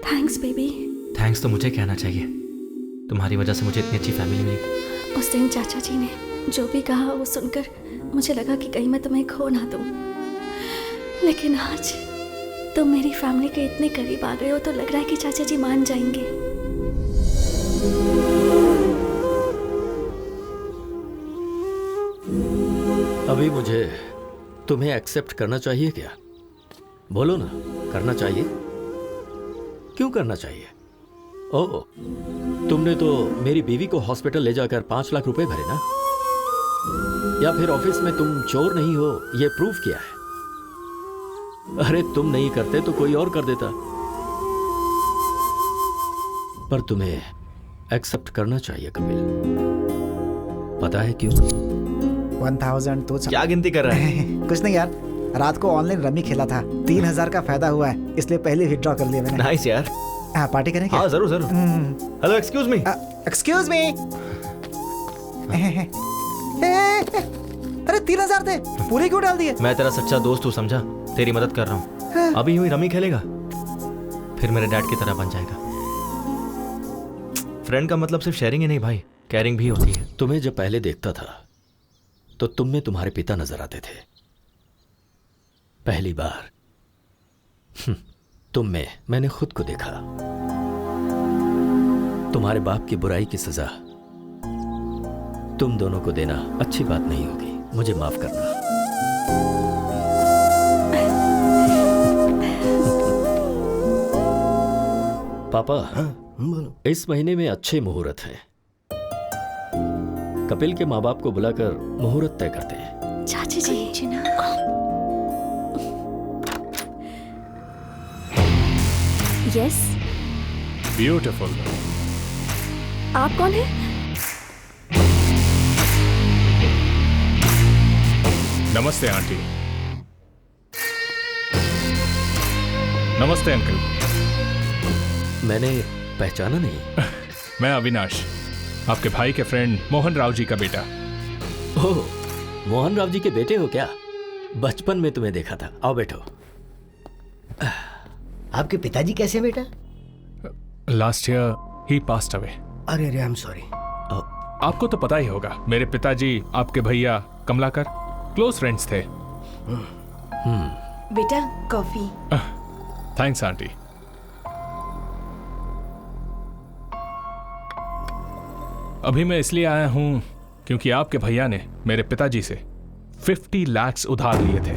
Thanks baby. थैंक्स तो मुझे कहना चाहिए, तुम्हारी वजह से मुझे इतनी अच्छी फैमिली मिली। उस दिन चाचा जी ने जो भी कहा वो सुनकर मुझे लगा कि कहीं मैं तुम्हें खो ना दूं, लेकिन आज तुम मेरी फैमिली के इतने करीब आ गए हो तो लग रहा है कि चाचा जी मान जाएंगे। अभी मुझे तुम्हें एक्सेप्ट करना चाहिए क्या? बोलो ना, करना चाहिए? क्यों करना चाहिए? ओह, तुमने तो मेरी बीवी को हॉस्पिटल ले जाकर 5 लाख रुपए भरे ना? या फिर ऑफिस में तुम चोर नहीं हो ये प्रूफ किया है? अरे तुम नहीं करते तो कोई और कर देता, पर तुम्हें एक्सेप्ट करना चाहिए कपिल। पता है क्यों? 1000 तो क्या गिनती कर रहा है? कुछ नहीं यार, रात को ऑनलाइन रमी खेला था, 3000 का फायदा हुआ है, इसलिए पहले विथड्रॉ कर लिया मैंने। नाइस यार। हाँ, पार्टी करें क्या? हाँ जरूर जरूर। Hello excuse me. Excuse me. अरे 3000 थे, पूरे क्यों डाल दिए? मैं तेरा सच्चा दोस्त हूँ, समझा? तेरी मदद कर रहा हूँ। अभी यूं ही रमी खेलेगा, फिर मेरे डैड की तरह बन जाएगा। फ्रेंड का मतलब सिर्फ शेयरिंग ही नहीं भाई, केयरिंग भी होती है। तुम्हें जब पहले देखता था तो तुम में तुम्हारे पिता नजर आते थे। पहली बार तुम में मैंने खुद को देखा। तुम्हारे बाप की बुराई की सजा तुम दोनों को देना अच्छी बात नहीं होगी, मुझे माफ करना। पापा, इस महीने में अच्छे मुहूर्त हैं। कपिल के माँ बाप को बुलाकर मुहूर्त तय करते हैं। चाची जी। यस। ब्यूटीफुल। आप कौन है? नमस्ते आंटी। नमस्ते अंकल। मैंने पहचाना नहीं। मैं अविनाश, आपके भाई के फ्रेंड मोहन राव जी का बेटा। ओह, मोहन राव जी के बेटे हो क्या? बचपन में तुम्हें देखा था। आओ बैठो। आपके पिताजी कैसे हैं बेटा? लास्ट ईयर ही पास्ड अवे। अरे अरे, आई एम सॉरी। आपको तो पता ही होगा, मेरे पिताजी आपके भैया कमलाकर क्लोज फ्रेंड्स थे। बेटा कॉफी। Thanks aunty. अभी मैं इसलिए आया हूं क्योंकि आपके भैया ने मेरे पिताजी से 50 लाख उधार लिए थे।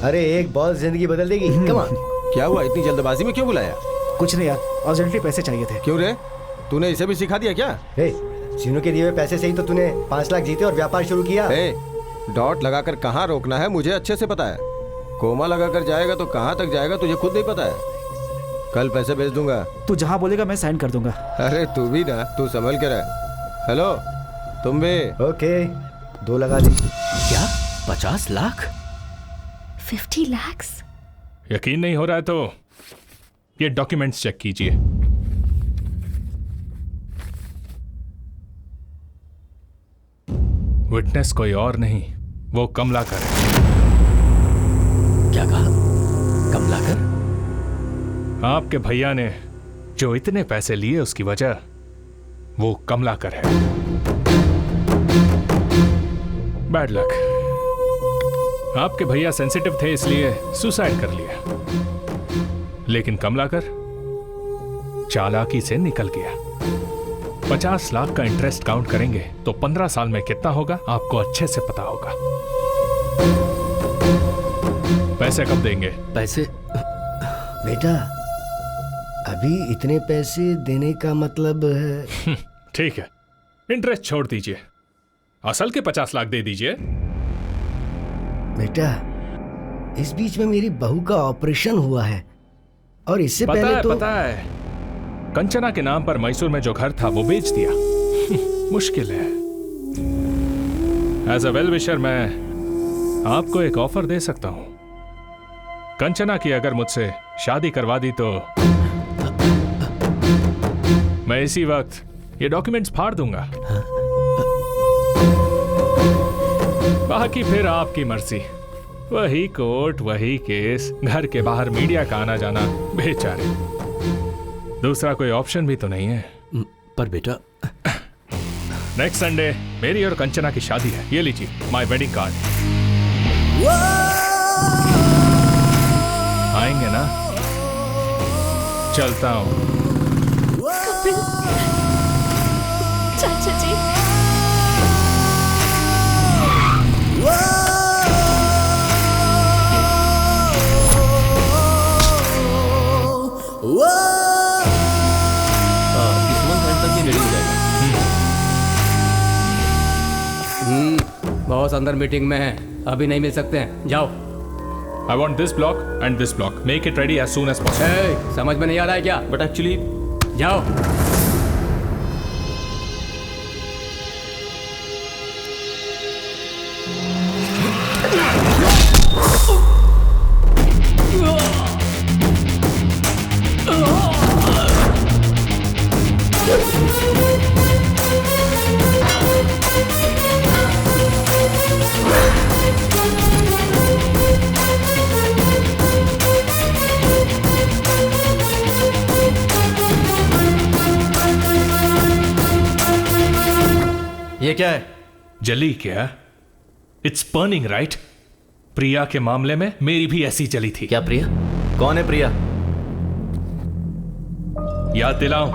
अरे एक बॉल जिंदगी बदल देगी। Come on. क्या हुआ, इतनी जल्दबाजी में क्यों बुलाया? कुछ नहीं यार, अर्जेंटली पैसे चाहिए थे। क्यों रे, तूने इसे भी सिखा दिया क्या? सीनू के दिए हुए पैसे से ही तो तूने 5 लाख जीते और व्यापार शुरू किया। डॉट लगाकर कहाँ रोकना है मुझे अच्छे से पता है। कोमा लगाकर जाएगा तो कहाँ तक जाएगा तुझे खुद नहीं पता है। कल पैसे भेज दूंगा। तू जहाँ बोलेगा मैं साइन कर दूंगा। अरे तू भी ना, तू संभल के रह। हेलो तुम भी। ओके 2 लगा दी। क्या 50 लाख? 50 लाख? यकीन नहीं हो रहा है तो ये डॉक्यूमेंट्स चेक कीजिए। विटनेस कोई और नहीं, वो कमलाकर है। क्या कहा? कमलाकर? आपके भैया ने जो इतने पैसे लिए उसकी वजह वो कमलाकर है। Bad luck. आपके भैया सेंसिटिव थे इसलिए सुसाइड कर लिया, लेकिन कमलाकर चालाकी से निकल गया। 50 लाख का इंटरेस्ट काउंट करेंगे तो 15 साल में कितना होगा आपको अच्छे से पता होगा। पैसे कब देंगे? पैसे बेटा अभी इतने पैसे देने का मतलब है। ठीक है, इंटरेस्ट छोड़ दीजिए, असल के 50 लाख दे दीजिए। बेटा इस बीच में मेरी बहू का ऑपरेशन हुआ है और इससे पहले तो पता है, कंचना के नाम पर मैसूर में जो घर था वो बेच दिया। मुश्किल है। एज अ वेल विशर मैं आपको एक ऑफर दे सकता हूं। कंचना की अगर मुझसे शादी करवा दी तो मैं इसी वक्त ये डॉक्यूमेंट्स फाड़ दूंगा। बाकी फिर आपकी मर्जी। वही कोर्ट, वही केस, घर के बाहर मीडिया का आना जाना, बेचारे। दूसरा कोई ऑप्शन भी तो नहीं है। पर बेटा नेक्स्ट संडे मेरी और कंचना की शादी है। ये लीजिए माय वेडिंग कार्ड। आएंगे ना? चलता हूं। कपिल चाचा जी। बॉस अंदर मीटिंग में है, अभी नहीं मिल सकते हैं, जाओ। I want this block and this block. Make it ready as soon as possible. Hey, समझ में नहीं आ रहा है क्या? But actually, जाओ। ये क्या है? जली क्या? It's burning right? प्रिया के मामले में मेरी भी ऐसी जली थी। क्या प्रिया? कौन है प्रिया? याद दिलाऊं,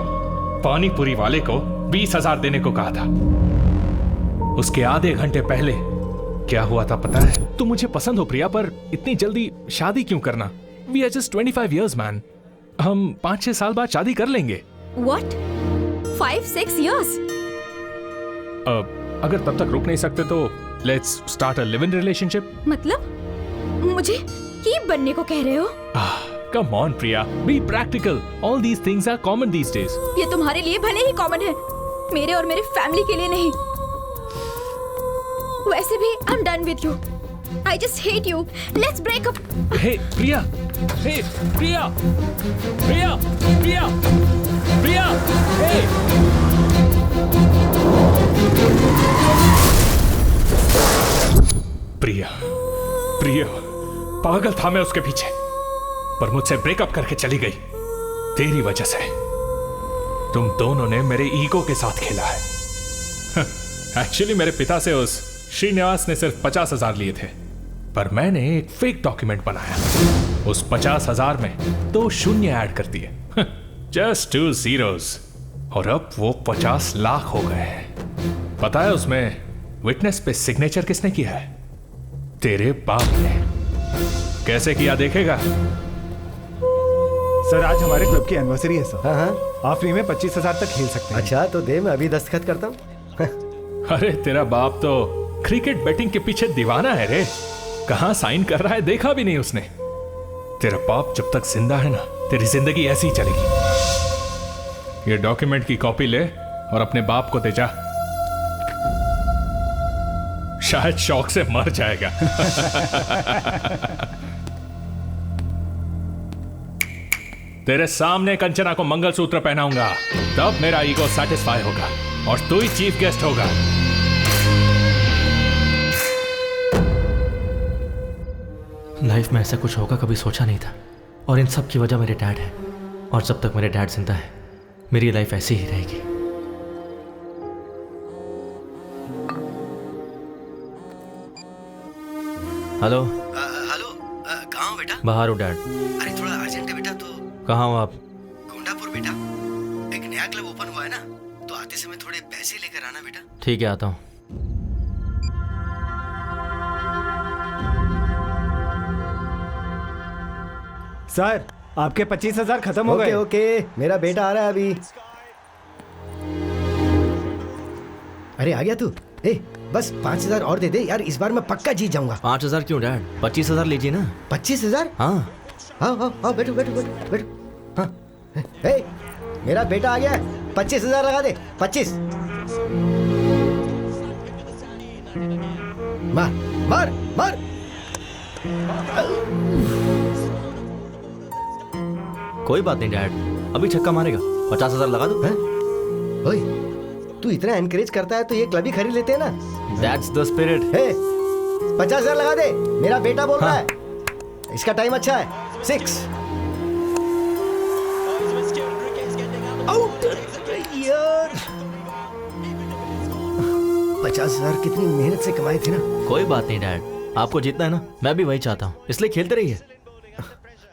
पानीपुरी वाले को 20,000 देने को कहा था। उसके आधे घंटे पहले क्या हुआ था पता है? तुम मुझे पसंद हो प्रिया, पर इतनी जल्दी शादी क्यों करना? We are just 25 years man. हम 5-6 साल बाद शादी कर लेंगे। What? 5-6 years? अगर तब तक रुक नहीं सकते तो let's start a live in relationship. मतलब मुझे कीप बनने को कह रहे हो? Come on Priya, be practical. All these things are common these days. ये तुम्हारे लिए भले ही कॉमन है, मेरे और मेरे फैमिली के लिए नहीं। वैसे भी I am done with you. I just hate you. Let's break up. Hey Priya, hey Priya, Priya, Priya, Priya, hey. Priya, Priya, पागल था मैं उसके पीछे, पर मुझसे ब्रेकअप करके चली गई तेरी वजह से। तुम दोनों ने मेरे ईगो के साथ खेला है। एक्चुअली मेरे पिता से उस श्रीनिवास ने सिर्फ 50,000 लिए थे, पर मैंने एक फेक डॉक्यूमेंट बनाया। उस 50,000 में 2 शून्य ऐड कर दिए, जस्ट 2 zeros, और अब वो 50 लाख हो गए हैं। पता है उसमें विटनेस पे सिग्नेचर किसने किया है? तेरे बाप ने। कैसे किया देखेगा? सर आज हमारे क्लब की एनिवर्सरी है सर। हाँ। आप फ्री में 25,000 तक खेल सकते हैं। अच्छा तो दे, मैं अभी दस्तखत करता हूँ। अरे तेरा बाप तो क्रिकेट बैटिंग के पीछे दीवाना है रे। कहां साइन कर रहा है देखा भी नहीं उसने। तेरा बाप जब तक जिंदा है ना, तेरी जिंदगी ऐसी ही चलेगी। ये डॉक्यूमेंट की कॉपी ले और अपने बाप को दे जा, शायद शौक से मर जाएगा। तेरे सामने कंचना को मंगलसूत्र पहनाऊंगा, तब मेरा ईगो सेटिस्फाई होगा और तू ही चीफ गेस्ट होगा। लाइफ में ऐसा कुछ होगा कभी सोचा नहीं था, और इन सब की वजह मेरे डैड है। और जब तक मेरे डैड जिंदा है मेरी लाइफ ऐसी ही रहेगी। हेलो हेलो, कहाँ हो बेटा? बाहर हो डैड। अरे थोड़ा अर्जेंट है बेटा। तो कहाँ हो आप? गोंडापुर बेटा, एक नया क्लब ओपन हुआ है ना, तो आते समय थोड़े पैसे लेकर आना बेटा। ठीक है, आता हूँ। सर आपके 25,000 खत्म हो गए। ओके, मेरा बेटा आ रहा है अभी। अरे आ गया तू? ए, बस 5,000 और दे दे यार, इस बार मैं पक्का जीत जाऊंगा। 5,000 क्यों डैड? 25,000 लीजिए ना। 25,000? हाँ। हाँ, बैठो बैठो बैठो बैठो। हाँ, ए, मेरा बेटा आ गया। 25,000 लगा दे। 25। मार मार मार। कोई बात नहीं डैड, अभी छक्का मारेगा। 50,000 लगा दो। ओए, तू इतना एनकरेज करता है तो ये क्लब ही खरीद लेते हैं ना। That's the spirit। 50,000 लगा दे, मेरा बेटा बोल रहा है। इसका टाइम अच्छा है। 6 आउट यार। 50,000 कितनी मेहनत से कमाए थे ना। कोई बात नहीं डैड, आपको जीतना है ना, मैं भी वही चाहता हूँ, इसलिए खेलते रहिए।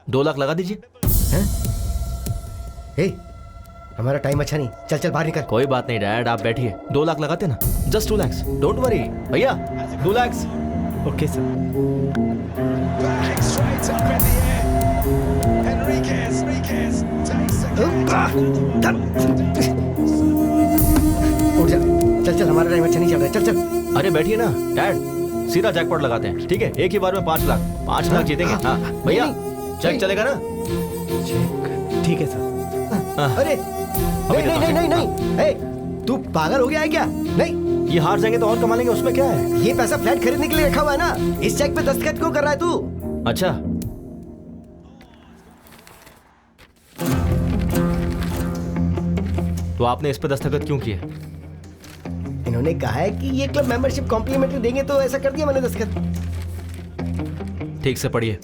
2 लाख लगा दीजिए। हमारा टाइम अच्छा नहीं, चल चल बाहर निकल। कोई बात नहीं डैड, आप बैठिए। 2 लाख लगाते ना, जस्ट 2 lakhs, डोंट वरी भैया। 2 lakhs। Okay sir. उठ जा, चल चल, हमारा टाइम अच्छा नहीं चल रहा है, चल चल। अरे बैठिए ना डैड, सीधा जैकपॉट लगाते हैं, ठीक है? एक ही बार में 5 लाख। 5 लाख जीतेंगे। हाँ भैया, चेक चलेगा ना? ठीक है सर। अरे नहीं नहीं नहीं, तू पागल हो गया है क्या? नहीं, ये हार जाएंगे तो और कमा लेंगे, उसमें क्या है? ये पैसा फ्लैट खरीदने के लिए रखा हुआ है ना। इस चेक पे दस्तखत क्यों कर रहा है तू? अच्छा, तो आपने इस पे दस्तखत क्यों किए? इन्होंने कहा है कि ये क्लब मेंबरशिप कॉम्प्लीमेंट्री देंगे, तो ऐसा कर दिया मैंने दस्तखत। ठीक से पढ़िए।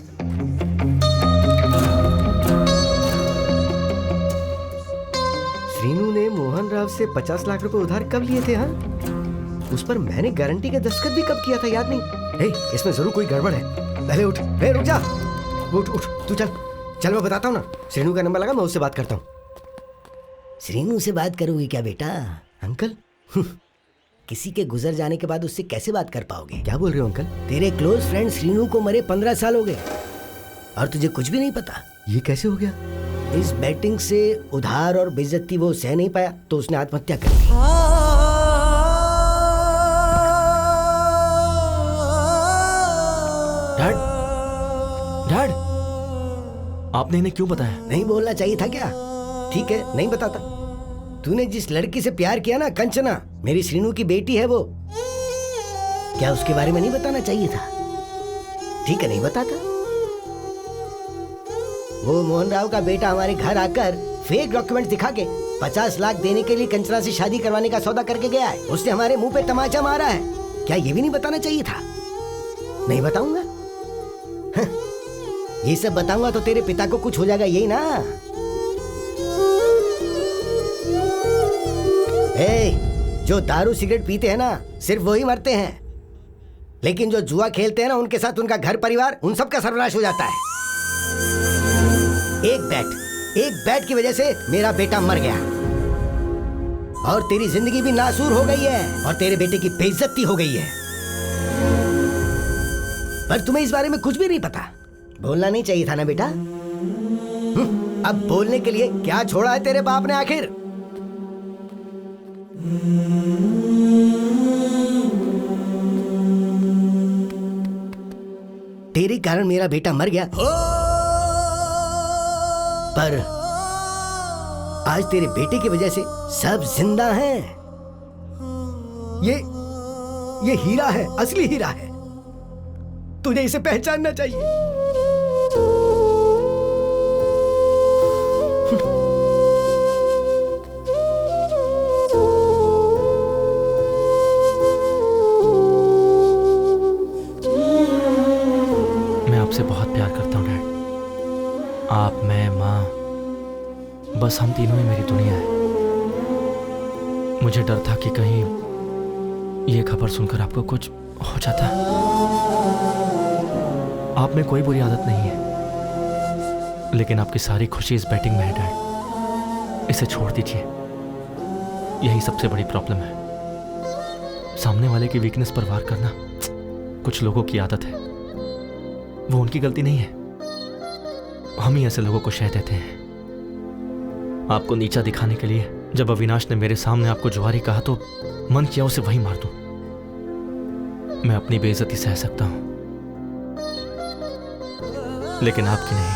श्रीनू ने मोहन राव से 50 लाख रुपए उधार कब लिए थे? हाँ, उस पर मैंने गारंटी का दस्तखत भी कब किया था, याद नहीं। इसमें जरूर कोई गड़बड़ है। पहले उठ, रुक जा। उठ उठ, तू चल चल, मैं बताता हूँ ना। श्रीनू का नंबर लगा, मैं उससे बात करता हूँ। श्रीनू से बात करोगे क्या बेटा? अंकल, किसी के गुजर जाने के बाद उससे कैसे बात कर पाओगे? क्या बोल रहे हो अंकल? तेरे क्लोज फ्रेंड श्रीनू को मरे 15 साल हो गए और तुझे कुछ भी नहीं पता। ये कैसे हो गया? इस बैटिंग से उधार और बेइज्जती वो सह नहीं पाया, तो उसने आत्महत्या कर ली। डैड, डैड, आपने इन्हें क्यों बताया? नहीं बोलना चाहिए था क्या? ठीक है, नहीं बताता। तूने जिस लड़की से प्यार किया ना, कंचना, मेरी श्रीनू की बेटी है वो। क्या उसके बारे में नहीं बताना चाहिए था? ठीक है, नहीं बताता। वो मोहन राव का बेटा हमारे घर आकर फेक डॉक्यूमेंट दिखा के 50 लाख देने के लिए कंचना से शादी करवाने का सौदा करके गया है। उसने हमारे मुंह पे तमाचा मारा है। क्या ये भी नहीं बताना चाहिए था? नहीं बताऊंगा। ये सब बताऊंगा तो तेरे पिता को कुछ हो जाएगा, यही ना? जो दारू सिगरेट पीते हैं ना सिर्फ वही मरते हैं, लेकिन जो जुआ खेलते हैं ना उनके साथ उनका घर परिवार उन सब का सर्वनाश हो जाता है। एक बैट की वजह से मेरा बेटा मर गया और तेरी जिंदगी भी नासूर हो गई है और तेरे बेटे की बेइज्जती हो गई है। पर तुम्हें इस बारे में कुछ भी नहीं पता। बोलना नहीं चाहिए था ना बेटा। अब बोलने के लिए क्या छोड़ा है तेरे बाप ने आखिर? तेरे कारण मेरा बेटा मर गया, पर आज तेरे बेटे की वजह से सब जिंदा हैं। ये हीरा है, असली हीरा है। तुझे इसे पहचानना चाहिए। मैं आपसे बहुत प्यार करता हूँ डैड। आप, मैं, माँ, बस हम तीनों ही मेरी दुनिया है। मुझे डर था कि कहीं ये खबर सुनकर आपको कुछ हो जाता। आप में कोई बुरी आदत नहीं है, लेकिन आपकी सारी खुशी इस बैटिंग में है डैड। इसे छोड़ दीजिए, यही सबसे बड़ी प्रॉब्लम है। सामने वाले की वीकनेस पर वार करना कुछ लोगों की आदत है, वो उनकी गलती नहीं है। हम ही ऐसे लोगों को शह देते हैं। आपको नीचा दिखाने के लिए जब अविनाश ने मेरे सामने आपको जुआरी कहा तो मन किया उसे वहीं मार दूं। मैं अपनी बेइज्जती सह सकता हूं, लेकिन आपकी नहीं।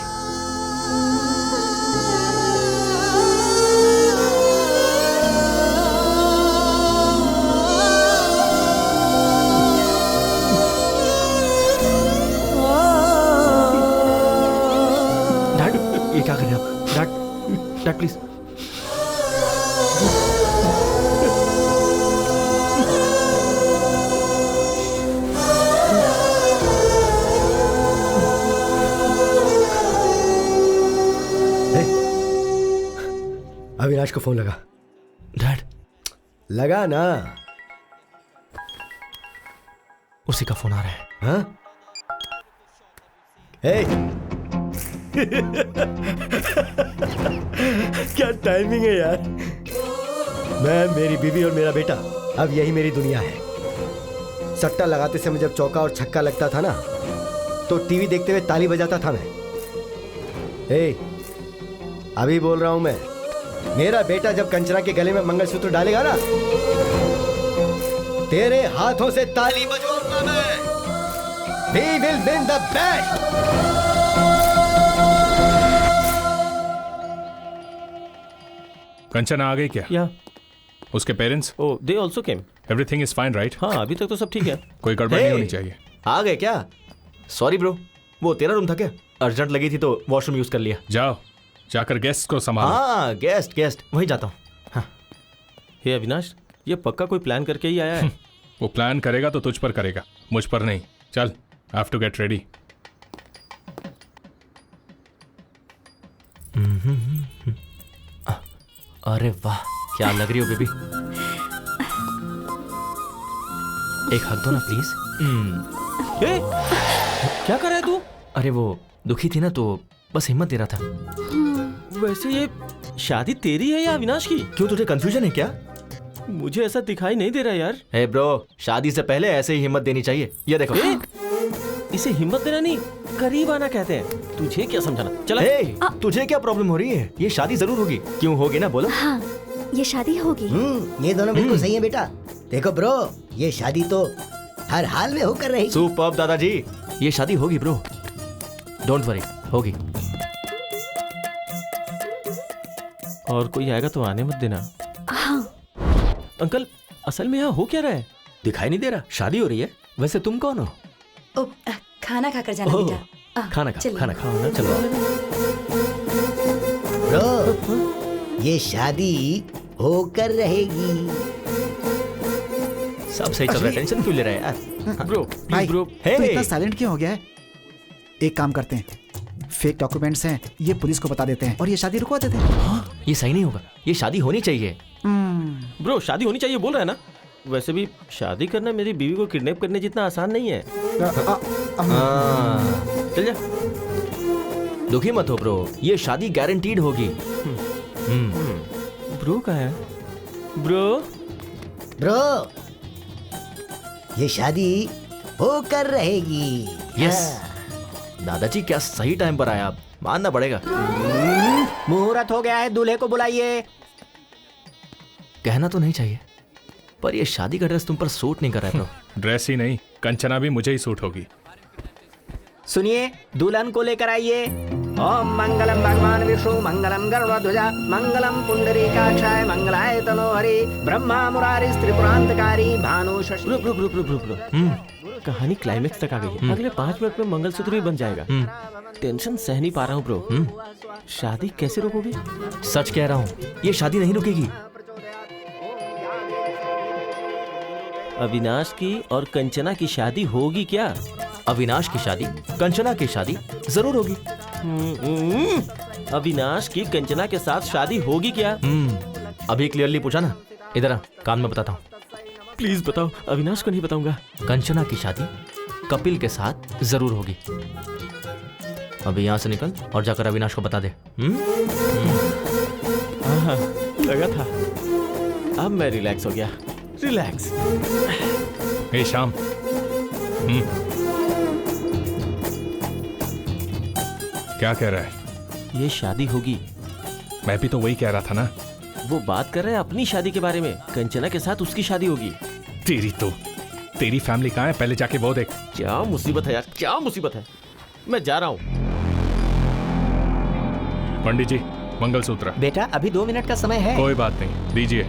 डैड, ये क्या कर रहे हैं आप? Dad please. अविनाश को फोन लगा। डैड, लगा ना। उसी का फोन आ रहा है। हाँ? क्या टाइमिंग है यार। मैं, मेरी बीवी और मेरा बेटा, अब यही मेरी दुनिया है। सट्टा लगाते समय जब चौका और छक्का लगता था ना, तो टीवी देखते हुए ताली बजाता था मैं। अभी बोल रहा हूं मैं, मेरा बेटा जब कंचना के गले में मंगलसूत्र डालेगा ना, तेरे हाथों से ताली बजवाऊंगा मैं। We will win the bet. Kanchana आ गई क्या? या उसके parents? Oh, they also came. Everything is fine right? हाँ, अभी तक तो सब ठीक है। कोई गड़बड़ नहीं होनी चाहिए। आ गए क्या? सॉरी ब्रो, वो तेरा रूम था क्या? अर्जेंट लगी थी तो वॉशरूम यूज कर लिया। जाओ, जाकर गेस्ट को संभालो। हाँ, गेस्ट वहीं जाता हूँ। हाँ। हे अविनाश, ये पक्का कोई प्लान करके ही आया है। वो प्लान करेगा तो तुझ पर करेगा, मुझ पर नहीं। चल, I have to get ready. अरे वाह, क्या लग रही हो बेबी। एक हक दो ना प्लीज। क्या कर रहा है तू? अरे वो दुखी थी ना, तो बस हिम्मत दे रहा था। वैसे ये शादी तेरी है या अविनाश की? क्यों, तुझे कंफ्यूजन है क्या? मुझे ऐसा दिखाई नहीं दे रहा यार। हे ब्रो, शादी से पहले ऐसे ही हिम्मत देनी चाहिए। ये देखो। इसे हिम्मत देना नहीं, करीब आना कहते हैं। तुझे क्या समझाना? चला। तुझे क्या प्रॉब्लम हो रही है? ये शादी जरूर होगी। क्यों होगी ना, बोलो। हाँ, ये शादी होगी। ये दोनों बिल्कुल सही है बेटा। देखो ब्रो, ये शादी तो हर हाल में होकर रहेगी। सुपर्ब दादाजी, ये शादी होगी ब्रो, डोंट वरी, होगी। और कोई आएगा तो आने मत देना। हाँ। अंकल, असल में यहाँ हो क्या रहा है? दिखाई नहीं दे रहा। शादी हो रही है। वैसे तुम कौन हो? खाना खाकर जाना बेटा। खाना खाओ ना, चलो। ब्रो, ये शादी होकर रहेगी। सब सही चल रहा है, टेंशन क्यों ले रहा है यार? ब्रो, भाई, ब्रो, तू इतना साइलेंट क्यों हो गया है? एक काम करते हैं, फेक डॉक्यूमेंट्स हैं, ये पुलिस को बता देते हैं और ये शादी रुकवा देते हैं। ये सही नहीं होगा, ये शादी होनी चाहिए। ब्रो शादी होनी चाहिए बोल रहा है ना। वैसे भी शादी करना मेरी बीवी को किडनैप करने जितना आसान नहीं है। चल जा। दुखी मत हो ब्रो, ये शादी गारंटीड होगी। ब्रो कहाँ है? ब्रो ये शादी होकर रहेगी। यस दादाजी, क्या सही टाइम पर आया आप, मानना पड़ेगा। मुहूर्त हो गया है, दूल्हे को बुलाइए। कहना तो नहीं चाहिए, पर ये शादी का ड्रेस तुम पर सूट नहीं कर रहा है ब्रो। ड्रेस ही नहीं, कंचना भी मुझे ही सूट होगी। सुनिए, दुल्हन को लेकर आइए। ओम मंगलम भगवान विष्णु मंगलम गरुड़ध्वजा मंगलम पुंडरीकाक्षाय मंगलाय तनोहरि ब्रह्मा मुरारी त्रिपुरांतकारी भानु शशि। ब्रो कहानी क्लाइमेक्स तक आ गई है। अगले 5 मिनट में मंगलसूत्र भी बन जाएगा। टेंशन सह नहीं पा रहा हूँ ब्रो। शादी कैसे रोकोगे? सच कह रहा हूँ, ये शादी नहीं रुकेगी। अविनाश की और कंचना की शादी होगी क्या? अविनाश की शादी, कंचना की शादी जरूर होगी। अविनाश की कंचना के साथ शादी होगी क्या? अभी क्लियरली पूछा ना, इधर आ, कान में बताता हूँ। प्लीज बताओ, अविनाश को नहीं बताऊंगा। कंचना की शादी कपिल के साथ जरूर होगी। अभी यहाँ से निकल और जाकर अविनाश को बता दे। लगा था। अब मैं रिलैक्स हो गया। रिलैक्स। हे श्याम, क्या कह रहा है? ये शादी होगी। मैं भी तो वही कह रहा था ना। वो बात कर रहे हैं अपनी शादी के बारे में। कंचना के साथ उसकी शादी होगी। तेरी फैमिली कहाँ है? पहले जाके वो देख। क्या मुसीबत है यार, क्या मुसीबत है। मैं जा रहा हूँ। पंडित जी, मंगलसूत्र। बेटा अभी 2 मिनट का समय है। कोई बात नहीं, दीजिए।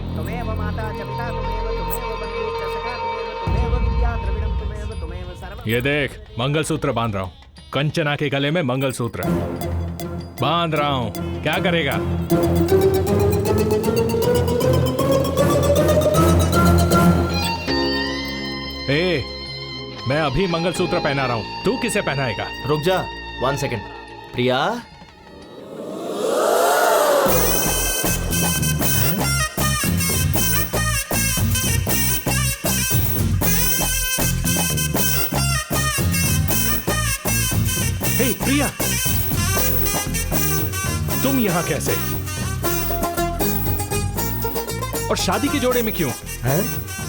ये देख, मंगलसूत्र बांध रहा हूँ। कंचना के गले में मंगलसूत्र बांध रहा हूँ। क्या करेगा? मैं अभी मंगलसूत्र पहना रहा हूँ, तू किसे पहनाएगा? रुक जा 1 सेकेंड। प्रिया, प्रिया, तुम यहाँ कैसे? और शादी के जोड़े में क्यों?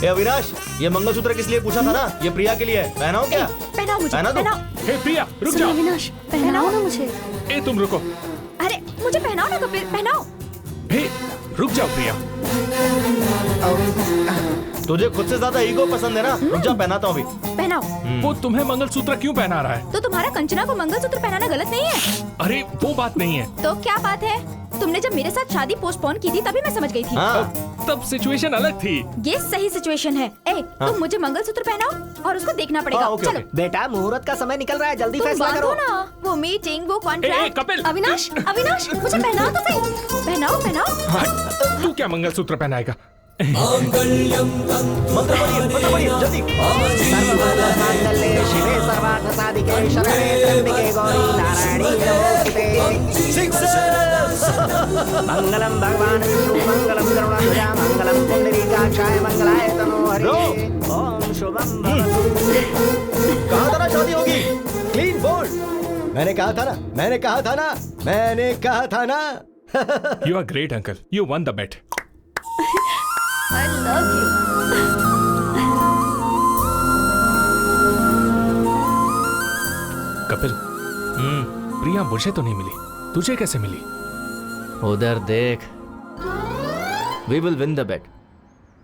ए अविनाश, ये मंगलसूत्र किस लिए पूछा था ना? ये प्रिया के लिए है। पहनाओ क्या? पहनाओ मुझे, पहनाओ। हे प्रिया, रुक जाओ। अविनाश, पहनाओ ना मुझे। ए तुम रुको। अरे मुझे पहनाओ ना कपिल, पहनाओ। हे रुक जाओ प्रिया। तुझे खुद से ज्यादा ईगो पसंद है ना? रुक जा, पहनाता हूँ अभी। पहनाओ। वो तुम्हें मंगलसूत्र क्यों पहना रहा है? तो तुम्हारा कंचना को मंगलसूत्र पहनाना गलत नहीं है? अरे वो बात नहीं है। तो क्या बात है? तुमने जब मेरे साथ शादी पोस्टपोन की थी तभी मैं समझ गई थी। तब सिचुएशन अलग थी। ये सही सिचुएशन है। तुम मुझे मंगलसूत्र पहनाओ और उसको देखना पड़ेगा। चलो बेटा, मुहूर्त का समय निकल रहा है, जल्दी तुम फैसला करो ना। वो मीटिंग, वो कॉन्ट्रैक्ट। कपिल, अविनाश, अविनाश, मुझे पहनाओ तो सही। पहनाओ, पहनाओ। तू क्या मंगलसूत्र पहनाएगा? मंत्र पढ़िए जल्दी। सर्वमंगलमांगल्ये शिवे सर्वार्थसाधिके शरणे त्र्यंबके गौरी नारायणी नमोस्तुते। मंगलम भगवान विष्णु मंगलम गरुड़ध्वजा मंगलम पुंडरीकाक्षाय मंगलाय तनोहरि। ओम शुभम भवतु। कहा था ना शादी होगी। Clean bowled. मैंने कहा था ना। You are great, uncle. You won the bet. I love you. Kapil, प्रिया मुझे तो नहीं मिली, तुझे कैसे मिली? उधर देख। We will win the bet.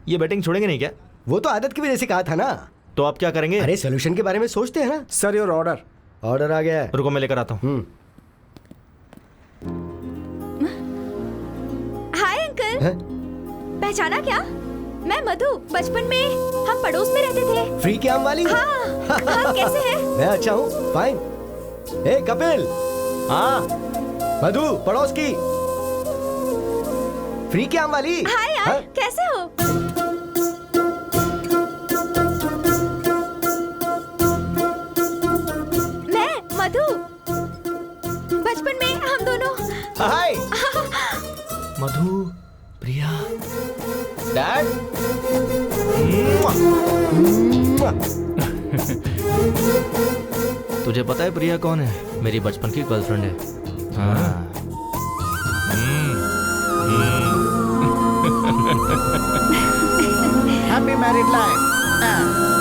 ये बैटिंग छोड़ेंगे नहीं क्या? वो तो आदत की वजह से कहा था ना। तो आप क्या करेंगे? अरे सोल्यूशन के बारे में सोचते हैं ना। Sir your order. ऑर्डर आ गया है। रुको मैं लेकर आता हूँ। Hi uncle. पहचाना क्या? मैं मधु। बचपन में हम पड़ोस में रहते थे। फ्री के आम वाली? हाँ, कैसे है? मैं अच्छा हूँ, फाइन। ए कपिल। हाँ मधु, पड़ोस की फ्री के आम वाली। हाय यार, कैसे हो? मैं मधु। बचपन में हम दोनों। हाय मधु। तुझे पता है प्रिया कौन है? मेरी बचपन की गर्लफ्रेंड है। हाँ। Happy married life.